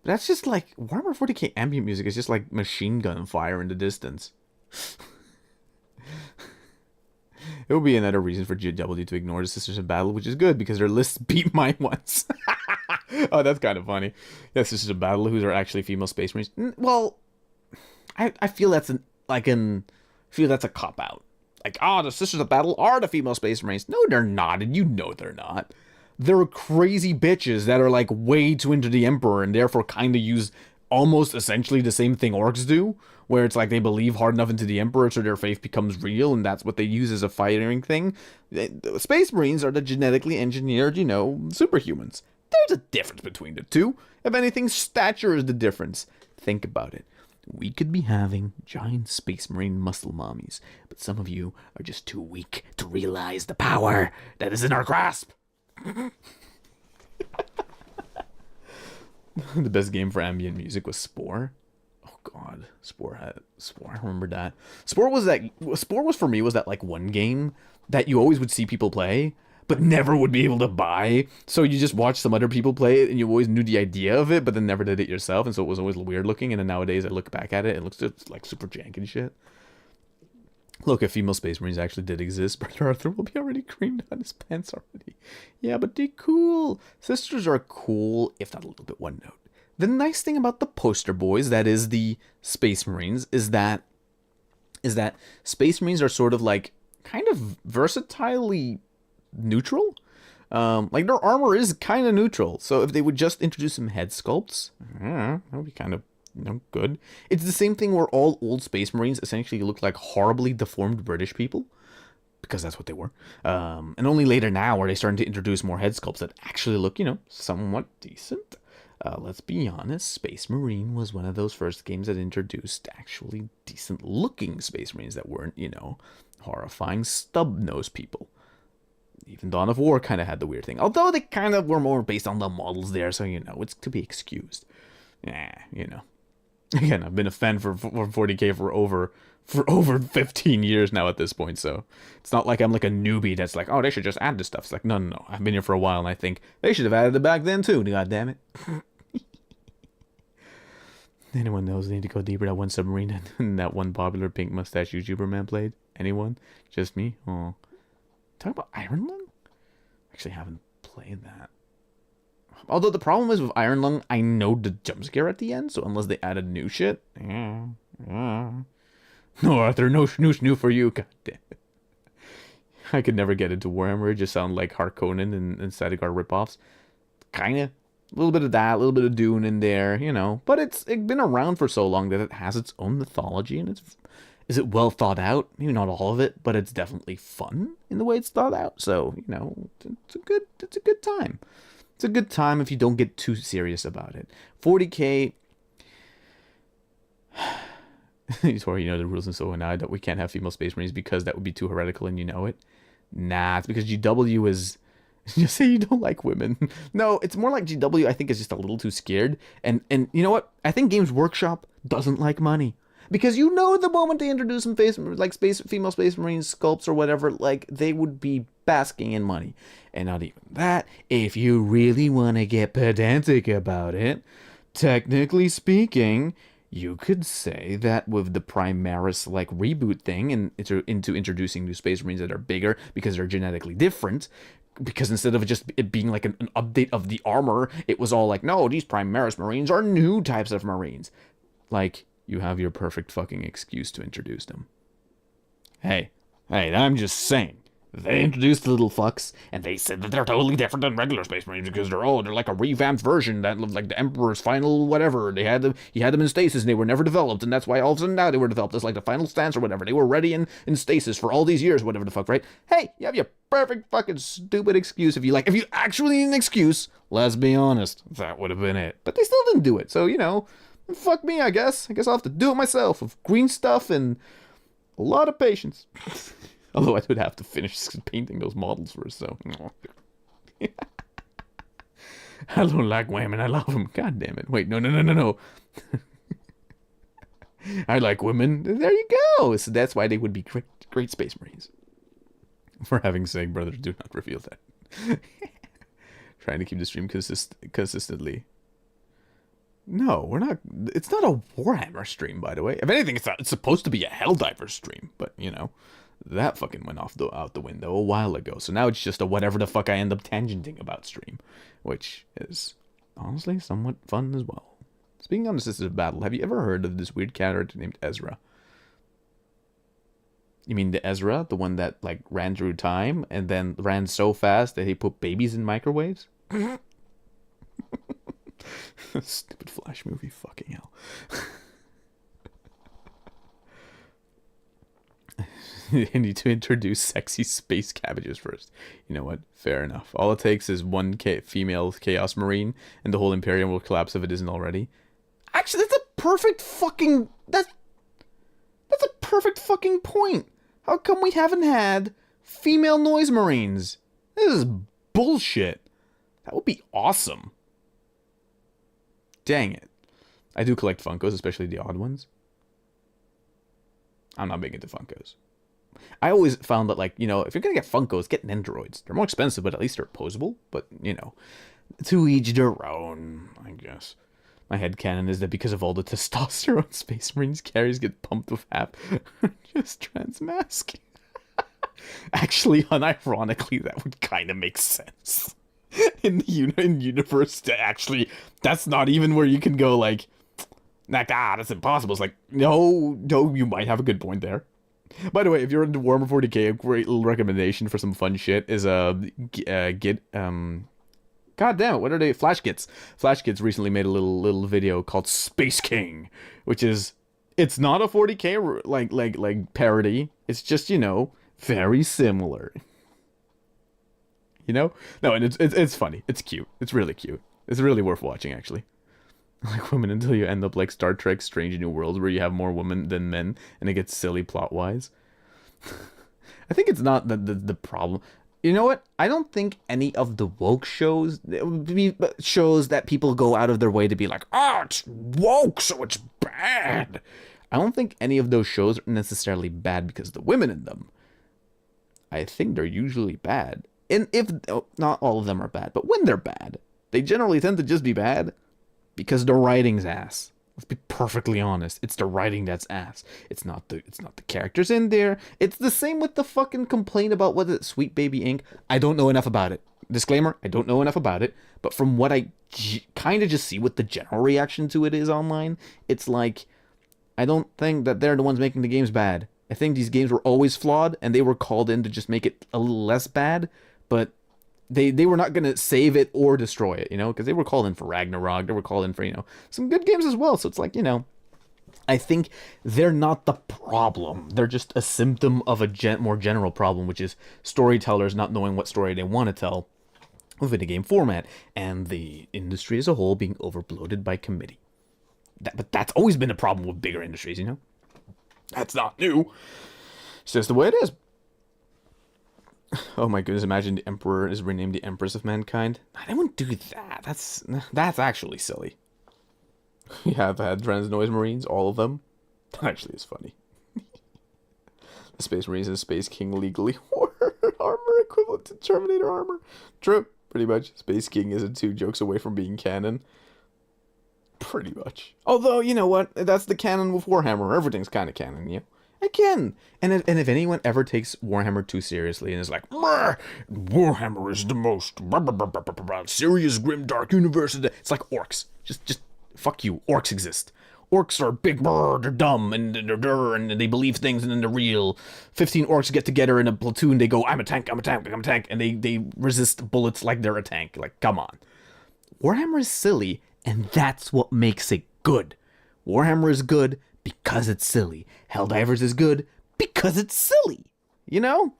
That's just like, Warhammer 40k ambient music is just like machine gun fire in the distance. It will be another reason for GW to ignore the Sisters of Battle, which is good because their lists beat mine once. Oh, that's kind of funny. Yeah, Sisters of Battle, who are actually female space marines. Well, I feel that's a cop out. Like, the Sisters of Battle are the female space marines. No, they're not, and they're not. They're crazy bitches that are like way too into the Emperor and therefore kind of use almost essentially the same thing orcs do, where it's like they believe hard enough into the Emperor so their faith becomes real, and that's what they use as a fighting thing. The Space Marines are the genetically engineered, superhumans. There's a difference between the two. If anything, stature is the difference. Think about it. We could be having giant Space Marine muscle mommies, but some of you are just too weak to realize the power that is in our grasp. The best game for ambient music was Spore. Oh god, Spore, I remember that. Spore was for me that like one game that you always would see people play, but never would be able to buy. So you just watched some other people play it, and you always knew the idea of it, but then never did it yourself, and so it was always weird looking. And then nowadays I look back at it, and it looks just like super jank and shit. Look, if female Space Marines actually did exist, Brother Arthur will be already creamed on his pants already. Yeah, but they're cool. Sisters are cool, if not a little bit one note. The nice thing about the poster boys, that is the Space Marines, is that Space Marines are sort of like kind of versatilely neutral. Like their armor is kind of neutral. So if they would just introduce some head sculpts, that would be kind of good. It's the same thing where all old Space Marines essentially look like horribly deformed British people, because that's what they were. And only later now are they starting to introduce more head sculpts that actually look, somewhat decent. Let's be honest, Space Marine was one of those first games that introduced actually decent looking Space Marines that weren't, horrifying stub-nosed people. Even Dawn of War kind of had the weird thing. Although they kind of were more based on the models there, so, it's to be excused. Again, I've been a fan for 40k for over 15 years now at this point, so it's not like I'm like a newbie that's like, oh, they should just add this stuff. It's like, no. I've been here for a while, and I think they should have added it back then too. God damn it. Anyone knows they need to go deeper? That one submarine and that one popular pink mustache YouTuber man played? Anyone? Just me? Oh. Talk about Iron Lung? Actually haven't played that. Although the problem is with Iron Lung, I know the jump scare at the end, so unless they added new shit. No, Arthur, no new for you. God damn it. I could never get into Warhammer. It just sound like Harkonnen and Statigar ripoffs. Kinda. A little bit of that, a little bit of Dune in there, But it's been around for so long that it has its own mythology, and is it well thought out? Maybe not all of it, but it's definitely fun in the way it's thought out. So, it's a good time. It's a good time if you don't get too serious about it. 40k... Tori, the rules in so and I that we can't have female Space Marines because that would be too heretical and you know it. Nah, it's because GW is Just say you don't like women. No, it's more like GW, I think, is just a little too scared. And you know what? I think Games Workshop doesn't like money. Because you know the moment they introduce some female space marine sculpts or whatever, like, they would be basking in money. And not even that, if you really want to get pedantic about it, technically speaking, you could say that with the Primaris, like, reboot thing and into introducing new space marines that are bigger because they're genetically different, because instead of just it being like an update of the armor, it was all like, no, these Primaris marines are new types of marines. Like, you have your perfect fucking excuse to introduce them. Hey, I'm just saying. They introduced the little fucks, and they said that they're totally different than regular Space Marines because they're like a revamped version that looked like the Emperor's final whatever. He had them in stasis, and they were never developed, and that's why all of a sudden now they were developed. It's like the final stance or whatever. They were ready in stasis for all these years, whatever the fuck, right? Hey, you have your perfect fucking stupid excuse if you like. If you actually need an excuse, let's be honest, that would have been it. But they still didn't do it, so, you know, fuck me, I guess. I guess I'll have to do it myself with green stuff and a lot of patience. Although I would have to finish painting those models first, so. I don't like women, I love them. God damn it. Wait, no. I like women. There you go. So that's why they would be great Space Marines. For heaven's sake, brothers, do not reveal that. Trying to keep the stream consistently. No, we're not. It's not a Warhammer stream, by the way. If anything, it's supposed to be a Helldivers stream, but, you know. That fucking went out the window a while ago. So now it's just a whatever the fuck I end up tangenting about stream. Which is, honestly, somewhat fun as well. Speaking on assisted battle, have you ever heard of this weird character named Ezra? You mean the Ezra? The one that, like, ran through time and then ran so fast that he put babies in microwaves? Stupid Flash movie, fucking hell. You need to introduce sexy space cabbages first. You know what? Fair enough. All it takes is one female Chaos Marine, and the whole Imperium will collapse if it isn't already. Actually, that's a perfect fucking... That's a perfect fucking point. How come we haven't had female Noise Marines? This is bullshit. That would be awesome. Dang it. I do collect Funkos, especially the odd ones. I'm not big into Funkos. I always found that, like, you know, if you're gonna get Funkos, get Nendoroids. They're more expensive, but at least they're posable. But, you know, to each their own, I guess. My headcanon is that because of all the testosterone Space Marines carries get pumped with half, just transmask. Actually, unironically, that would kind of make sense. In universe, to actually, that's not even where you can go, like, that's impossible. It's like, no, you might have a good point there. By the way, if you're into Warhammer 40k, a great little recommendation for some fun shit is God damn it, what are they? Flash Kits. Flash Kits recently made a little video called Space King, which is, it's not a 40k like parody. It's just, you know, very similar. You know? No, and it's funny. It's cute. It's really cute. It's really worth watching, actually. Like women until you end up like Star Trek Strange New Worlds, where you have more women than men, and it gets silly plot-wise. I think it's not the problem. You know what? I don't think any of the woke shows, shows that people go out of their way to be like, oh, it's woke, so it's bad. I don't think any of those shows are necessarily bad because of the women in them. I think they're usually bad. And if, not all of them are bad, but when they're bad, they generally tend to just be bad because the writing's ass. Let's be perfectly honest. It's the writing that's ass. It's not the characters in there. It's the same with the fucking complaint about what is it, Sweet Baby Inc. I don't know enough about it. Disclaimer, I don't know enough about it. But from what I kind of just see what the general reaction to it is online, it's like, I don't think that they're the ones making the games bad. I think these games were always flawed, and they were called in to just make it a little less bad, but they were not going to save it or destroy it, you know, because they were called in for Ragnarok, they were called in for, you know, some good games as well, so it's like, you know, I think they're not the problem. They're just a symptom of a more general problem, which is storytellers not knowing what story they want to tell within a game format, and the industry as a whole being overbloated by committee. But that's always been a problem with bigger industries, you know? That's not new. It's just the way it is. Oh my goodness, imagine the Emperor is renamed the Empress of Mankind. I wouldn't do that. That's actually silly. We have had Trans Noise Marines, all of them. That actually is funny. The Space Marines and Space King legally wore armor equivalent to Terminator armor. True, pretty much. Space King isn't 2 jokes away from being canon. Pretty much. Although, you know what? That's the canon with Warhammer. Everything's kind of canon, you know? Again. And if anyone ever takes Warhammer too seriously and is like, Warhammer is the most serious, grim, dark universe. It's like orcs. Just fuck you. Orcs exist. Orcs are big, they're dumb, and they believe things, and then they're real. 15 orcs get together in a platoon, they go, I'm a tank, I'm a tank, I'm a tank, and they resist bullets like they're a tank. Like, come on. Warhammer is silly, and that's what makes it good. Warhammer is good because it's silly. Helldivers is good because it's silly. You know?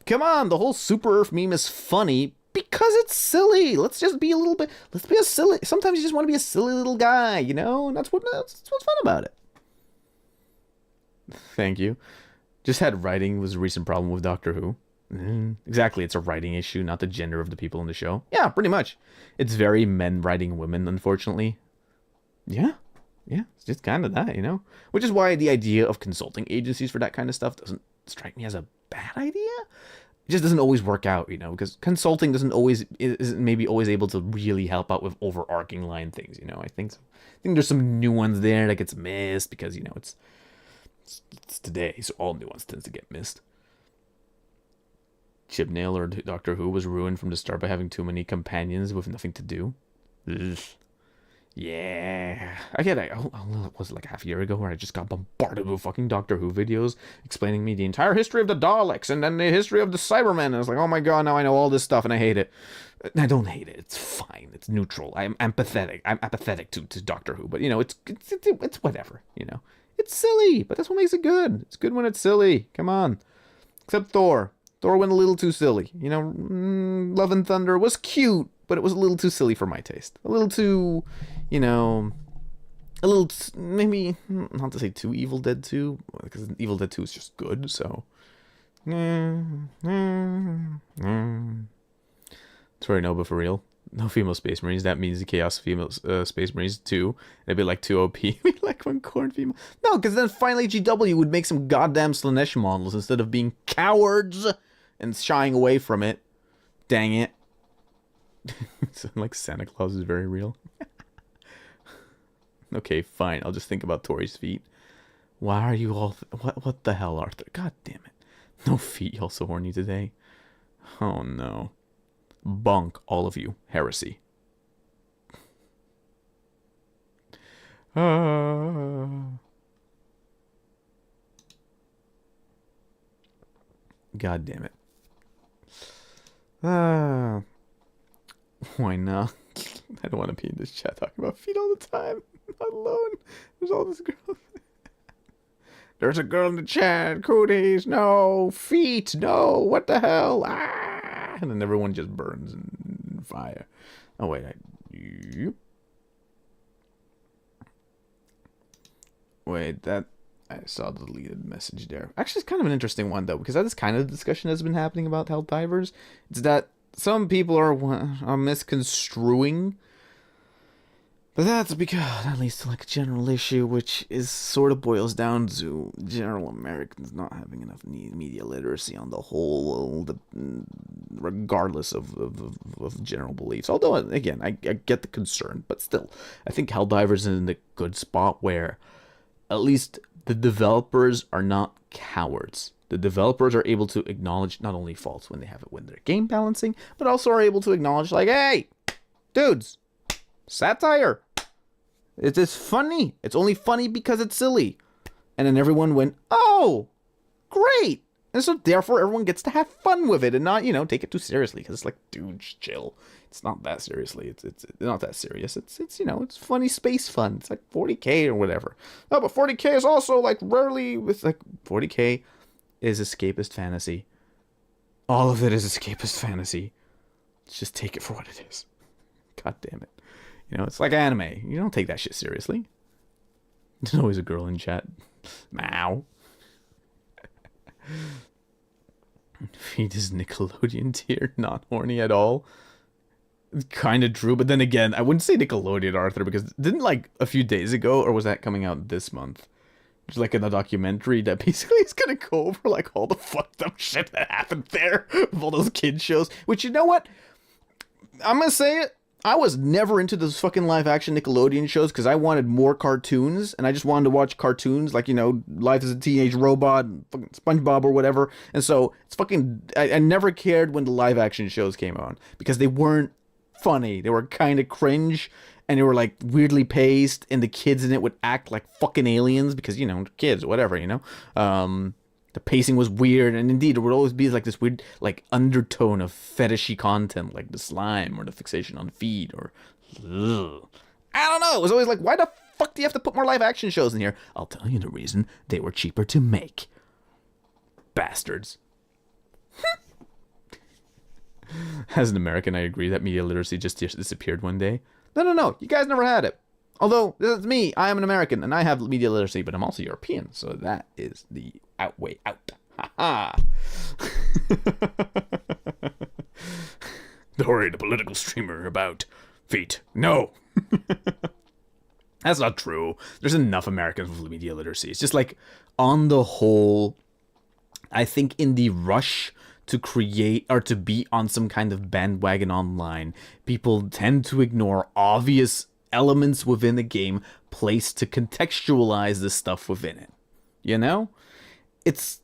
Come on, the whole Super Earth meme is funny because it's silly. Let's just be a little bit, let's be a silly, sometimes you just want to be a silly little guy, you know? And that's what's fun about it. Thank you. Just had writing was a recent problem with Doctor Who. Exactly, it's a writing issue, not the gender of the people in the show. Yeah, pretty much. It's very men writing women, unfortunately. Yeah, it's just kind of that, you know? Which is why the idea of consulting agencies for that kind of stuff doesn't strike me as a bad idea. It just doesn't always work out, you know, because consulting isn't maybe always able to really help out with overarching line things, you know. I think there's some nuance there that gets missed because, you know, it's today, so all nuance tends to get missed. Chibnall or Doctor Who was ruined from the start by having too many companions with nothing to do. Ugh. Yeah, I get it. Was it like half a year ago where I just got bombarded with fucking Doctor Who videos explaining me the entire history of the Daleks and then the history of the Cybermen, and I was like, oh my god, now I know all this stuff and I hate it. I don't hate it. It's fine. It's neutral. I'm empathetic. I'm apathetic to Doctor Who, but you know, it's whatever. You know, it's silly, but that's what makes it good. It's good when it's silly. Come on, except Thor. Thor went a little too silly. You know, Love and Thunder was cute, but it was a little too silly for my taste. A little too, you know, maybe, not to say too Evil Dead 2, because Evil Dead 2 is just good, so. Sorry, no, but for real. No female Space Marines. That means the Chaos female Space Marines 2. It'd be like 2 OP. Like one corn female. No, because then finally GW would make some goddamn Slanesh models instead of being cowards and shying away from it. Dang it. So, like, Santa Claus is very real. Okay, fine. I'll just think about Tori's feet. Why are you all... What the hell, Arthur? God damn it. No feet, y'all so horny today. Oh, no. Bunk, all of you. Heresy. God damn it. Why not? I don't want to be in this chat talking about feet all the time. I'm not alone. There's all this girl. There's a girl in the chat. Cooties, no. Feet, no. What the hell? Ah! And then everyone just burns in fire. Oh, wait. Wait, that... I saw the deleted message there. Actually, it's kind of an interesting one, though, because that is kind of the discussion that's been happening about Helldivers. It's that some people are misconstruing, but that's because that leads to like a general issue, which is sort of boils down to general Americans not having enough media literacy on the whole, regardless of general beliefs. Although, again, I get the concern, but still, I think Helldivers is in a good spot where at least the developers are not cowards. The developers are able to acknowledge not only faults when they have it when they're game balancing, but also are able to acknowledge, like, hey, dudes, satire. It is funny. It's only funny because it's silly. And then everyone went, oh, great. And so therefore everyone gets to have fun with it and not, you know, take it too seriously. Because it's like, dude, chill. It's not that seriously. It's not that serious. It's you know, it's funny space fun. It's like 40K or whatever. No, but 40K is also like rarely with like 40K is escapist fantasy. All of it is escapist fantasy. Let's just take it for what it is. God damn it. You know, it's like anime. You don't take that shit seriously. There's always a girl in chat. Meow. Feet is Nickelodeon tier, not horny at all. Kind of true, but then again, I wouldn't say Nickelodeon, Arthur, because didn't like a few days ago, or was that coming out this month? Just like in a documentary that basically is gonna go over like all the fucked up shit that happened there with all those kid shows. Which, you know what? I'm gonna say it. I was never into those fucking live action Nickelodeon shows because I wanted more cartoons, and I just wanted to watch cartoons like, you know, Life as a Teenage Robot, fucking SpongeBob or whatever. And so it's fucking, I never cared when the live action shows came on because they weren't funny. They were kind of cringe, and they were like weirdly paced, and the kids in it would act like fucking aliens because, you know, kids, whatever, you know. The pacing was weird, and indeed, there would always be like this weird, like, undertone of fetishy content, like the slime or the fixation on feet, or ugh. I don't know. It was always like, why the fuck do you have to put more live action shows in here? I'll tell you the reason: they were cheaper to make. Bastards. As an American, I agree that media literacy just disappeared one day. No, you guys never had it. Although, that's me, I am an American, and I have media literacy, but I'm also European, so that is the way out. Ha-ha! Tori, the political streamer about feet. No! That's not true. There's enough Americans with media literacy. It's just like, on the whole, I think in the rush to create or to be on some kind of bandwagon online, people tend to ignore obvious elements within the game placed to contextualize the stuff within it. You know? It's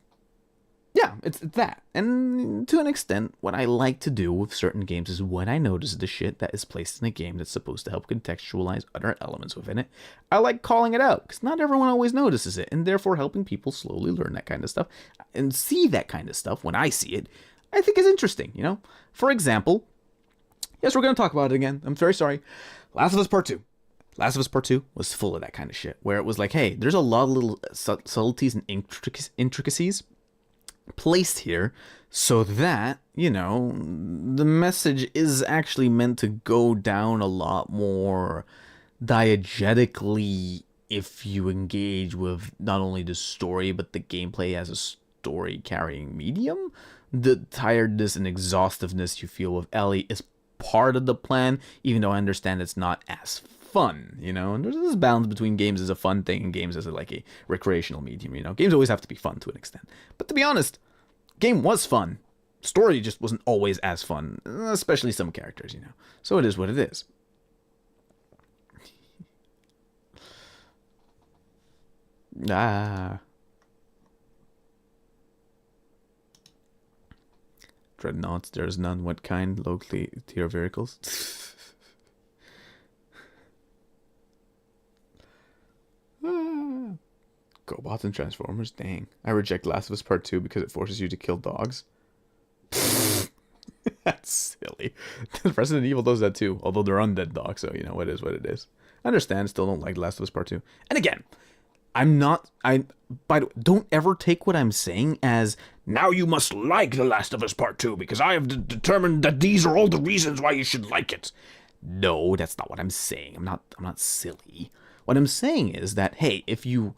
that. And to an extent, what I like to do with certain games is when I notice the shit that is placed in a game that's supposed to help contextualize other elements within it, I like calling it out, because not everyone always notices it, and therefore helping people slowly learn that kind of stuff and see that kind of stuff when I see it, I think is interesting, you know? For example, yes, we're going to talk about it again. I'm very sorry. Last of Us Part 2. Last of Us Part 2 was full of that kind of shit, where it was like, hey, there's a lot of little subtleties and intricacies placed here so that, you know, the message is actually meant to go down a lot more diegetically if you engage with not only the story, but the gameplay as a story-carrying medium. The tiredness and exhaustiveness you feel with Ellie is part of the plan, even though I understand it's not as fun, you know, and there's this balance between games as a fun thing and games as like a recreational medium, you know. Games always have to be fun to an extent, but to be honest, game was fun. Story just wasn't always as fun, especially some characters, you know. So it is what it is. Dreadnoughts, there's none. What kind? Low tier vehicles? Gobots and Transformers? Dang. I reject Last of Us Part 2 because it forces you to kill dogs. That's silly. Resident Evil does that too, although they're undead dogs, so, you know, it is what it is. I understand, still don't like Last of Us Part 2. And again, don't ever take what I'm saying as, now you must like The Last of Us Part 2 because I have determined that these are all the reasons why you should like it. No, that's not what I'm saying. I'm not silly. What I'm saying is that, hey, if you...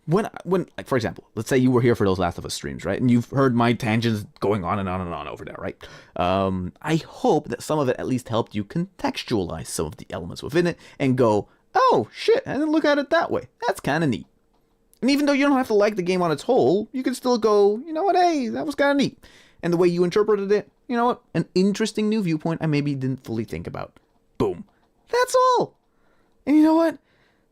When, like, for example, let's say you were here for those Last of Us streams, right? And you've heard my tangents going on and on and on over there, right? I hope that some of it at least helped you contextualize some of the elements within it and go, oh, shit, I didn't look at it that way. That's kind of neat. And even though you don't have to like the game on its whole, you can still go, you know what, hey, that was kind of neat. And the way you interpreted it, you know what, an interesting new viewpoint I maybe didn't fully think about. Boom. That's all. And you know what?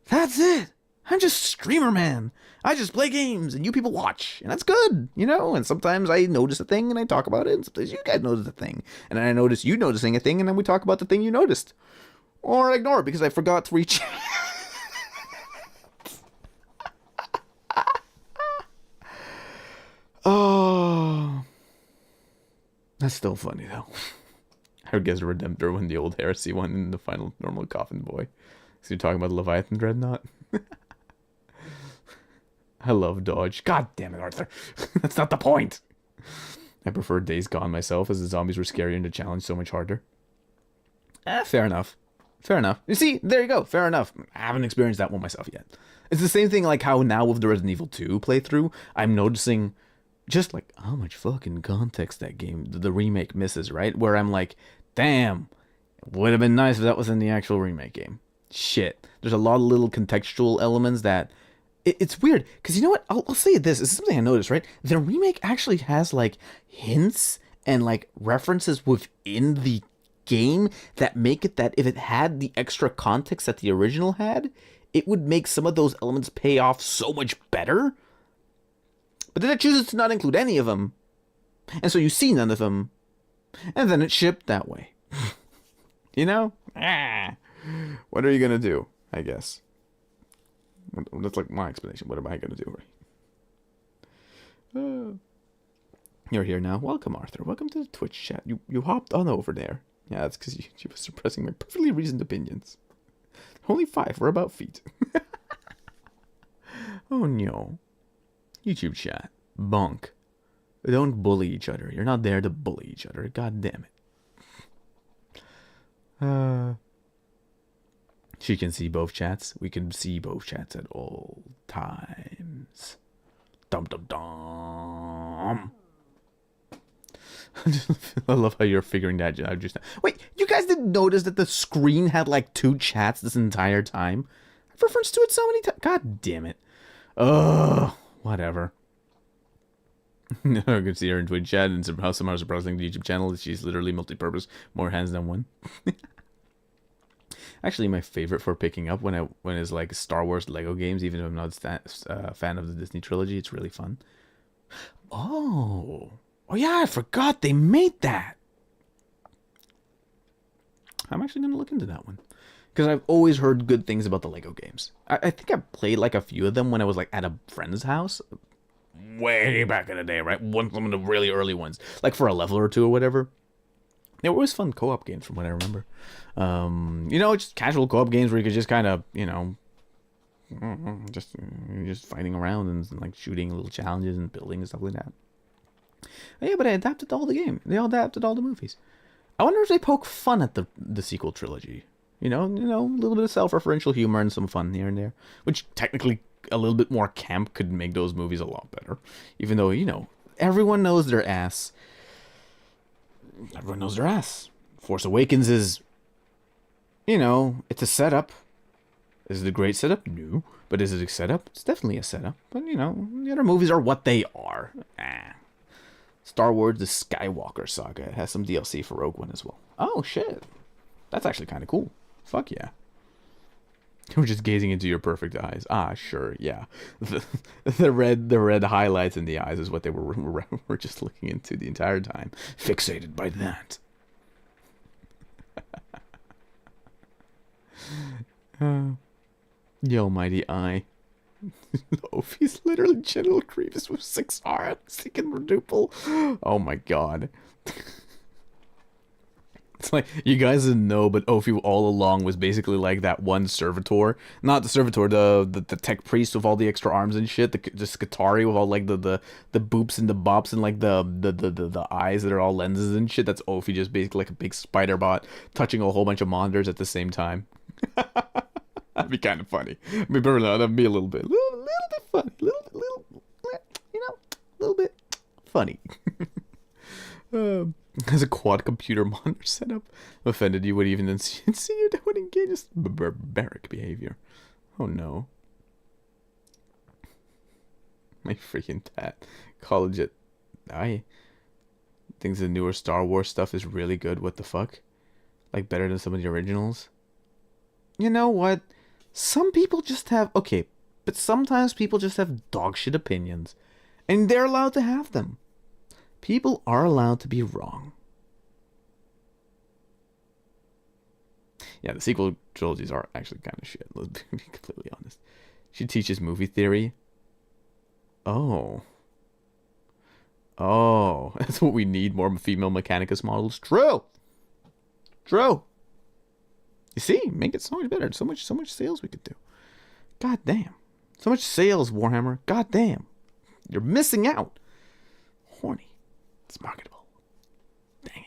That's it. I'm just streamer, man. I just play games and you people watch, and that's good, you know. And sometimes I notice a thing and I talk about it, and sometimes you guys notice a thing, and then I notice you noticing a thing, and then we talk about the thing you noticed, or I ignore it because I forgot to reach. Oh, that's still funny though. I would guess Redemptor won the old heresy one in the final normal coffin boy. So you're talking about the Leviathan Dreadnought? I love Dodge. God damn it, Arthur. That's not the point. I prefer Days Gone myself, as the zombies were scarier and the challenge so much harder. Fair enough. Fair enough. You see, there you go. Fair enough. I haven't experienced that one myself yet. It's the same thing like how now with the Resident Evil 2 playthrough, I'm noticing just like how much fucking context that game, the remake misses, right? Where I'm like, damn, would have been nice if that was in the actual remake game. Shit. There's a lot of little contextual elements that... It's weird, because you know what? I'll say this. This is something I noticed, right? The remake actually has, like, hints and, like, references within the game that make it that if it had the extra context that the original had, it would make some of those elements pay off so much better. But then it chooses to not include any of them. And so you see none of them. And then it's shipped that way. You know? What are you going to do, I guess? That's like my explanation. What am I going to do, right? You're here now. Welcome, Arthur. Welcome to the Twitch chat. You hopped on over there. Yeah, that's because you were suppressing my perfectly reasoned opinions. Only 5. We're about feet. Oh, no. YouTube chat. Bonk. Don't bully each other. You're not there to bully each other. God damn it. She can see both chats. We can see both chats at all times. Dum dum dum. I love how you're figuring that out just now. Wait, you guys didn't notice that the screen had like 2 chats this entire time? I've referenced to it so many times. God damn it. Ugh. Whatever. I can see her in Twitch chat and how somehow surprising the YouTube channel. She's literally multi-purpose. More hands than one. Actually, my favorite for picking up when it's like Star Wars Lego games, even if I'm not a fan of the Disney trilogy, it's really fun. Oh yeah, I forgot they made that. I'm actually gonna look into that one because I've always heard good things about the Lego games. I think I played like a few of them when I was like at a friend's house, way back in the day, right? Some of the really early ones, like for a level or two or whatever. They were always fun co-op games from what I remember. You know, just casual co-op games where you could just kind of, you know, just fighting around and like shooting little challenges and building and stuff like that. Yeah, but I adapted all the game. They all adapted all the movies. I wonder if they poke fun at the sequel trilogy. You know, a little bit of self-referential humor and some fun here and there, which technically a little bit more camp could make those movies a lot better. Even though, you know, everyone knows their ass. Everyone knows their ass. Force Awakens is, you know, it's a setup. Is it a great setup? No. But is it a setup? It's definitely a setup. But, you know, the other movies are what they are. Star Wars The Skywalker Saga has some DLC for Rogue One as well. Oh, shit. That's actually kind of cool. Fuck yeah. We're just gazing into your perfect eyes. Ah, sure, yeah. The red highlights in the eyes is what they were just looking into the entire time. Fixated by that. The almighty eye. Ophi's literally genital creeps with 6 arms. He can quadruple. Oh my god. It's like, you guys didn't know, but Ophi all along was basically like that one servitor. Not the servitor, the tech priest with all the extra arms and shit. The Scutari with all like the boops and the bops and like the eyes that are all lenses and shit. That's Ophi, just basically like a big spider bot touching a whole bunch of monitors at the same time. That'd be kind of funny. I mean, that'd be a little bit funny. Little, you know, a little bit funny. Has a quad computer monitor setup offended you? Would even insinuate that would engage in barbaric behavior? Oh no. My freaking tat. College it. I thinks the newer Star Wars stuff is really good. What the fuck? Like better than some of the originals? You know what? Some people just have... Okay, but sometimes people just have dogshit opinions. And they're allowed to have them. People are allowed to be wrong. Yeah, the sequel trilogies are actually kind of shit. Let's be completely honest. She teaches movie theory. Oh, that's what we need. More female Mechanicus models. True. You see, make it so much better. So much sales we could do. God damn. So much sales, Warhammer. God damn. You're missing out. Horny. It's marketable. Dang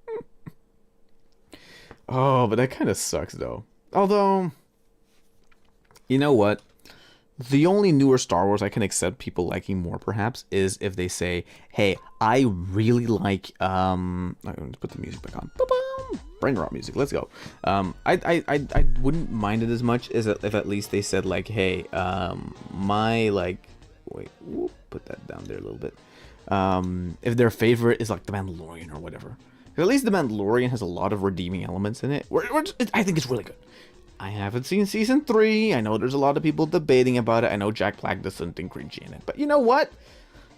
it. Oh, but that kind of sucks, though. Although, you know what? The only newer Star Wars I can accept people liking more, perhaps, is if they say, "Hey, I really like." I'm going to put the music back on. Ba-bum! Brain rot music. Let's go. I wouldn't mind it as much as if at least they said like, "Hey, my like." Wait, whoop, put that down there a little bit. If their favorite is like The Mandalorian or whatever. At least The Mandalorian has a lot of redeeming elements in it. I think it's really good. I haven't seen season 3. I know there's a lot of people debating about it. I know Jack Black does something cringy in it. But you know what?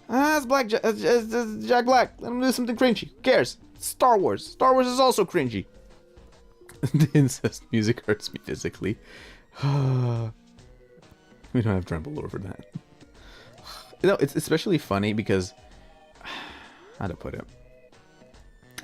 It's Jack Black. Let him do something cringy. Who cares? It's Star Wars. Star Wars is also cringy. The incest music hurts me physically. We don't have Tremble over that. You know, it's especially funny because... How to put it?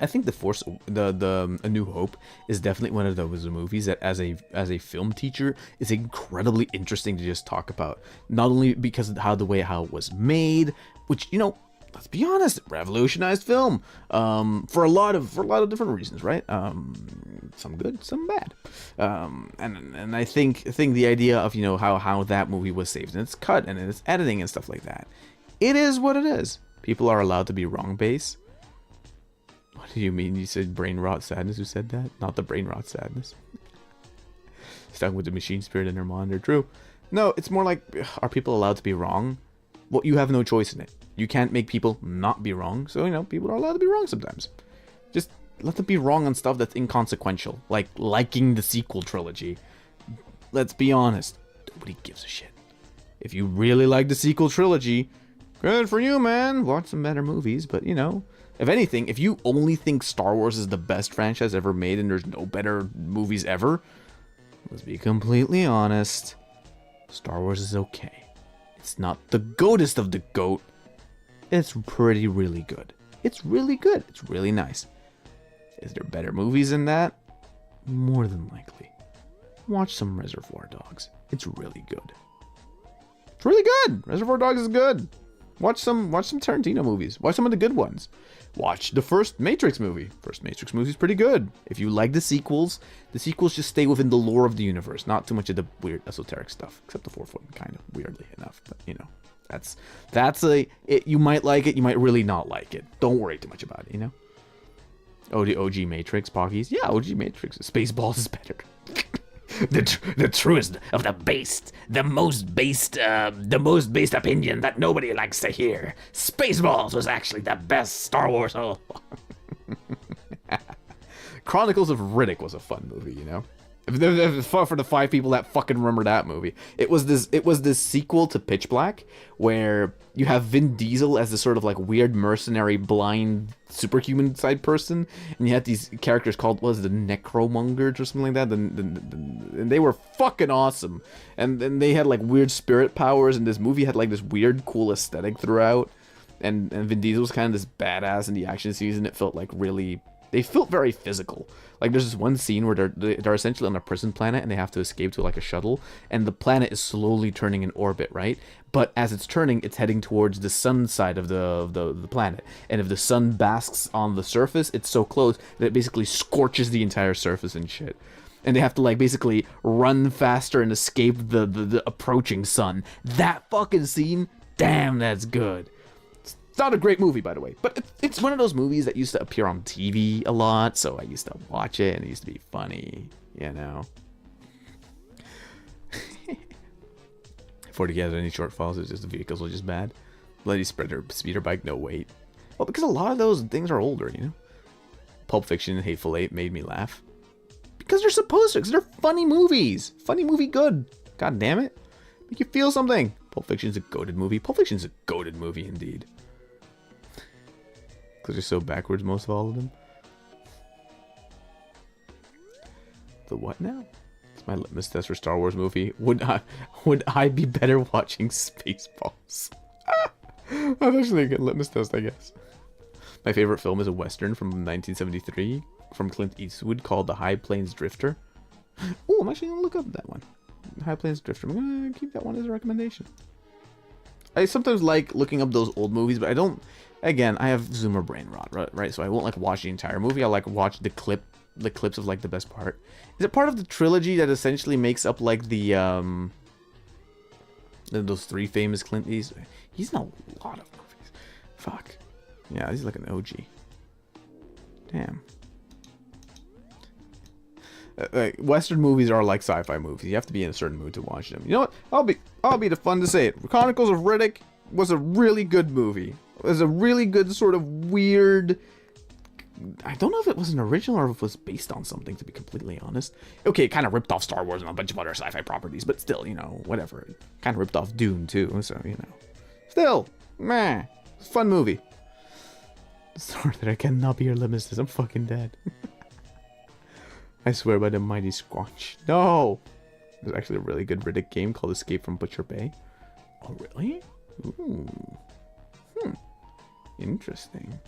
I think A New Hope is definitely one of those movies that as a film teacher is incredibly interesting to just talk about. Not only because of how it was made, which, you know, let's be honest, revolutionized film for a lot of different reasons, right? Some good, some bad. And I think the idea of, you know, how that movie was saved and its cut and its editing and stuff like that. It is what it is. People are allowed to be wrong base. What do you mean? You said brain rot sadness? Who said that? Not the brain rot sadness. Stuck with the machine spirit in their monitor. True. No, it's more like, are people allowed to be wrong? Well, you have no choice in it. You can't make people not be wrong. So, you know, people are allowed to be wrong sometimes. Just let them be wrong on stuff that's inconsequential. Like liking the sequel trilogy. Let's be honest. Nobody gives a shit. If you really like the sequel trilogy, good for you, man. Watch some better movies. But, you know... If anything, if you only think Star Wars is the best franchise ever made and there's no better movies ever, let's be completely honest, Star Wars is okay. It's not the goatest of the goat. It's really good. It's really good. It's really nice. Is there better movies than that? More than likely. Watch some Reservoir Dogs. It's really good. It's really good. Reservoir Dogs is good. Watch some Tarantino movies. Watch some of the good ones. Watch the first Matrix movie. First Matrix movie is pretty good. If you like the sequels just stay within the lore of the universe. Not too much of the weird esoteric stuff. Except the fourth one, kind of, weirdly enough. But, you know, you might like it, you might really not like it. Don't worry too much about it, you know? Oh, the OG Matrix, Poggies? Yeah, OG Matrix. Spaceballs is better. The truest of the most based opinion that nobody likes to hear. Spaceballs was actually the best Star Wars. Oh. Chronicles of Riddick was a fun movie, you know. For the 5 people that fucking remember that movie, it was this sequel to Pitch Black where you have Vin Diesel as this sort of like weird mercenary blind superhuman side person, and you had these characters called the Necromongers or something like that, and they were fucking awesome, and then they had like weird spirit powers, and this movie had like this weird cool aesthetic throughout, and Vin Diesel was kind of this badass in the action scenes, and it felt like they felt very physical. Like there's this one scene where they're essentially on a prison planet and they have to escape to like a shuttle, and the planet is slowly turning in orbit, right? But as it's turning, it's heading towards the sun side of the planet. And if the sun basks on the surface, it's so close that it basically scorches the entire surface and shit. And they have to like basically run faster and escape the approaching sun. That fucking scene, damn, that's good. It's not a great movie, by the way, but it's one of those movies that used to appear on TV a lot, so I used to watch it, and it used to be funny, you know. Before to get any shortfalls, it's just the vehicles were just bad. Lady speeder bike, no wait. Well, because a lot of those things are older, you know. Pulp Fiction and Hateful Eight made me laugh. Because they're supposed to, because they're funny movies. Funny movie good. God damn it. Make you feel something. Pulp Fiction's a goated movie. Pulp Fiction's a goated movie indeed. Because they're so backwards, most of all of them. The what now? It's my litmus test for Star Wars movie. Would I be better watching Spaceballs? That's actually a good litmus test, I guess. My favorite film is a Western from 1973 from Clint Eastwood called The High Plains Drifter. Oh, I'm actually going to look up that one. High Plains Drifter. I'm going to keep that one as a recommendation. I sometimes like looking up those old movies, but I don't... Again, I have Zoomer brain rot, right? So I won't like watch the entire movie. I'll like watch the clips of like the best part. Is it part of the trilogy that essentially makes up like the Those 3 famous Clint Eastwood. He's in a lot of movies. Fuck. Yeah, he's like an OG. Damn. Like, Western movies are like sci-fi movies. You have to be in a certain mood to watch them. You know what? I'll be the fun to say it. Chronicles of Riddick was a really good movie. It was a really good sort of weird. I don't know if it was an original or if it was based on something, to be completely honest. Okay, it kind of ripped off Star Wars and a bunch of other sci-fi properties, but still, you know, whatever. It kind of ripped off Dune too, so you know. Still, meh, fun movie. Sorry that I cannot be your nemesis. I'm fucking dead. I swear by the mighty Squatch. No! There's actually a really good Riddick game called Escape from Butcher Bay. Oh, really? Ooh. Interesting.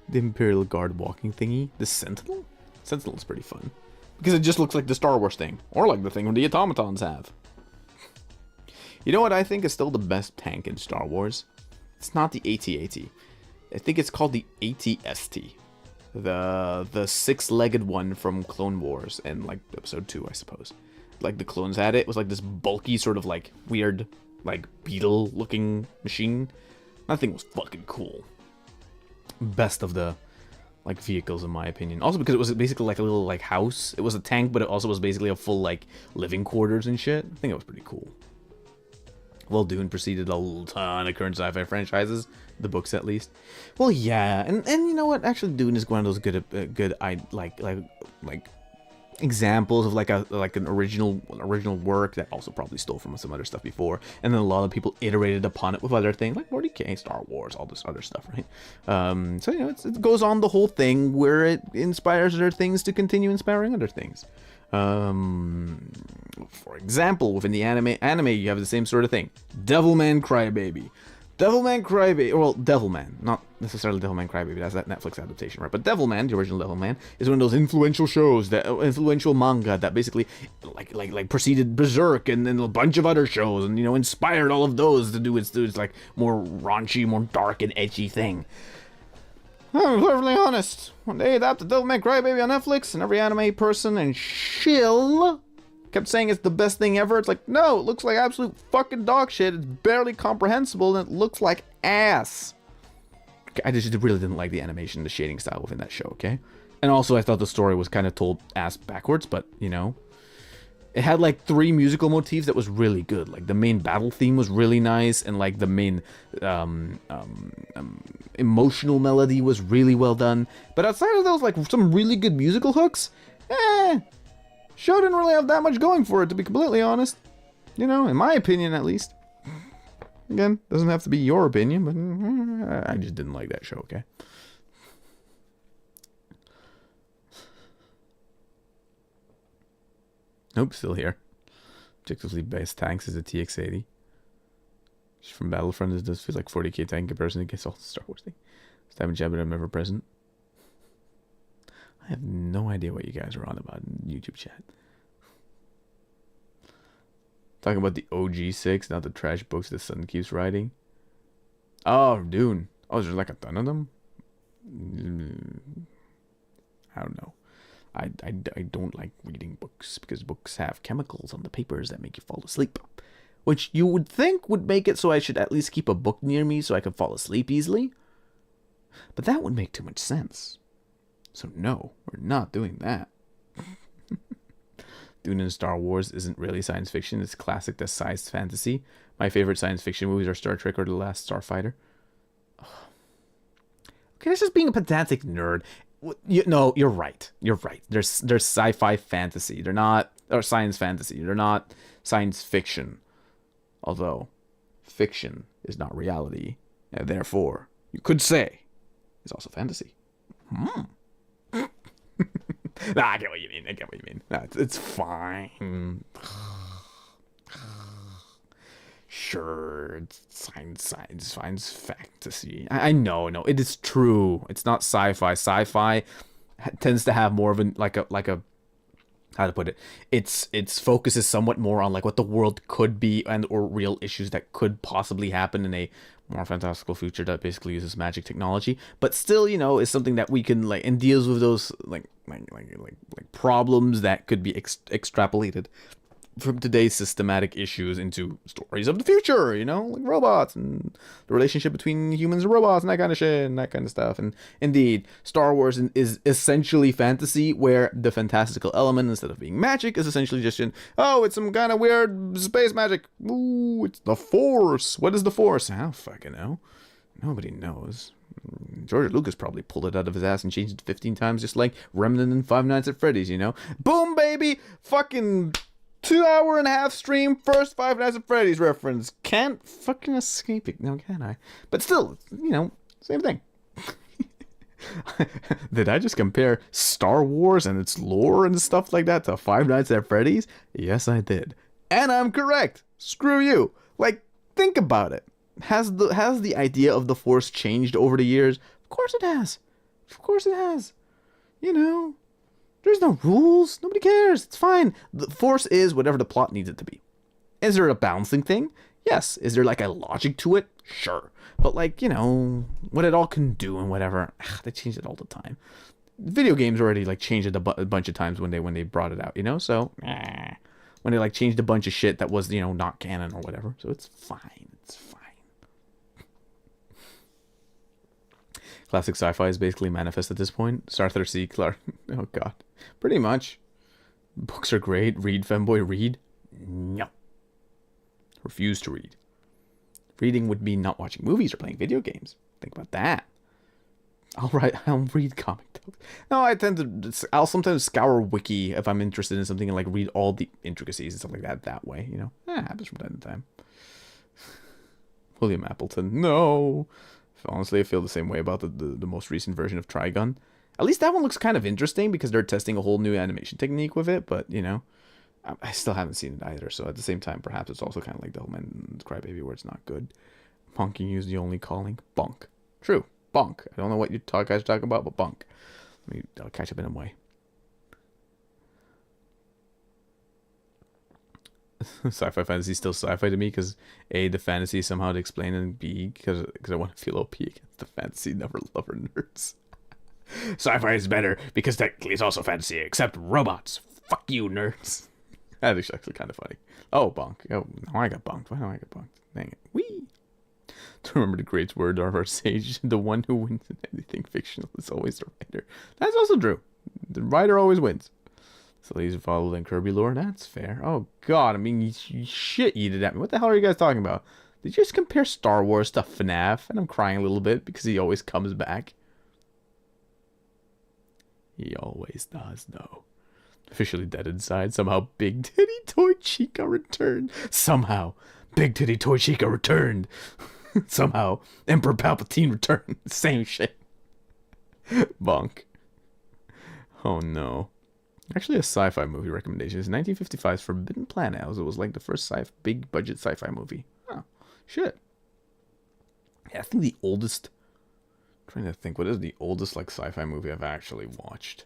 The Imperial Guard walking thingy. The Sentinel? Sentinel's pretty fun. Because it just looks like the Star Wars thing. Or like the thing the automatons have. You know what I think is still the best tank in Star Wars? It's not the AT-AT. I think it's called the AT-ST. The 6-legged one from Clone Wars and like episode 2, I suppose. Like the clones had it. It was like this bulky sort of like weird like beetle looking machine. That thing was fucking cool. Best of the like vehicles in my opinion. Also because it was basically like a little like house. It was a tank, but it also was basically a full like living quarters and shit. I think it was pretty cool. Well, Dune preceded a ton of current sci-fi franchises, the books at least. Well, yeah, and you know what? Actually, Dune is one of those good examples of like an original work that also probably stole from some other stuff before, and then a lot of people iterated upon it with other things like 40K, Star Wars, all this other stuff, right? So you know, it goes on the whole thing where it inspires other things to continue inspiring other things. For example, within the anime you have the same sort of thing. Devilman Crybaby. Well, Devilman, not necessarily Devilman Crybaby, that's that Netflix adaptation, right? But Devilman, the original Devilman, is one of those influential shows, that influential manga that basically like preceded Berserk and then a bunch of other shows, and you know, inspired all of those to do its like more raunchy, more dark and edgy thing. I'm perfectly honest. When they adapted Devilman Crybaby on Netflix, and every anime person and shill kept saying it's the best thing ever, it's like, no, it looks like absolute fucking dog shit. It's barely comprehensible, and it looks like ass. Okay, I just really didn't like the animation, the shading style within that show, okay? And also, I thought the story was kind of told ass backwards, but, you know. It had like 3 musical motifs that was really good. Like the main battle theme was really nice, and like the main emotional melody was really well done. But outside of those, like some really good musical hooks, show didn't really have that much going for it, to be completely honest. You know, in my opinion at least. Again, doesn't have to be your opinion, but I just didn't like that show, okay? Nope, still here. Objectively best tanks is a TX-80. Just from Battlefront, this does feel like 40k tank in comparison against all the Star Wars thing. Stab and jab, I'm ever present. I have no idea what you guys are on about in YouTube chat. Talking about the OG6, not the trash books the sun keeps writing. Oh, Dune. Oh, is there like a ton of them? I don't know. I don't like reading books because books have chemicals on the papers that make you fall asleep. Which you would think would make it so I should at least keep a book near me so I can fall asleep easily. But that would make too much sense. So no, we're not doing that. Dune in Star Wars isn't really science fiction. It's classic science fantasy. My favorite science fiction movies are Star Trek or The Last Starfighter. Okay, that's just being a pedantic nerd. No, you're right. You're right. There's sci-fi fantasy. They're not, or science fantasy. They're not science fiction. Although, fiction is not reality, and therefore, you could say, it's also fantasy. Nah, I get what you mean. Nah, it's fine. Sure, it's science fantasy. I know, it is true. It's not sci-fi. Sci-fi tends to have more of an like a how to put it. Its focus is somewhat more on like what the world could be and or real issues that could possibly happen in a more fantastical future that basically uses magic technology. But still, you know, is something that we can like and deals with those like problems that could be extrapolated from today's systematic issues into stories of the future, you know, like robots and the relationship between humans and robots and that kind of shit and that kind of stuff. And indeed, Star Wars is essentially fantasy, where the fantastical element, instead of being magic, is essentially just it's some kind of weird space magic. Ooh, it's the Force. What is the Force? I don't fucking know. Nobody knows. George Lucas probably pulled it out of his ass and changed it 15 times, just like Remnant and Five Nights at Freddy's, you know? Boom, baby! Fucking 2.5-hour stream, first Five Nights at Freddy's reference. Can't fucking escape it now, can I? But still, you know, same thing. Did I just compare Star Wars and its lore and stuff like that to Five Nights at Freddy's? Yes, I did. And I'm correct. Screw you. Like, think about it. Has the idea of the Force changed over the years? Of course it has. Of course it has. You know, there's no rules. Nobody cares. It's fine. The Force is whatever the plot needs it to be. Is there a balancing thing? Yes. Is there like a logic to it? Sure. But like, you know, what it all can do and whatever, they change it all the time. Video games already like changed it a bunch of times when they brought it out, you know? So, when they like changed a bunch of shit that was, you know, not canon or whatever. So it's fine. It's fine. Classic sci-fi is basically manifest at this point. Arthur C. Clarke. Oh, God. Pretty much. Books are great. Read, femboy, read. No. Refuse to read. Reading would be not watching movies or playing video games. Think about that. I'll read comic books. No, I'll sometimes scour wiki if I'm interested in something and like read all the intricacies and stuff like that way, you know. Happens from time to time. William Appleton. No. Honestly, I feel the same way about the most recent version of Trigun. At least that one looks kind of interesting because they're testing a whole new animation technique with it. But, you know, I still haven't seen it either. So at the same time, perhaps it's also kind of like the whole Man Crybaby where it's not good. Bonking is the only calling. Bonk. True. Bonk. I don't know what you guys are talking about, but bonk. I'll catch up in a way. Sci-fi fantasy is still sci-fi to me because A, the fantasy is somehow to explain, and B, because I want to feel OP against the fantasy never lover nerds. Sci-fi is better because technically it's also fantasy, except robots. Fuck you, nerds. That is actually kind of funny. Oh, bonk. Oh, now I got bonked. Why do I get bonked? Dang it. Whee! To remember the great word of our sage, the one who wins in anything fictional is always the writer. That's also true. The writer always wins. So he's followed in Kirby lore. That's fair. Oh, God. I mean, you shit-eated at me. What the hell are you guys talking about? Did you just compare Star Wars to FNAF? And I'm crying a little bit because he always comes back. He always does, though. Officially dead inside. Somehow Big Titty Toy Chica returned. Somehow Big Titty Toy Chica returned. Somehow Emperor Palpatine returned. Same shit. Bonk. Oh, no. Actually, a sci-fi movie recommendation is 1955's Forbidden Planet. It was like the first big budget sci-fi movie. Oh, shit. Yeah, I think the oldest... I'm trying to think, what is the oldest like sci-fi movie I've actually watched?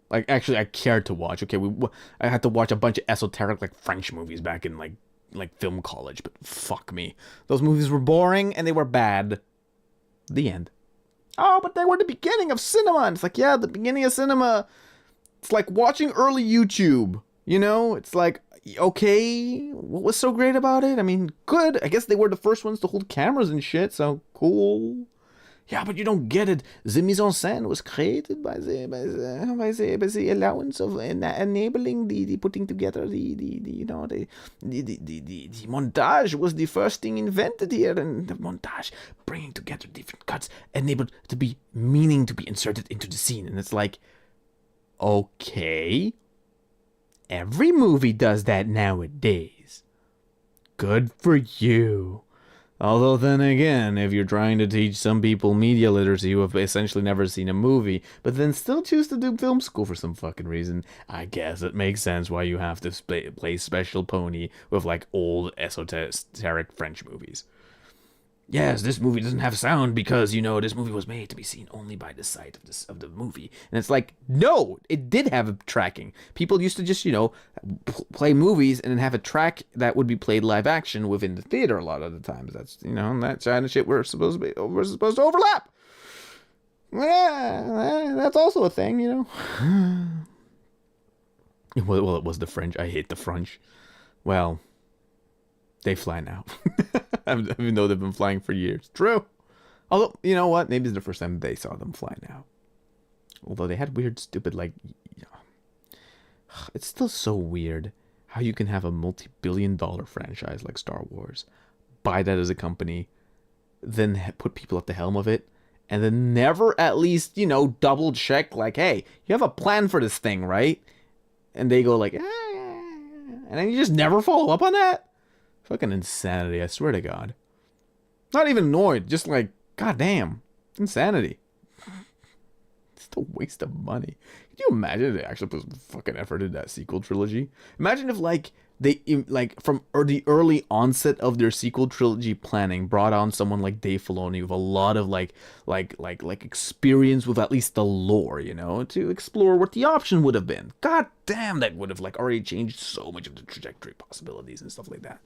Like, actually, I cared to watch. Okay, I had to watch a bunch of esoteric like French movies back in like film college, but fuck me, those movies were boring and they were bad. The end. Oh, but they were the beginning of cinema. And it's like, yeah, the beginning of cinema. It's like watching early YouTube, you know? It's like, okay, what was so great about it? I mean, good. I guess they were the first ones to hold cameras and shit, so cool. Yeah, but you don't get it. The mise en scène was created by the allowance of enabling the putting together the montage was the first thing invented here, and the montage bringing together different cuts enabled to be meaning to be inserted into the scene, and it's like, okay, every movie does that nowadays. Good for you. Although then again, if you're trying to teach some people media literacy who have essentially never seen a movie, but then still choose to do film school for some fucking reason, I guess it makes sense why you have to play special pony with like old esoteric French movies. Yes, this movie doesn't have sound because, you know, this movie was made to be seen only by the sight of the movie. And it's like, no, it did have tracking. People used to just, you know, play movies and then have a track that would be played live action within the theater a lot of the times. That's, you know, that kind of shit we're supposed to overlap. Yeah, that's also a thing, you know. Well, it was the French. I hate the French. Well, they fly now. Even though they've been flying for years. True. Although, you know what? Maybe it's the first time they saw them fly now. Although they had weird, stupid, like... You know, it's still so weird how you can have a multi-billion-dollar franchise like Star Wars, buy that as a company, then put people at the helm of it, and then never at least, you know, double check, like, hey, you have a plan for this thing, right? And they go like, and then you just never follow up on that? Fucking insanity, I swear to God. Not even annoyed, just like, goddamn, insanity. It's a waste of money. Can you imagine if they actually put some fucking effort into that sequel trilogy? Imagine if, like, they, like, from the early onset of their sequel trilogy planning, brought on someone like Dave Filoni with a lot of, like experience with at least the lore, you know, to explore what the option would have been. God damn, that would have, like, already changed so much of the trajectory possibilities and stuff like that.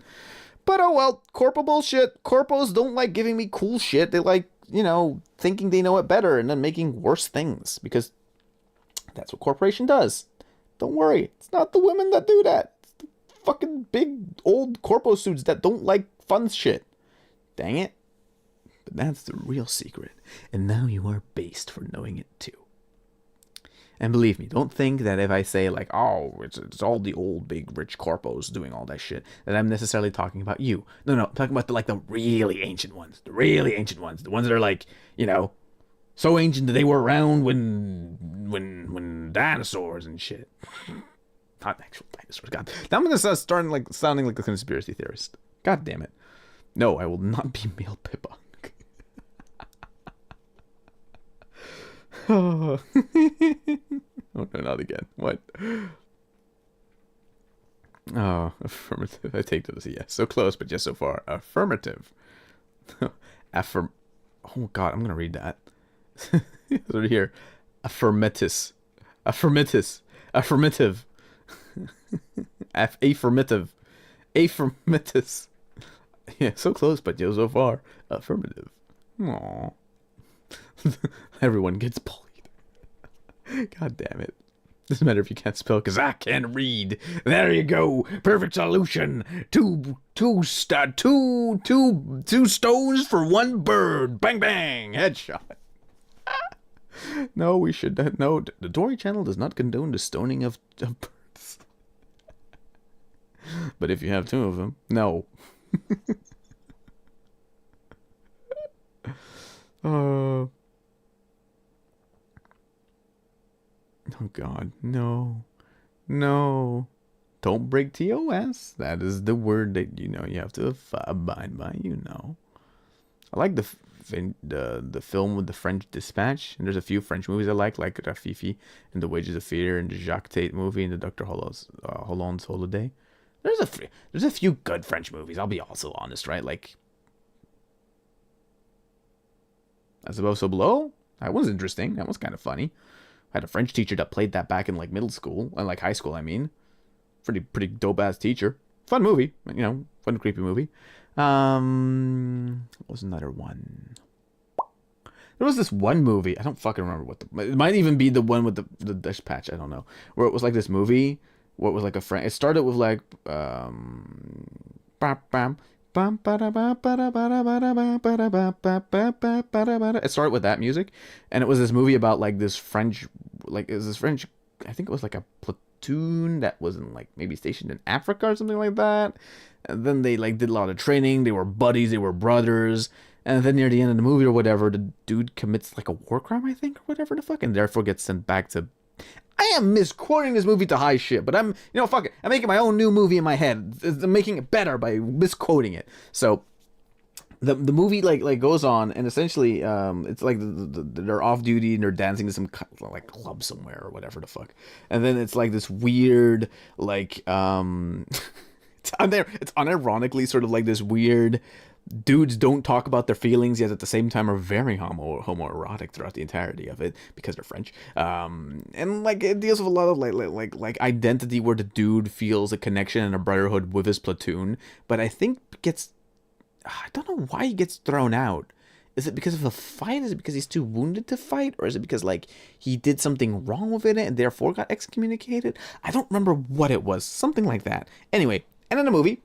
But oh well, corpo bullshit. Corpos don't like giving me cool shit. They like, you know, thinking they know it better and then making worse things, because that's what corporation does. Don't worry, it's not the women that do that. It's the fucking big old corpo suits that don't like fun shit. Dang it. But that's the real secret. And now you are based for knowing it too. And believe me, don't think that if I say, like, oh, it's all the old big rich corpos doing all that shit, that I'm necessarily talking about you. No, I'm talking about the really ancient ones. The really ancient ones. The ones that are, like, you know, so ancient that they were around when dinosaurs and shit. Not actual dinosaurs. God. Now I'm gonna start sounding like a conspiracy theorist. God damn it. No, I will not be male Pippa. Oh. Oh no, not again. What? Oh, affirmative. I take that as a yes. So close, but just so far. Affirmative. Oh god, I'm gonna read that. It's right here. Affirmatus. Affirmative. Affirmative. Affirmatus. Yeah, so close, but just so far. Affirmative. Aww. Everyone gets bullied. God damn it. Doesn't matter if you can't spell, because I can read. There you go. Perfect solution. Two stones for one bird. Bang, bang. Headshot. No, we should not. No, the Tori channel does not condone the stoning of birds. But if you have two of them, no. Oh god, no. Don't break TOS. That is the word that, you know, you have to abide by, you know. I like the film with the French Dispatch, and there's a few French movies I like Rafifi and The Wages of Fear, and the Jacques Tate movie, and the Dr. Holland's Holiday. There's a few good French movies, I'll be also honest, right? Like, As Above, So Below? That was interesting. That was kind of funny. I had a French teacher that played that back in, like, middle school, and, like, high school, I mean. Pretty dope-ass teacher. Fun movie, you know, fun, creepy movie. What was another one? There was this one movie, I don't fucking remember it might even be the one with the dispatch, I don't know, where it was like this movie, where it was like it started with like, it started with that music, and it was this movie about like this French, I think it was like a platoon that was in like maybe stationed in Africa or something like that, and then they like did a lot of training, they were buddies, they were brothers, and then near the end of the movie or whatever, the dude commits like a war crime, I think, or whatever the fuck, and therefore gets sent back to... I am misquoting this movie to high shit, but I'm, fuck it, I'm making my own new movie in my head. I'm making it better by misquoting it. So the movie like goes on, and essentially it's like they're off duty and they're dancing to some like club somewhere or whatever the fuck, and then it's like this weird like it's unironically sort of like this weird dudes don't talk about their feelings, yet at the same time are very homoerotic throughout the entirety of it because they're French. And like it deals with a lot of like identity, where the dude feels a connection and a brotherhood with his platoon, but I think I don't know why he gets thrown out Is it because of the fight? Is it because he's too wounded to fight? Or is it because, like, he did something wrong with it and therefore got excommunicated? I don't remember what it was. Something like that. Anyway, and in the movie,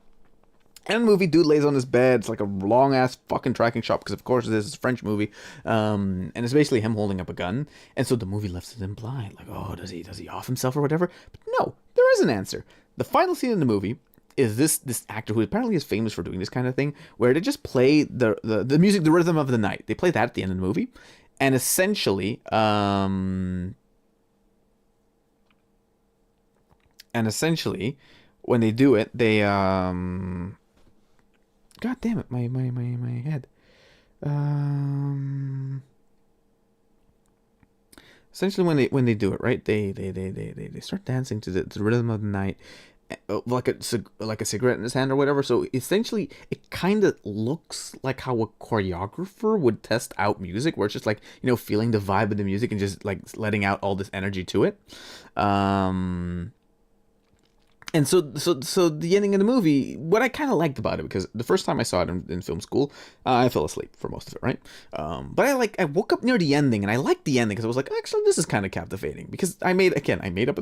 dude lays on his bed. It's like a long-ass fucking tracking shot because, of course, this is a French movie. And it's basically him holding up a gun. And so the movie left it implied, like, oh, does he off himself or whatever? But no, there is an answer. The final scene in the movie is this actor who apparently is famous for doing this kind of thing, where they just play the music, the rhythm of the night. They play that at the end of the movie, and essentially, when they do it, they God damn it, my head. Essentially, when they do it, right, they start dancing to the rhythm of the night, like a cigarette in his hand or whatever. So essentially, it kind of looks like how a choreographer would test out music, where it's just like, you know, feeling the vibe of the music and just like letting out all this energy to it. And so the ending of the movie, what I kind of liked about it, because the first time I saw it in film school, I fell asleep for most of it, right? But I woke up near the ending, and I liked the ending because I was like, actually, this is kind of captivating, because I made up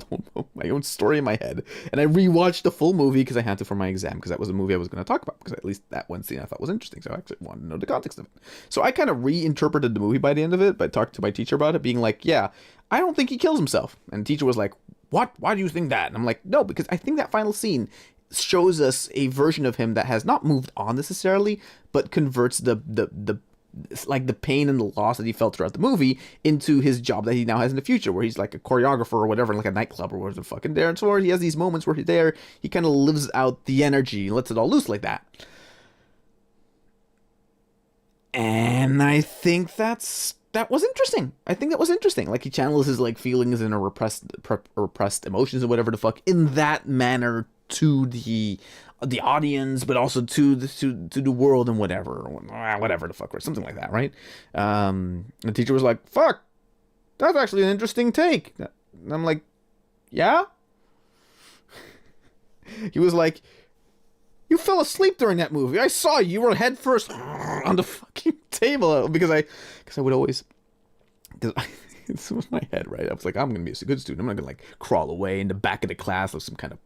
my own story in my head, and I rewatched the full movie because I had to for my exam, because that was a movie I was going to talk about, because at least that one scene I thought was interesting, so I actually wanted to know the context of it. So I kind of reinterpreted the movie by the end of it, by talking to my teacher about it, being like, yeah, I don't think he kills himself. And the teacher was like, what? Why do you think that? And I'm like, no, because I think that final scene shows us a version of him that has not moved on necessarily, but converts the pain and the loss that he felt throughout the movie into his job that he now has in the future, where he's like a choreographer or whatever, in like a nightclub or whatever the fucking there. And so he has these moments where he's there, he kind of lives out the energy, lets it all loose like that. And I think that was interesting. I think that was interesting. Like, he channels his like feelings and repressed emotions and whatever the fuck in that manner to the audience, but also to the world and whatever the fuck, or something like that, right? The teacher was like, "Fuck, that's actually an interesting take." And I'm like, "Yeah." He was like, "You fell asleep during that movie. I saw you were head first on the fucking table," because I would always, this was my head, right? I was like, I'm gonna be a good student. I'm not gonna like crawl away in the back of the class with some kind of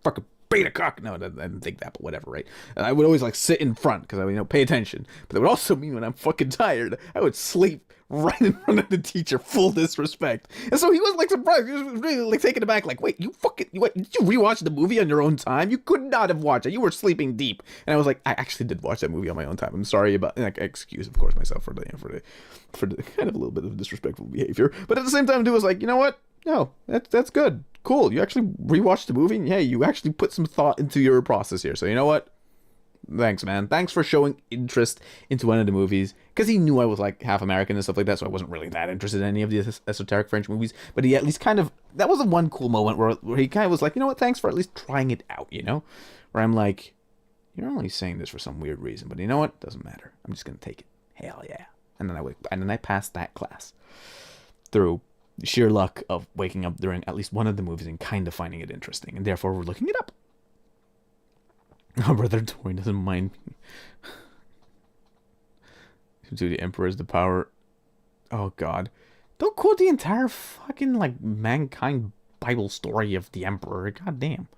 fucking beta cock. No, I didn't think that, but whatever, right? And I would always like sit in front because I would, pay attention. But that would also mean when I'm fucking tired, I would sleep right in front of the teacher, full disrespect. And so he was like surprised. He was really like taken aback, like, wait, did you rewatch the movie on your own time? You could not have watched it. You were sleeping deep. And I was like, I actually did watch that movie on my own time. I'm sorry about, like, excuse, of course, myself for the kind of a little bit of disrespectful behavior. But at the same time, dude was like, you know what? No, that's good. Cool. You actually rewatched the movie, and yeah, you actually put some thought into your process here. So you know what? Thanks, man. Thanks for showing interest into one of the movies, because he knew I was like half American and stuff like that, so I wasn't really that interested in any of the esoteric French movies. But he at least kind of, that was the one cool moment where he kind of was like, you know what? Thanks for at least trying it out, Where I'm like, you're only saying this for some weird reason, but you know what? Doesn't matter. I'm just gonna take it. Hell yeah. And then I passed that class through sheer luck of waking up during at least one of the movies and kind of finding it interesting, and therefore we're looking it up. Oh, brother Tori doesn't mind me. To the Emperor is the power. Oh God, don't quote the entire fucking like mankind Bible story of the Emperor. God damn.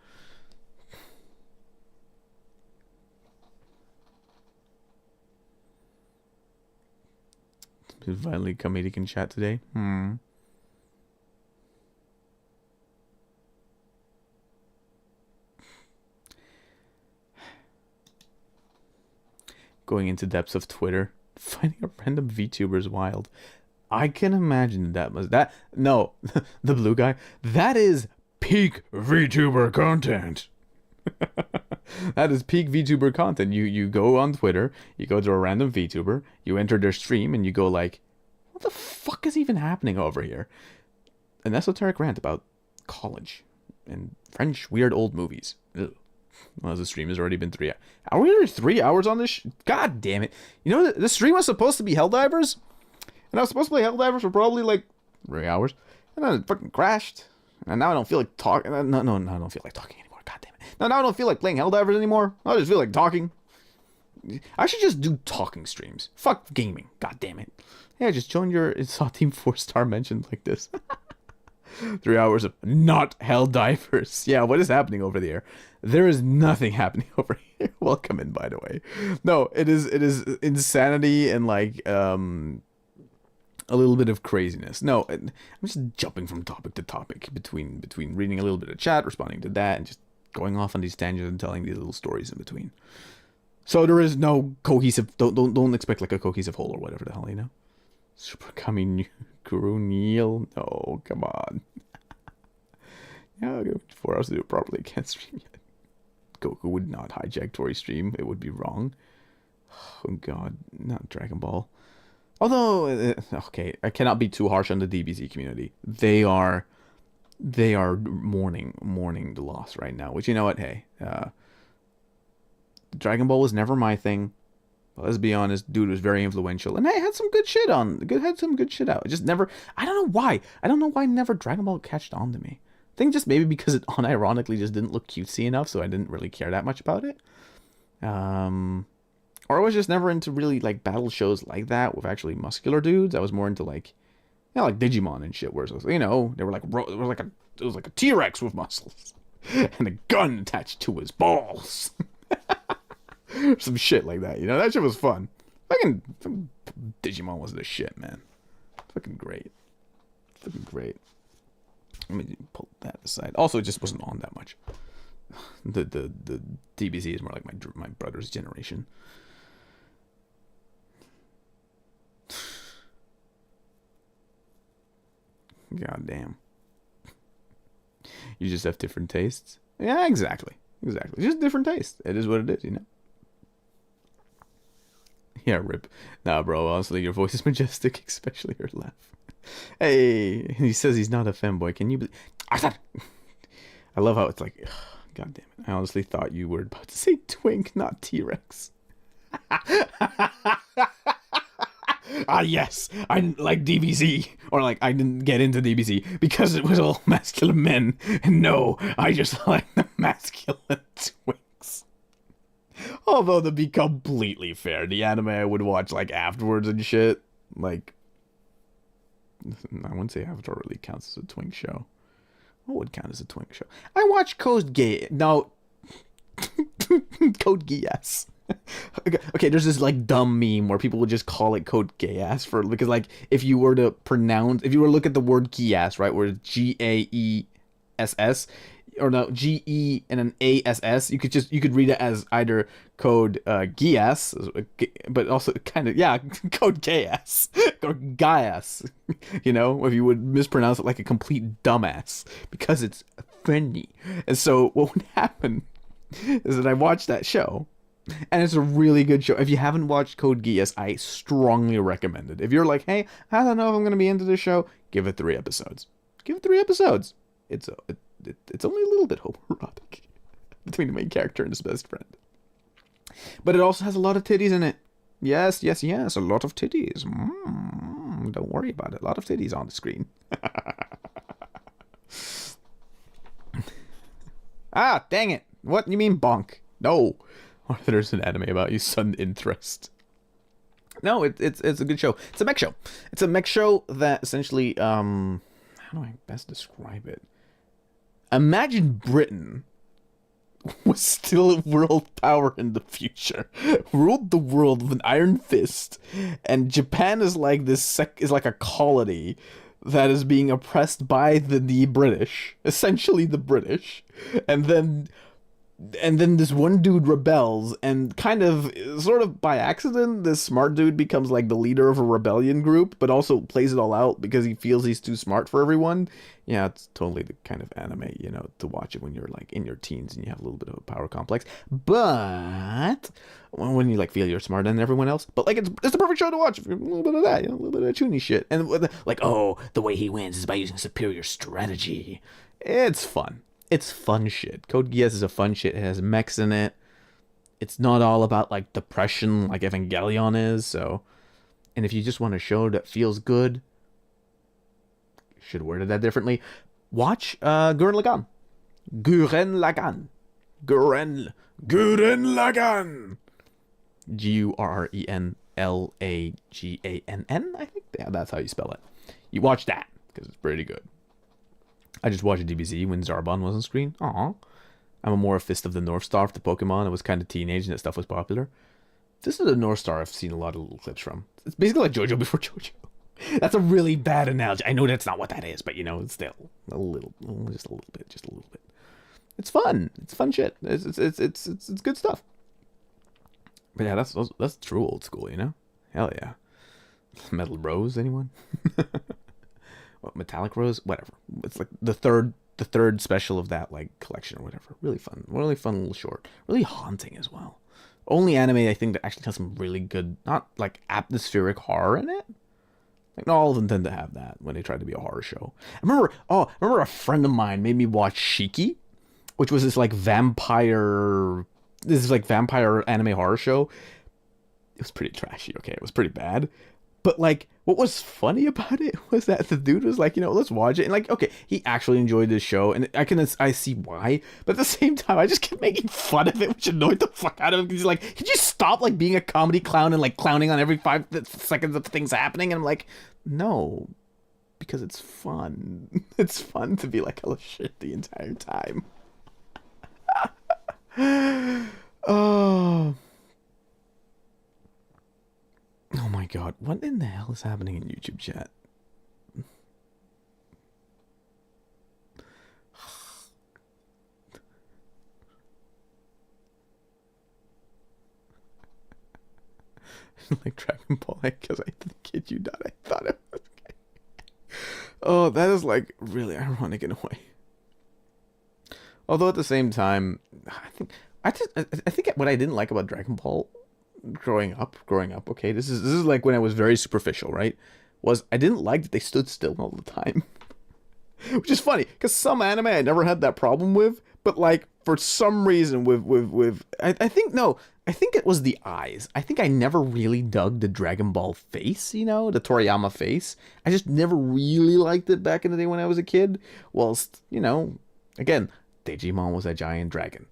Did finally comedic in chat today? Going into depths of Twitter, finding a random VTuber is wild. I can imagine that. No, the blue guy. That is peak VTuber content. That is peak VTuber content. You go on Twitter, you go to a random VTuber, you enter their stream, and you go like, what the fuck is even happening over here? An esoteric rant about college and French weird old movies. Ugh. Well, the stream has already been 3 hours. Are we already 3 hours on this? God damn it. The stream was supposed to be Helldivers? And I was supposed to play Helldivers for probably like 3 hours. And then it fucking crashed. And now I don't feel like talking. No, I don't feel like talking anymore. God damn it. Now I don't feel like playing Helldivers anymore. I just feel like talking. I should just do talking streams. Fuck gaming. God damn it. Yeah, just join your... I saw Team 4-star mentioned like this. 3 hours of not Helldivers. Yeah, what is happening over there? There is nothing happening over here. Welcome in, by the way. No, it is insanity and like a little bit of craziness. No, I'm just jumping from topic to topic between reading a little bit of chat, responding to that, and just going off on these tangents and telling these little stories in between. So there is no cohesive. Don't expect like a cohesive whole or whatever the hell, you know. Super coming Guru Neil. No, come on. Yeah, I'll give 4 hours to do it properly. Can't stream yet. Goku would not hijack Tori's stream. It would be wrong. Oh god, not Dragon Ball. Although, okay, I cannot be too harsh on the DBZ community. They are mourning the loss right now. Which, you know what? Hey, Dragon Ball was never my thing. But let's be honest, dude was very influential, and I had some good shit had some good shit out. It just never. I don't know why. Never Dragon Ball catched on to me. I think just maybe because it unironically just didn't look cutesy enough, so I didn't really care that much about it. Or I was just never into really like battle shows like that with actually muscular dudes. I was more into like, you know, like Digimon and shit, where it was, you know, they were like it was like a T-Rex with muscles and a gun attached to his balls. Some shit like that, you know. That shit was fun. Fucking Digimon was the shit, man. Fucking great. Fucking great. Let me pull that aside. Also, it just wasn't on that much. The DBZ is more like my brother's generation. God damn. You just have different tastes. Yeah, exactly. Just different tastes. It is what it is, you know. Yeah, rip. Nah, bro, honestly, your voice is majestic, especially your laugh. Hey, he says he's not a femboy. Can you believe... I love how it's like... God damn it. I honestly thought you were about to say twink, not T-Rex. Ah, yes. I like DBZ. Or like, I didn't get into DBZ because it was all masculine men. And no, I just like the masculine twinks. Although, to be completely fair, the anime I would watch, like, afterwards and shit, like, I wouldn't say Avatar really counts as a twink show. What would count as a twink show? I watch Code Geass. No. Code Geass. Okay, there's this, like, dumb meme where people would just call it Code Geass because, like, if you were to look at the word Geass, right, where it's Gaess, or no, GE and an ASS, you could read it as either Code Geass, but also kind of, yeah, Code Geass, or Gaias, you know, if you would mispronounce it like a complete dumbass, because it's funny. And so what would happen is that I watched that show, and it's a really good show. If you haven't watched Code Geass, I strongly recommend it. If you're like, hey, I don't know if I'm going to be into this show, give it 3 episodes. It's only a little bit homoerotic between the main character and his best friend. But it also has a lot of titties in it. Yes, a lot of titties. Don't worry about it. A lot of titties on the screen. Ah, dang it. What? You mean bonk? No. Or there's an anime about you, sudden interest. No, it's a good show. It's a mech show. It's a mech show that essentially, how do I best describe it? Imagine Britain was still a world power in the future, ruled the world with an iron fist, and Japan is like is like a colony that is being oppressed by the British, essentially the British, and then this one dude rebels, and kind of, sort of by accident, this smart dude becomes like the leader of a rebellion group, but also plays it all out because he feels he's too smart for everyone. Yeah, it's totally the kind of anime, you know, to watch it when you're like in your teens and you have a little bit of a power complex. But when you like feel you're smarter than everyone else, but like it's the perfect show to watch. A little bit of that, you know, a little bit of chuny shit, and like, oh, the way he wins is by using superior strategy. It's fun. It's fun shit. Code Geass is a fun shit. It has mechs in it. It's not all about like depression like Evangelion is. So, and if you just want a show that feels good, should have worded that differently. Watch Gurren Lagann. Gurrenlagann, I think. Yeah, that's how you spell it. You watch that, because it's pretty good. I just watched DBZ when Zarbon was on screen. Aw. I'm a more a Fist of the North Star for the Pokemon. I was kind of teenage and that stuff was popular. This is a North Star I've seen a lot of little clips from. It's basically like JoJo before JoJo. That's a really bad analogy. I know that's not what that is, but you know, it's still a little, just a little bit. It's fun. It's fun shit. It's good stuff. But yeah, that's true old school, you know? Hell yeah. Metal Rose, anyone? What, Metallic Rose? Whatever. It's like the third special of that like collection or whatever. Really fun little short. Really haunting as well. Only anime I think that actually has some really good, not like atmospheric horror in it. Like not all of them tend to have that when they try to be a horror show. I remember a friend of mine made me watch Shiki, which was this vampire anime horror show. It was pretty trashy, okay? It was pretty bad. But like what was funny about it was that the dude was like, let's watch it. And like, okay, he actually enjoyed this show and I see why. But at the same time, I just kept making fun of it, which annoyed the fuck out of him. He's like, could you stop like being a comedy clown and like clowning on every 5 seconds of things happening? And I'm like, no, because it's fun. It's fun to be like hella shit the entire time. Oh my god, what in the hell is happening in YouTube chat? Like Dragon Ball, because I kid you not, I thought it was okay. Oh, that is like really ironic in a way. Although at the same time, I think what I didn't like about Dragon Ball growing up, okay, this is like when I was very superficial, right? Was I didn't like that they stood still all the time. Which is funny, because some anime I never had that problem with, but like for some reason I think it was the eyes. I think I never really dug the Dragon Ball face, the Toriyama face. I just never really liked it back in the day when I was a kid. Whilst, again, Digimon was a giant dragon.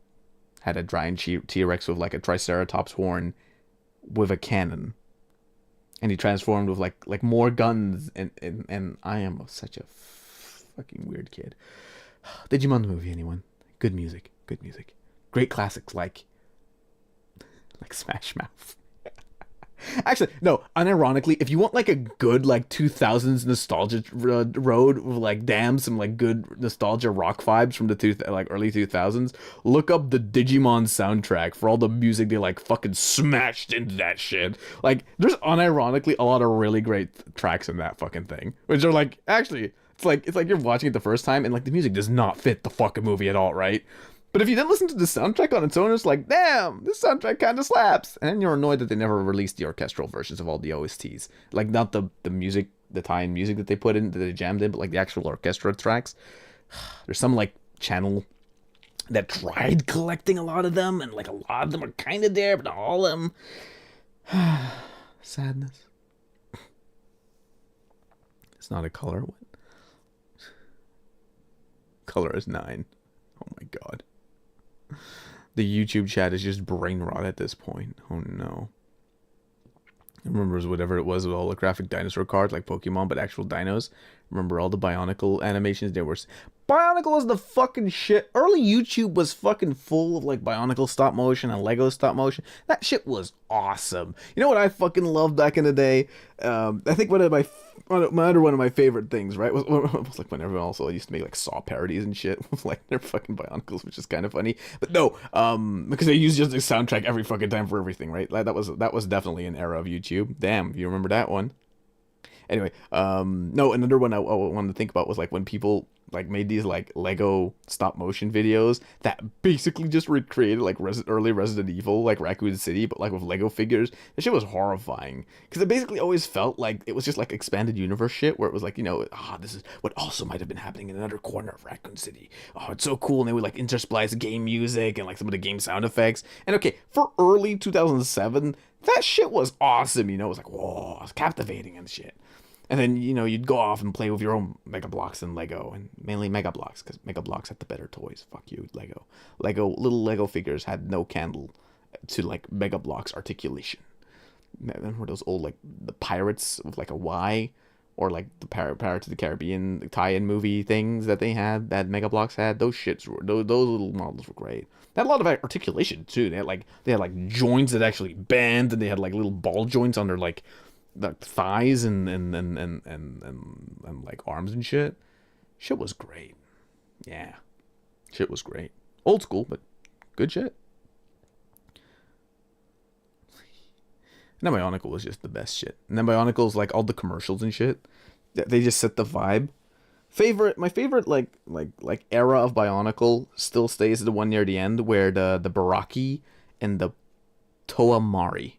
Had a giant T-Rex with like a Triceratops horn with a cannon. And he transformed with like more guns and I am such a fucking weird kid. Digimon movie, anyone? Good music. Great classics like Smash Mouth. Actually, no, unironically, if you want like a good like 2000s nostalgia road with like some like good nostalgia rock vibes from the early 2000s, look up the Digimon soundtrack for all the music they like fucking smashed into that shit. Like there's unironically a lot of really great tracks in that fucking thing, which are like actually it's like you're watching it the first time and like the music does not fit the fucking movie at all, right? But if you then listen to the soundtrack on its own, it's like, damn, this soundtrack kind of slaps. And then you're annoyed that they never released the orchestral versions of all the OSTs. Like, not the music, the tie-in music that they put in, that they jammed in, but like the actual orchestra tracks. There's some like channel that tried collecting a lot of them, and like a lot of them are kind of there, but not all of them. Sadness. It's not a color. What? Color is 9. Oh my god. The YouTube chat is just brain rot at this point. Oh no. I remember whatever it was with holographic dinosaur cards like Pokemon, but actual dinos. Remember all the Bionicle animations? They were... Bionicle was the fucking shit. Early YouTube was fucking full of like Bionicle stop motion and Lego stop motion. That shit was awesome. You know what I fucking loved back in the day? I think one of my favorite things, right, was like when everyone also used to make like Saw parodies and shit with like their fucking Bionicles, which is kind of funny. But no, because they use just the soundtrack every fucking time for everything, right? Like that was definitely an era of YouTube. Damn, you remember that one? Anyway, no, another one I wanted to think about was like when people like made these like Lego stop motion videos that basically just recreated like early Resident Evil, like Raccoon City, but like with Lego figures. That shit was horrifying because it basically always felt like it was just like expanded universe shit where it was like, this is what also might have been happening in another corner of Raccoon City. Oh, it's so cool. And they would like intersplice game music and like some of the game sound effects. And okay, for early 2007, that shit was awesome. It was like, whoa, it was captivating and shit. And then, you'd go off and play with your own Mega Bloks and Lego, and mainly Mega Bloks, because Mega Bloks had the better toys. Fuck you, Lego. Little Lego figures had no candle to like Mega Block's articulation. Remember those old like the Pirates with like a Y, or like the Pirates of the Caribbean tie-in movie things that they had, that Mega Blocks had? Those shits were, those little models were great. They had a lot of articulation too. They had like joints that actually bend, and they had like little ball joints on their like the thighs and like arms and shit. Shit was great. Yeah, shit was great. Old school, but good shit. And then Bionicle was just the best shit. And then Bionicle's like all the commercials and shit, they just set the vibe. My favorite like era of Bionicle still stays the one near the end where the Baraki and the Toamari,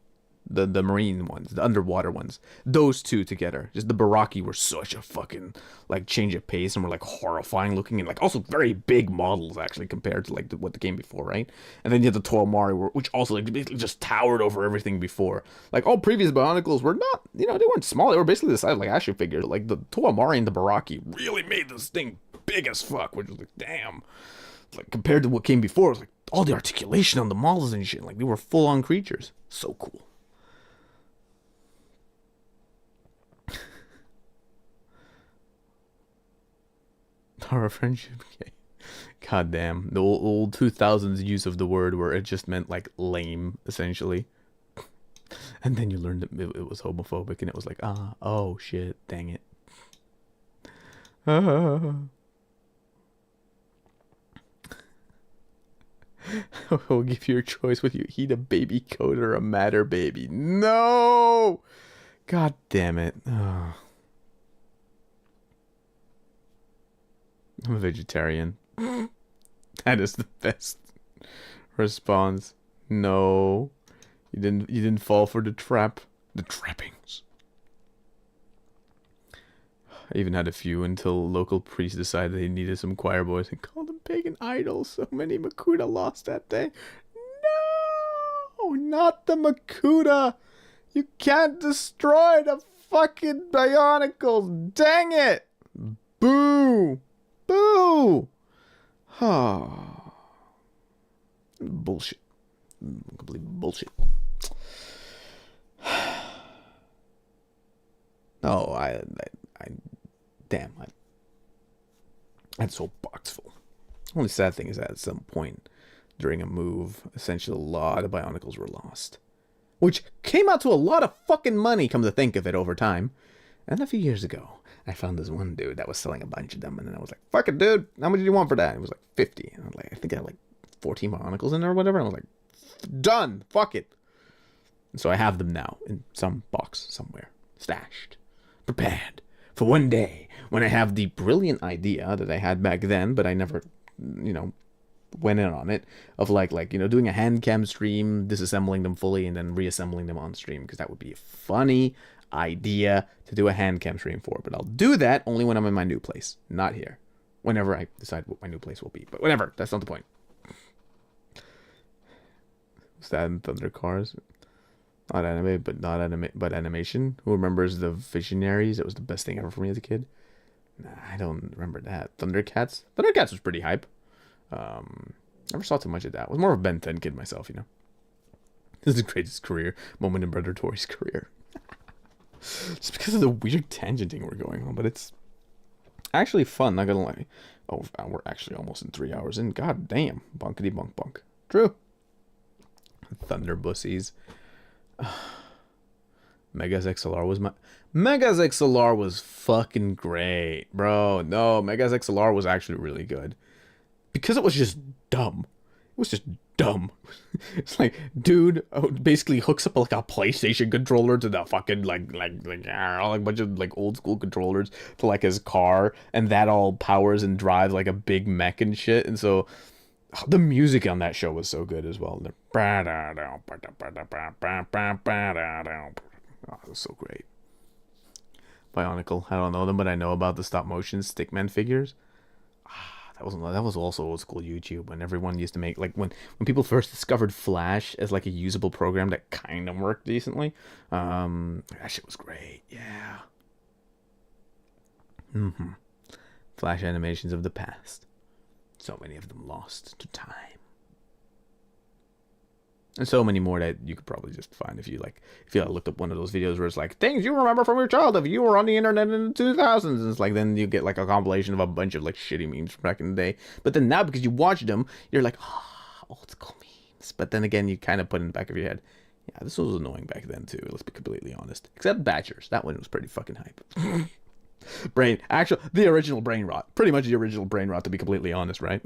the marine ones, the underwater ones, those two together, just the Baraki were such a fucking like change of pace, and were like horrifying looking, and like also very big models actually compared to like what the game before, right? And then you had the Toamari, which also like basically just towered over everything before. Like all previous Bionicles were not, they weren't small, they were basically the size of like action figures. Like the Toamari and the Baraki really made this thing big as fuck, which was like, damn. Like compared to what came before, it was like all the articulation on the models and shit, like they were full on creatures. So cool. Our friendship. Okay. God damn. The old 2000s use of the word where it just meant like lame, essentially. And then you learned that it was homophobic, and it was like, oh shit, dang it. I'll give you a choice. Would you eat a baby goat or a matter baby? No! God damn it. Oh. I'm a vegetarian. That is the best response. No. You didn't fall for the trap. The trappings. I even had a few until local priests decided they needed some choir boys and called them pagan idols. So many Makuta lost that day. No! Not the Makuta! You can't destroy the fucking Bionicles! Dang it! Boo! Boo! Oh. Bullshit. Complete bullshit. No, damn, I had so box full. Only sad thing is that at some point during a move, essentially a lot of Bionicles were lost. Which came out to a lot of fucking money, come to think of it, over time. And a few years ago, I found this one dude that was selling a bunch of them, and then I was like, fuck it, dude, how much do you want for that? And it was like 50. And I was like, I think I had like 14 Bionicles in there or whatever. And I was like, done, fuck it. And so I have them now in some box somewhere, stashed, prepared for one day when I have the brilliant idea that I had back then, but I never, went in on it, of like doing a hand cam stream, disassembling them fully, and then reassembling them on stream, because that would be a funny idea to do a hand cam stream for. But I'll do that only when I'm in my new place, not here. Whenever I decide what my new place will be. But whatever, that's not the point. Was that in Thunder Cars? Not anime, but animation. Who remembers the Visionaries? It was the best thing ever for me as a kid. Nah, I don't remember that. Thundercats? Thundercats was pretty hype. Never saw too much of that. I was more of a Ben 10 kid myself, This is the greatest career moment in Brother Tori's career. Just because of the weird tangenting we're going on, but it's actually fun, not gonna lie. Oh, we're actually almost in 3 hours in. God damn. Bunkity bunk bunk. True. Thunder Bussies. Megas XLR was fucking great, bro. No, Megas XLR was actually really good. Because it was just dumb. It was just dumb. It's like, dude basically hooks up like a PlayStation controller to the fucking like a bunch of like old school controllers to like his car, and that all powers and drives like a big mech and shit. And so the music on that show was so good as well. Oh, it was so great. Bionicle, I don't know them, but I know about the stop motion Stickman figures. That was also old school YouTube, when everyone used to make, like, when people first discovered Flash as like a usable program that kind of worked decently. That shit was great. Yeah. Flash animations of the past. So many of them lost to time. And so many more that you could probably just find if you looked up one of those videos where it's like things you remember from your childhood if you were on the internet in the 2000s, and it's like then you get like a compilation of a bunch of like shitty memes from back in the day. But then now because you watched them, you're like, old school memes. But then again, you kind of put in the back of your head, yeah, this was annoying back then too. Let's be completely honest. Except Badgers, that one was pretty fucking hype. The original brain rot, pretty much the original brain rot to be completely honest, right?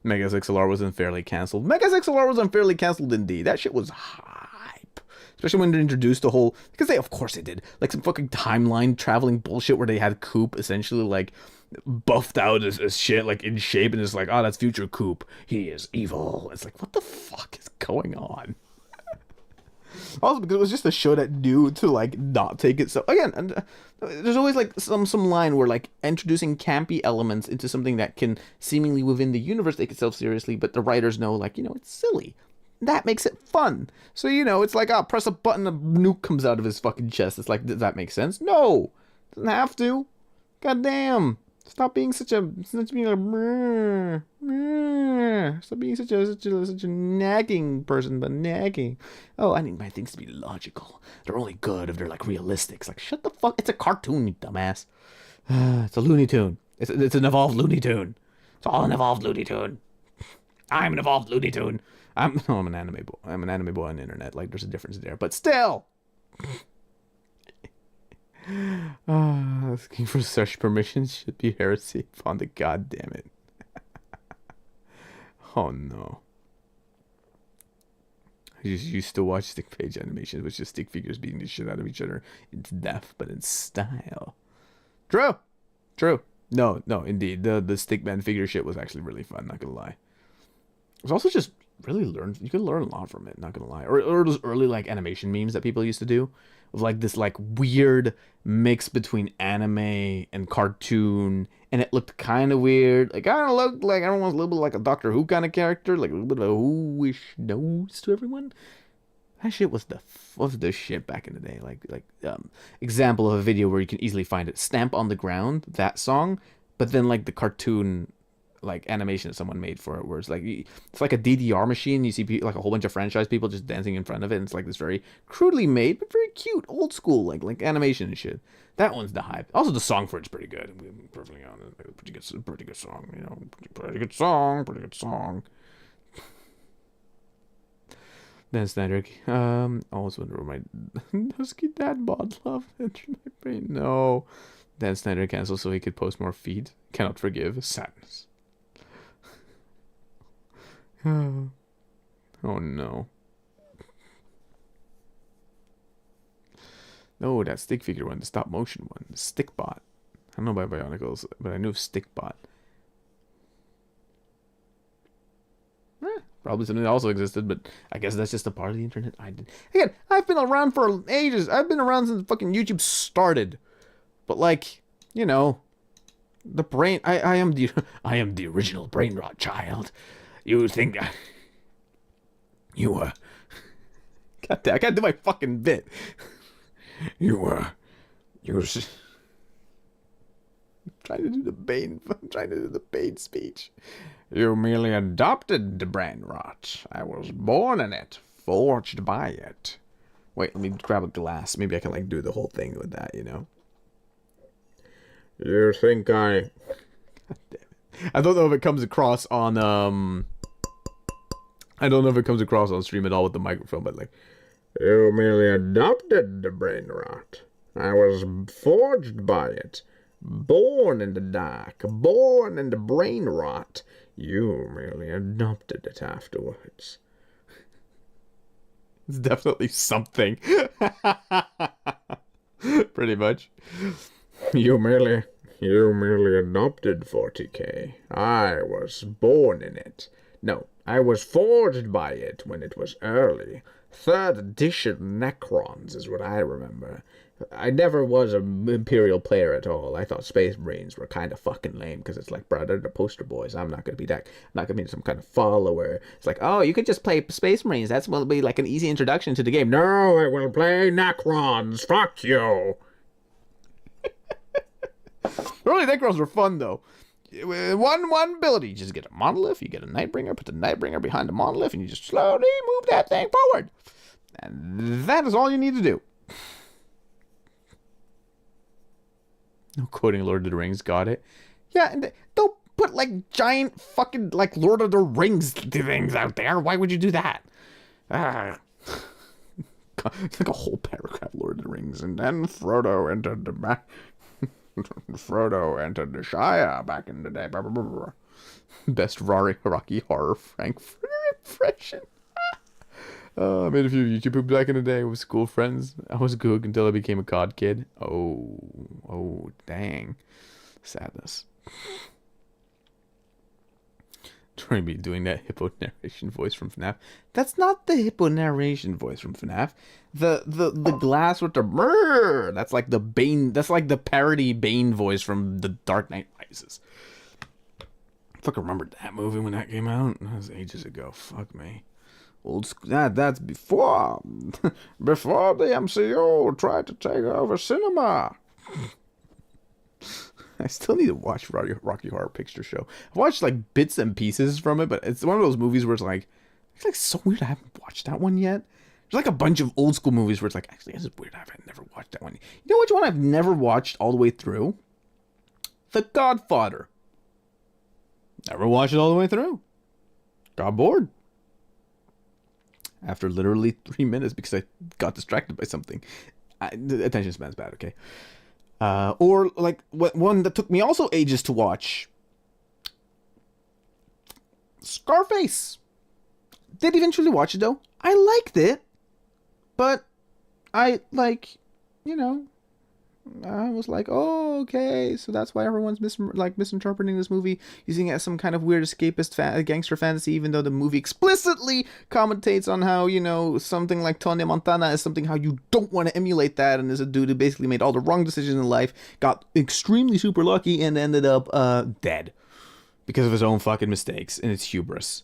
Mega XLR was unfairly cancelled. Mega XLR was unfairly cancelled indeed. That shit was hype. Especially when they introduced the whole... Because of course they did. Like some fucking timeline traveling bullshit where they had Coop essentially like buffed out as shit, like in shape, and it's like, oh, that's future Coop. He is evil. It's like, what the fuck is going on? Also because it was just a show that knew to like not take it so again, and there's always like some line where like introducing campy elements into something that can seemingly within the universe take itself seriously, but the writers know like, it's silly. That makes it fun. So it's like, press a button, a nuke comes out of his fucking chest. It's like, does that make sense? No, doesn't have to. God damn. Stop being such a nagging person, but nagging. Oh, I need my things to be logical. They're only good if they're like realistic. It's like, shut the fuck. It's a cartoon, you dumbass. It's a Looney Tune. It's an evolved Looney Tune. It's all an evolved Looney Tune. I'm an evolved Looney Tune. I'm an anime boy. I'm an anime boy on the internet. Like, there's a difference there, but still. Asking for such permissions should be heresy upon the goddamn it. Oh no. I just used to watch stick page animations, which is stick figures beating the shit out of each other in death, but in style. True. No, indeed. The stickman figure shit was actually really fun, not gonna lie. It was also just really you could learn a lot from it, not gonna lie. Or those early like animation memes that people used to do. Of like this like weird mix between anime and cartoon, and it looked kind of weird. Like, I don't look like everyone's a little bit like a Doctor Who kind of character, like a little bit of a who-ish nose to everyone. That shit was the shit back in the day. Like example of a video where you can easily find it. Stamp on the Ground, that song, but then like the cartoon like animation that someone made for it, where it's like a DDR machine. You see like a whole bunch of franchise people just dancing in front of it, and it's like this very crudely made but very cute old school like animation and shit. That one's the hype. Also the song for it's pretty good. I'm being perfectly honest. Pretty good song, pretty good song. Dan Snyder, always wonder where my husky dad bod love entered my brain. No, Dan Snyder canceled so he could post more feed. Cannot forgive. Sadness. Oh no. No, that stick figure one, the stop motion one, the Stickbot. I don't know about Bionicles, but I knew of Stickbot. Probably something that also existed, but I guess that's just a part of the internet I did. Again, I've been around for ages. I've been around since fucking YouTube started. But like, the brain. I am the original brain rot child. You think you were? God damn, I can't do my fucking bit. You were trying to do the Bane. I'm trying to do the Bane speech. You merely adopted the brain rot. I was born in it, forged by it. Wait, let me grab a glass. Maybe I can like do the whole thing with that, You think I? God damn it. I don't know if it comes across on I don't know if it comes across on stream at all with the microphone, but like, you merely adopted the brain rot. I was forged by it. Born in the dark. Born in the brain rot. You merely adopted it afterwards. It's definitely something. Pretty much. You merely adopted 40K. I was born in it. No, I was forged by it when it was early. 3rd edition Necrons is what I remember. I never was an Imperial player at all. I thought Space Marines were kind of fucking lame because it's like, bro, they're the poster boys. I'm not going to be that. I'm not going to be some kind of follower. It's like, oh, you could just play Space Marines. That's will be like an easy introduction to the game. No, I will play Necrons. Fuck you. Early Necrons were fun though. one ability. You just get a monolith, you get a Nightbringer, put the Nightbringer behind the monolith, and you just slowly move that thing forward. And that is all you need to do. No quoting Lord of the Rings, got it. Yeah, and don't put like giant fucking like Lord of the Rings things out there. Why would you do that? It's like a whole paragraph, Lord of the Rings, and then Frodo entered the Shire back in the day. Blah, blah, blah, blah. Best Rocky Horror Frankfurter impression. I made a few YouTube poops back in the day with school friends. I was goog until I became a COD kid. Oh, dang. Sadness. Tori be doing that hippo narration voice from FNAF. That's not the hippo narration voice from FNAF. The glass with the brrr. That's like the Bane. That's like the parody Bane voice from The Dark Knight Rises. I fucking remembered that movie when that came out. That was ages ago. Fuck me. Old school. That's before the MCU tried to take over cinema. I still need to watch Rocky Horror Picture Show. I've watched like bits and pieces from it, but it's one of those movies where it's like so weird I haven't watched that one yet. There's like a bunch of old school movies where it's like, actually, this is weird. I've never watched that one. You know which one I've never watched all the way through? The Godfather. Never watched it all the way through. Got bored. After literally 3 minutes because I got distracted by something. The attention span's bad, okay? Or like one that took me also ages to watch. Scarface. Did eventually watch it though. I liked it, but I I was like, oh, okay, so that's why everyone's misinterpreting this movie, using it as some kind of weird escapist gangster fantasy, even though the movie explicitly commentates on how, something like Tony Montana is something how you don't want to emulate that, and is a dude who basically made all the wrong decisions in life, got extremely super lucky, and ended up dead because of his own fucking mistakes and its hubris.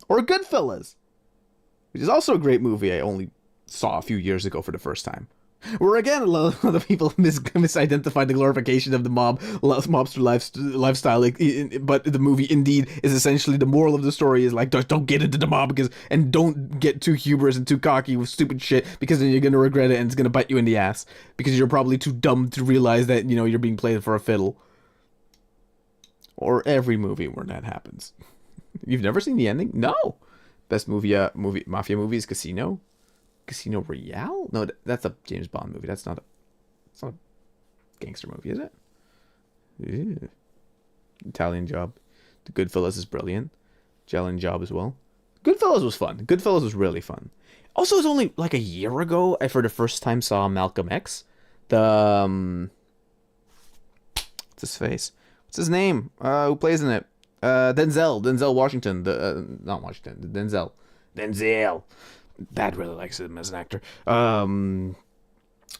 Or Goodfellas, which is also a great movie I only saw a few years ago for the first time. Where again, a lot of people misidentified the glorification of the mobster lifestyle, but the movie indeed is essentially the moral of the story is like, don't get into the mob and don't get too hubris and too cocky with stupid shit, because then you're gonna regret it and it's gonna bite you in the ass because you're probably too dumb to realize that you're being played for a fiddle. Or every movie where that happens. You've never seen the ending? No. Best mafia movie is Casino Royale? No, that's a James Bond movie. It's not a gangster movie, is it? Ew. Italian Job. The Goodfellas is brilliant. Italian Job as well. Goodfellas was fun. Goodfellas was really fun. Also, it's only like a year ago I for the first time saw Malcolm X. What's his face? What's his name? Who plays in it? Denzel Washington. Not Washington. Denzel. Dad really likes him as an actor. This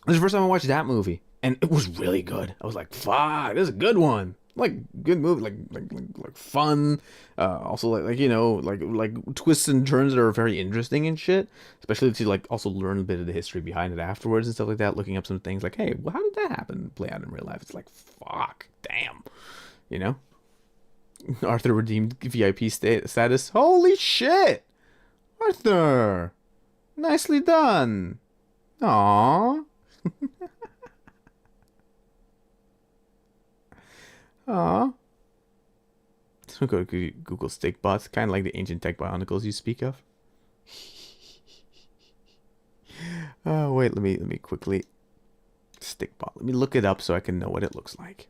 is the first time I watched that movie, and it was really good. I was like, "Fuck, this is a good one." Like good movie, like fun. Also like twists and turns that are very interesting and shit. Especially to like also learn a bit of the history behind it afterwards and stuff like that. Looking up some things like, hey, well, how did that happen? Play out in real life. It's like, fuck, damn, Arthur redeemed VIP status. Holy shit, Arthur. Nicely done. Aww. Aww. So go to Google stick bots, kind of like the ancient tech bionicles you speak of. Oh wait, let me quickly stick bot. Let me look it up so I can know what it looks like.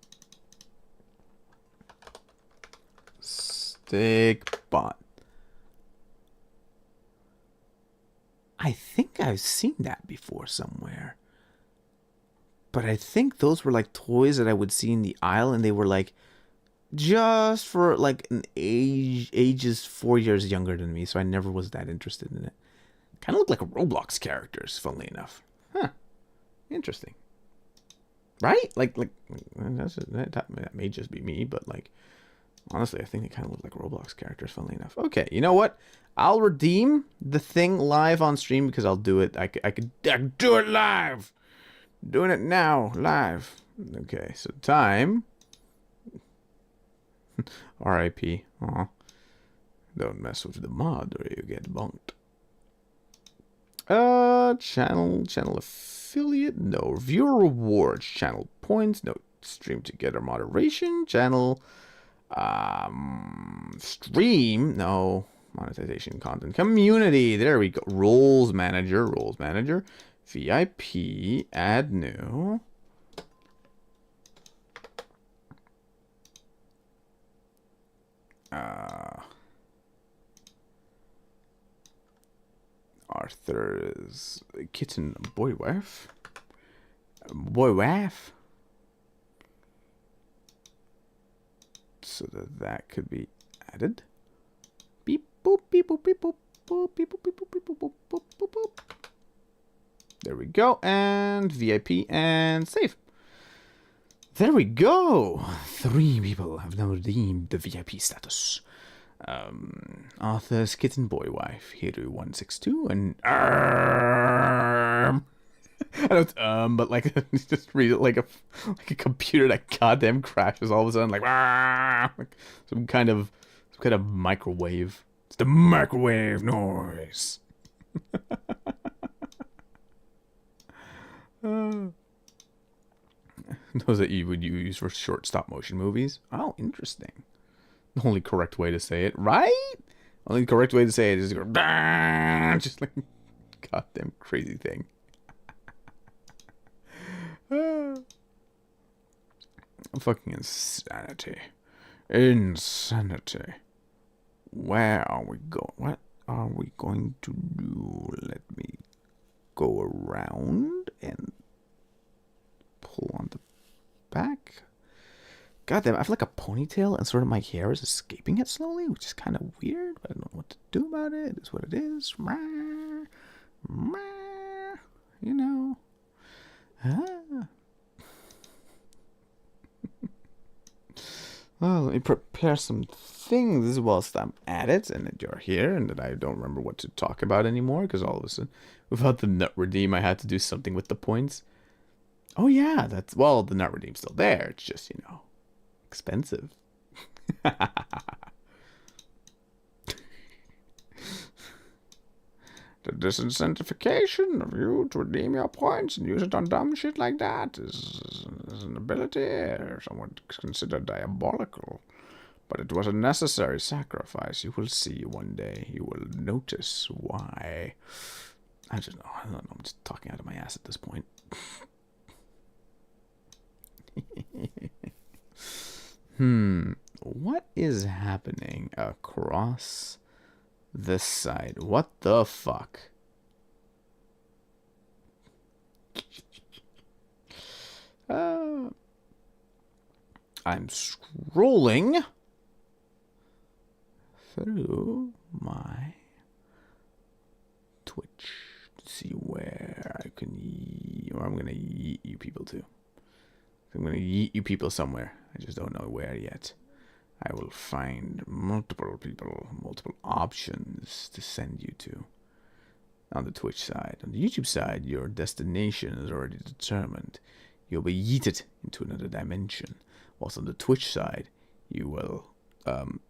Stick bot. I think I've seen that before somewhere. But I think those were like toys that I would see in the aisle, and they were like just for like an ages 4 years younger than me, so I never was that interested in it. Kind of look like Roblox characters, funnily enough. Huh. Interesting. Right? Like that may just be me, but like honestly, I think they kind of look like Roblox characters, funnily enough. Okay, you know what? I'll redeem the thing live on stream because I'll do it. I could do it live. Doing it now, live. Okay, so time. R.I.P. Aw. Don't mess with the mod or you get bonked. Channel affiliate, no. Viewer rewards, channel points, no. Stream together moderation, channel, stream, no. Monetization content, community, there we go. Roles manager, VIP, add new. Arthur's kitten boy wife. So that could be added. Beep boop beep boop beep boop boop beep boop beep boop beep boop boop boop boop boop. There we go, and VIP and save. There we go. 3 people have now redeemed the VIP status. Arthur's kitten boy wife, Hiru162, and I don't but like just read it like a computer that goddamn crashes all of a sudden, like some kind of microwave. It's the microwave noise. Those that you would use for short stop motion movies. Oh, interesting. The only correct way to say it, right? Only correct way to say it is to go, just like goddamn crazy thing. Fucking insanity. Insanity. Where are we going? What are we going to do? Let me go around and pull on the back. God damn, I have like a ponytail and sort of my hair is escaping it slowly, which is kind of weird, but I don't know what to do about it. It's what it is. You know. Well, let me prepare some things whilst I'm at it, and that you're here, and that I don't remember what to talk about anymore, because all of a sudden, without the nut redeem, I had to do something with the points. Oh yeah, well, the nut redeem's still there, it's just, you know, expensive. The disincentivization of you to redeem your points and use it on dumb shit like that is an ability somewhat considered diabolical. But it was a necessary sacrifice. You will see one day. You will notice why. I don't know. I'm just talking out of my ass at this point. What is happening across this side? What the fuck? I'm scrolling through my Twitch to see where I can where I'm gonna yeet you people to. I'm gonna yeet you people somewhere. I just don't know where yet. I will find multiple people, multiple options to send you to. On the Twitch side. On the YouTube side, your destination is already determined. You'll be yeeted into another dimension. Whilst on the Twitch side, you will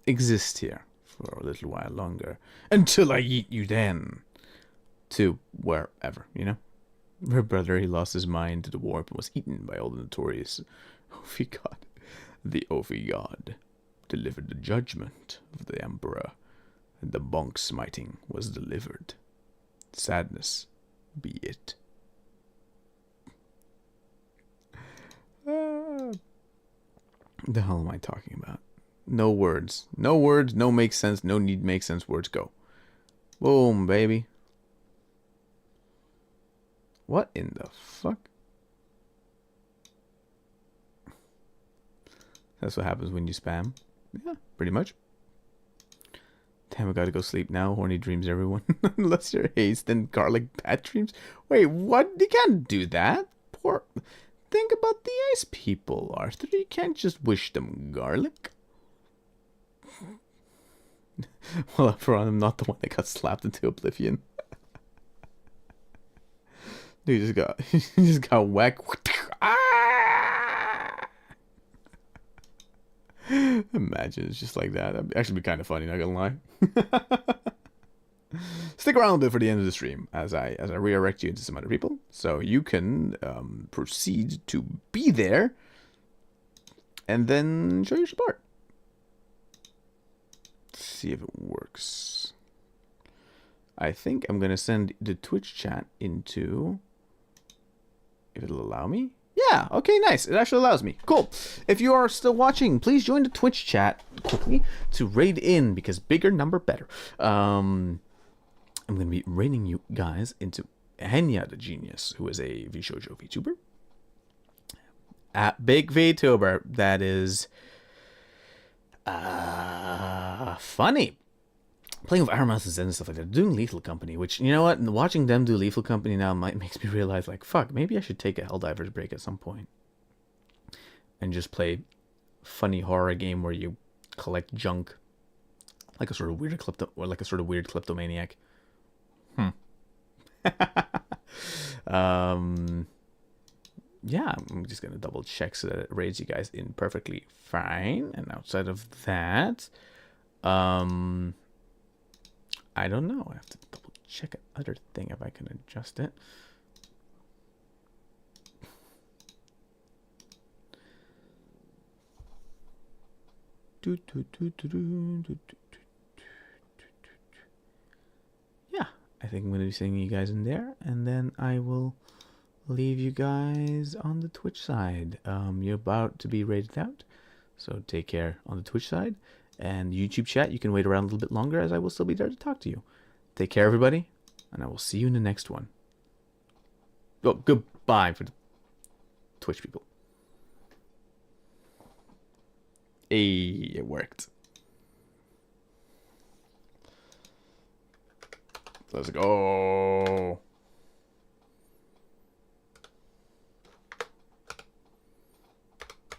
exist here for a little while longer. Until I yeet you then. To wherever, you know? Her brother, he lost his mind to the warp and was eaten by all the notorious Ophi God. The Ophi God delivered the judgment of the Emperor, and the bonk smiting was delivered. Sadness be it. The hell am I talking about? No words. No words, no make sense, no need make sense, words go. Boom, baby. What in the fuck? That's what happens when you spam. Yeah, pretty much. Damn, I gotta go sleep now. Horny dreams, everyone. Unless you're haste and garlic bat dreams. Wait, what? You can't do that. Poor. Think about the ice people, Arthur. You can't just wish them garlic. Well, for I'm not the one that got slapped into oblivion. Dude just got whacked. Ah! Imagine it's just like that. That'd actually be kind of funny, not gonna lie. Stick around a bit for the end of the stream as I redirect you into some other people, so you can proceed to be there and then show your support. Let's see if it works. I think I'm gonna send the Twitch chat into, if it'll allow me. Yeah, okay, nice. It actually allows me. Cool. If you are still watching, please join the Twitch chat quickly to raid in, because bigger number better. I'm going to be raiding you guys into Henya the Genius, who is a VShojo VTuber. Big VTuber that is funny. Playing with Armas and stuff like that. Doing Lethal Company, which, you know what? Watching them do Lethal Company now makes me realize, like, fuck, maybe I should take a Helldivers break at some point. And just play funny horror game where you collect junk. Like a sort of weird kleptomaniac. Yeah, I'm just gonna double check so that it raids you guys in perfectly fine. And outside of that, I don't know. I have to double check another thing if I can adjust it. Yeah, I think I'm going to be sending you guys in there, and then I will leave you guys on the Twitch side. You're about to be rated out, so take care on the Twitch side. And YouTube chat, you can wait around a little bit longer, as I will still be there to talk to you. Take care, everybody, and I will see you in the next one. Oh, goodbye for the Twitch people. Hey, it worked. Let's go.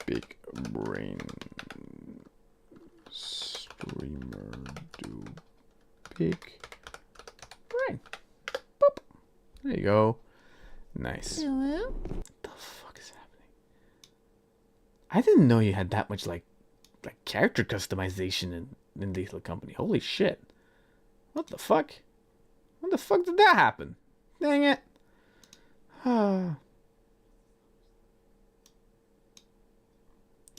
Big brain streamer do big brain. Boop. There you go. Nice. What the fuck is happening? I didn't know you had that much like character customization in Lethal Company. Holy shit. What the fuck? When the fuck did that happen? Dang it. Oh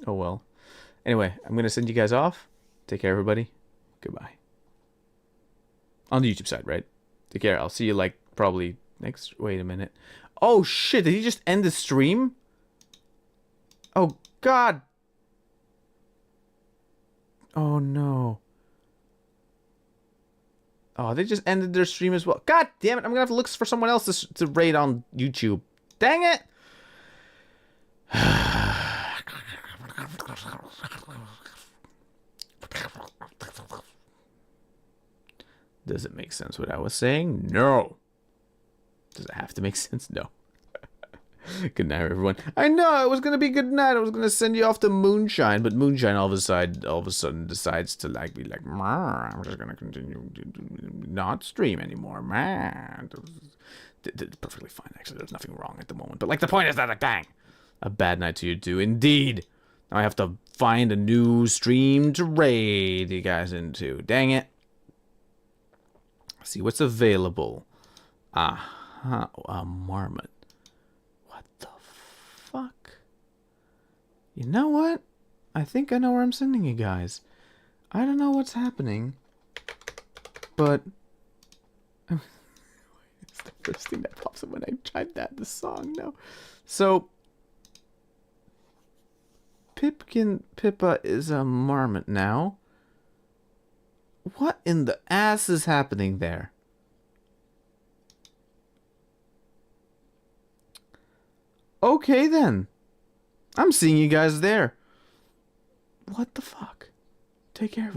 well. Anyway, I'm going to send you guys off. Take care, everybody. Goodbye. On the YouTube side, right? Take care. I'll see you, like, probably next... Wait a minute. Oh, shit. Did he just end the stream? Oh, God. Oh, no. Oh, they just ended their stream as well. God damn it. I'm going to have to look for someone else to raid on YouTube. Dang it. Does it make sense what I was saying? No. Does it have to make sense? No. Good night, everyone. I know it was gonna be good night. I was gonna send you off to Moonshine, but Moonshine all of a sudden decides to be like, I'm just gonna continue to not stream anymore, man. It's perfectly fine, actually. There's nothing wrong at the moment. But like, the point is that, like, dang, a bad night to you too, indeed. Now I have to find a new stream to raid you guys into. Dang it. See what's available. A marmot. What the fuck? You know what? I think I know where I'm sending you guys. I don't know what's happening, but it's the first thing that pops up when I tried the song. No, so Pippa is a marmot now. What in the ass is happening there? Okay then. I'm seeing you guys there. What the fuck? Take care, everybody.